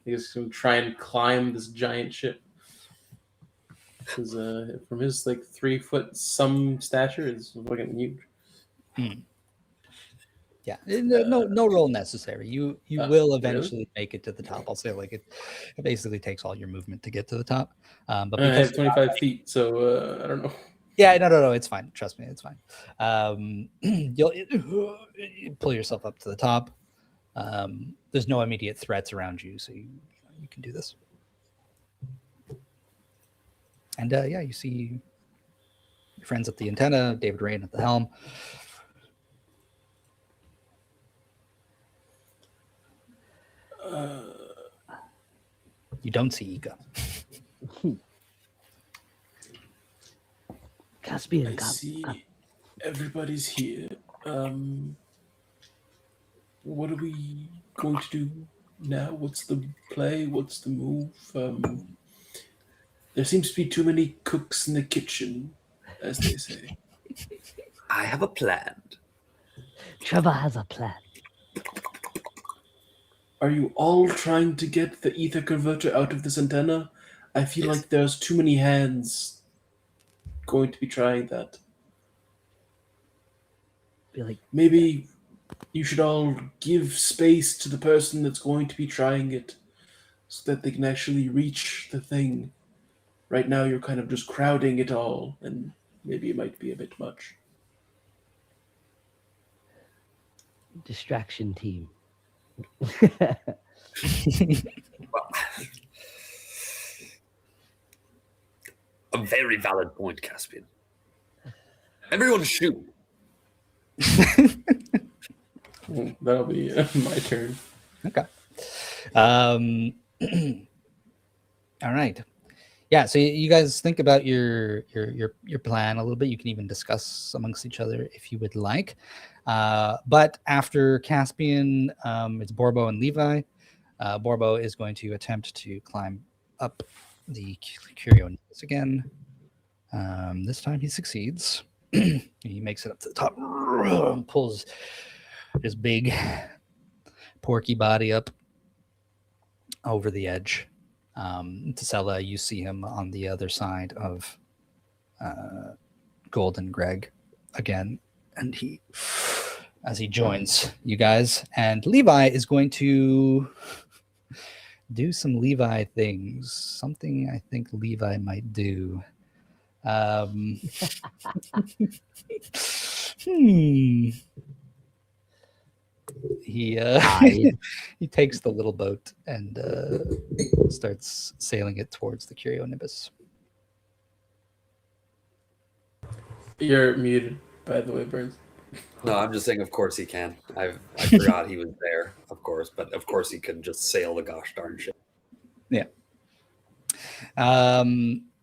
E: he's gonna try and climb this giant ship. Because from his 3 foot some stature, is fucking huge.
A: Yeah, no roll necessary. You will eventually make it to the top. I'll say it basically takes all your movement to get to the top. But
E: I have 25 feet, so I don't know.
A: Yeah, no, it's fine. Trust me, it's fine. You'll pull yourself up to the top. There's no immediate threats around you, so you can do this. And you see your friends at the antenna, David Rain at the helm. You don't see Ika.
F: Caspian,
E: I see everybody's here. What are we going to do now? What's the play? What's the move? There seems to be too many cooks in the kitchen, as they say.
D: I have a plan.
F: Trevor has a plan.
E: Are you all trying to get the ether converter out of this antenna? I feel like there's too many hands going to be trying that.
F: Be like,
E: Maybe you should all give space to the person that's going to be trying it so that they can actually reach the thing. Right now you're kind of just crowding it all, and maybe it might be a bit much.
F: distraction team.
D: A very valid point, Caspian. Everyone shoot.
E: That'll be my turn.
A: Okay. All right. Yeah. So you guys think about your plan a little bit. You can even discuss amongst each other if you would like. But after Caspian, it's Borbo and Levi. Borbo is going to attempt to climb up the curio again. This time he succeeds. He makes it up to the top, pulls his big porky body up over the edge. Tasela, you see him on the other side of Golden Greg again, and as he joins you guys, and Levi is going to do some Levi things. Something I think Levi might do. He
F: Hide.
A: he takes the little boat and starts sailing it towards the Curionimbus.
E: You're muted, by the way, Burns.
D: No, I'm just saying, of course he can. I forgot he was there, of course, but of course he can just sail the gosh darn ship.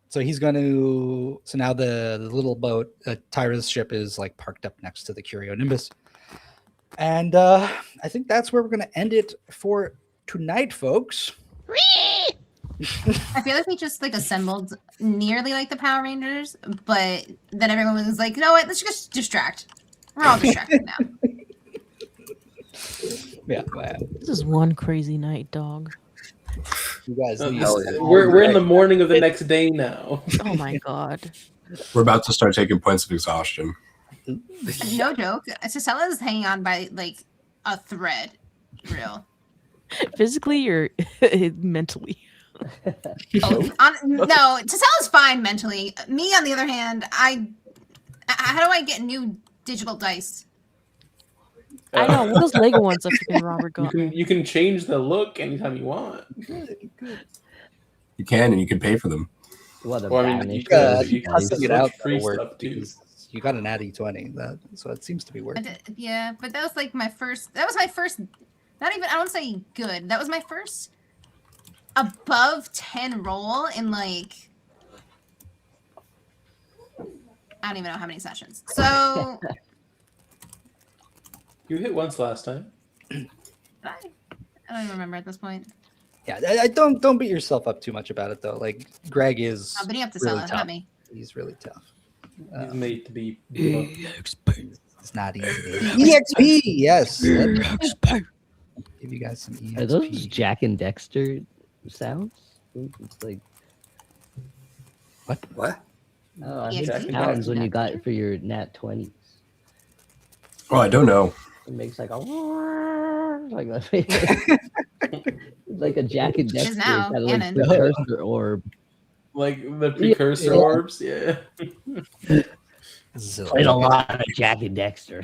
A: So he's going to. So now the little boat, Tyra's ship, is like parked up next to the Curionimbus, and I think that's where we're going to end it for tonight, folks.
G: I feel like we just like assembled nearly like the Power Rangers, but then everyone was like, you know what, let's just distract. We're all distracted now.
A: Yeah, man.
B: This is one crazy night, dog.
A: You guys.
D: Hell yeah.
E: We're in the morning of the next day now.
B: Oh my god.
C: We're about to start taking points of exhaustion.
G: No joke. Cicella's hanging on by like a thread. Real.
B: Physically or mentally?
G: No, Cicella's fine mentally. Me, on the other hand, how do I get new digital dice?
B: I know. What are those Lego ones that freaking Robert got?
E: You can change the look anytime you want.
C: You can, and you can pay for them.
F: What a
E: Well, I mean,
F: banish.
E: you can
A: custom it out
E: free
A: that'll work
E: stuff too.
A: because you got an natty 20. So it seems to be working.
G: Yeah, but that was like my first. That was my first. Not even. I don't say good. That was my first above 10 roll in like. I don't even know how many sessions. So.
E: You hit once last time.
G: I don't even remember at this point.
A: Yeah, I don't beat yourself up too much about it though. Like Greg is.
G: I'm beating up the
A: really
G: Cicella,
A: tough.
G: not me.
A: He's really tough.
E: He's made to be.
A: It's not easy. EXP, yes. Give you guys some EXP.
F: Are those Jack and Dexter sounds? It's like
D: What?
F: oh, I
G: Yeah,
F: think
G: Jack and
F: sounds when you
G: Dexter.
F: got for your nat 20s.
C: Oh, I don't know.
F: It makes like a like that. It's like a Jack and
G: It is
F: Dexter
G: now,
F: kind of like
G: canon.
F: precursor orb.
E: Like the precursor
F: Yeah.
E: orbs, yeah.
F: Played a lot of Jack and Dexter.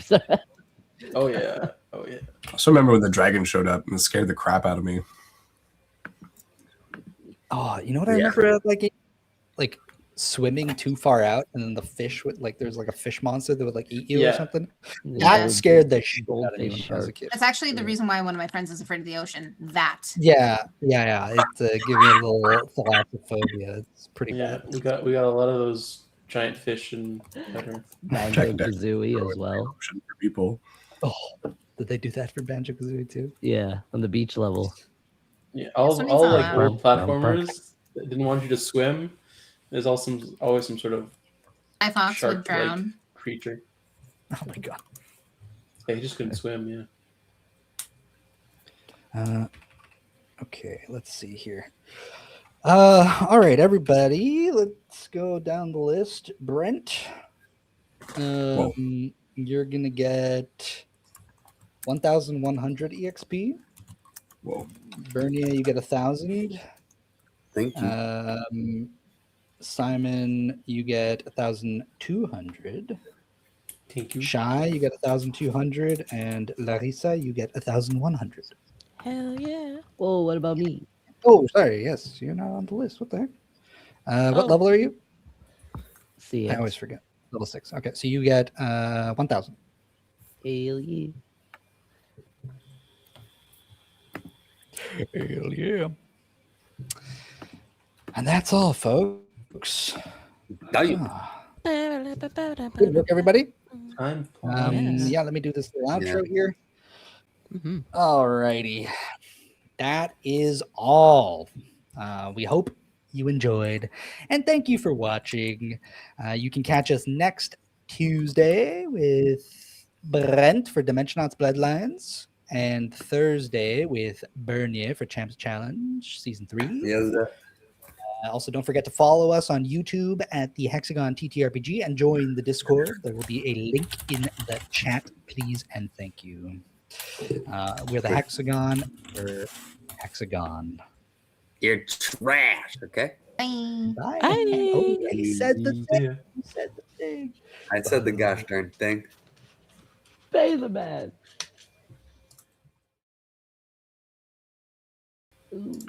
E: Oh yeah. Oh yeah.
C: I also remember when the dragon showed up and it scared the crap out of me.
A: Oh, you know what I remember? Like swimming too far out, and then the fish would like there's like a fish monster that would like eat you or
E: Yeah.
A: something.
G: Yeah.
A: That scared the shit out of me
F: Goldfish
A: when I was a
F: shark.
A: kid.
G: That's actually the reason why one of my friends is afraid of the ocean. That.
A: Yeah. It give you a little thalassophobia. It's pretty
E: Yeah.
A: bad.
E: We got a lot of those giant fish and better.
F: Banjo Kazooie as well.
C: Option for people.
A: Oh, did they do that for Banjo-Kazooie too?
F: Yeah, on the beach level.
E: Yeah. All
G: Something
E: like
G: fun.
E: old platformers that didn't want you to swim. There's always some sort of
G: My fox would
E: shark-like
G: drown.
E: creature.
A: Oh my god.
E: Yeah, he just couldn't swim. Yeah.
A: Okay, let's see here. All right, everybody, let's go down the list. Brent, you're gonna get 1,100 EXP.
C: Whoa.
A: Bernia, you get 1,000.
D: Thank you.
A: Simon, you get 1,200.
E: Thank you.
A: Shy, you get 1,200, and Larissa, you get 1,100.
B: Hell yeah.
F: Whoa, what about me?
A: Oh, sorry. Yes, you're not on the list. What the heck? What
B: Oh.
A: level are you?
F: See
A: I
F: ya.
A: always forget. Level 6. Okay, so you get 1,000.
F: Hell yeah.
A: Hell yeah. And that's all, folks.
D: Now you.
A: Good work, everybody.
E: Time.
B: Yes.
A: Yeah, let me do this little outro here.
B: Mhm.
A: All righty. That is all. We hope you enjoyed. And thank you for watching. You can catch us next Tuesday with Brent for Dimensionauts Bloodlines. And Thursday with Bernier for Champs Challenge Season 3.
D: Yes,
A: Also, don't forget to follow us on YouTube at the Hexagon TTRPG and join the Discord. There will be a link in the chat, please and thank you. We're the Hexagon. We're Hexagon.
D: You're trash, okay?
G: Bye.
A: Bye.
B: Bye.
A: Oh, he said the
E: See
A: thing.
E: ya.
A: He said the thing.
D: I said the gosh darn thing.
F: Pay the man. Ooh.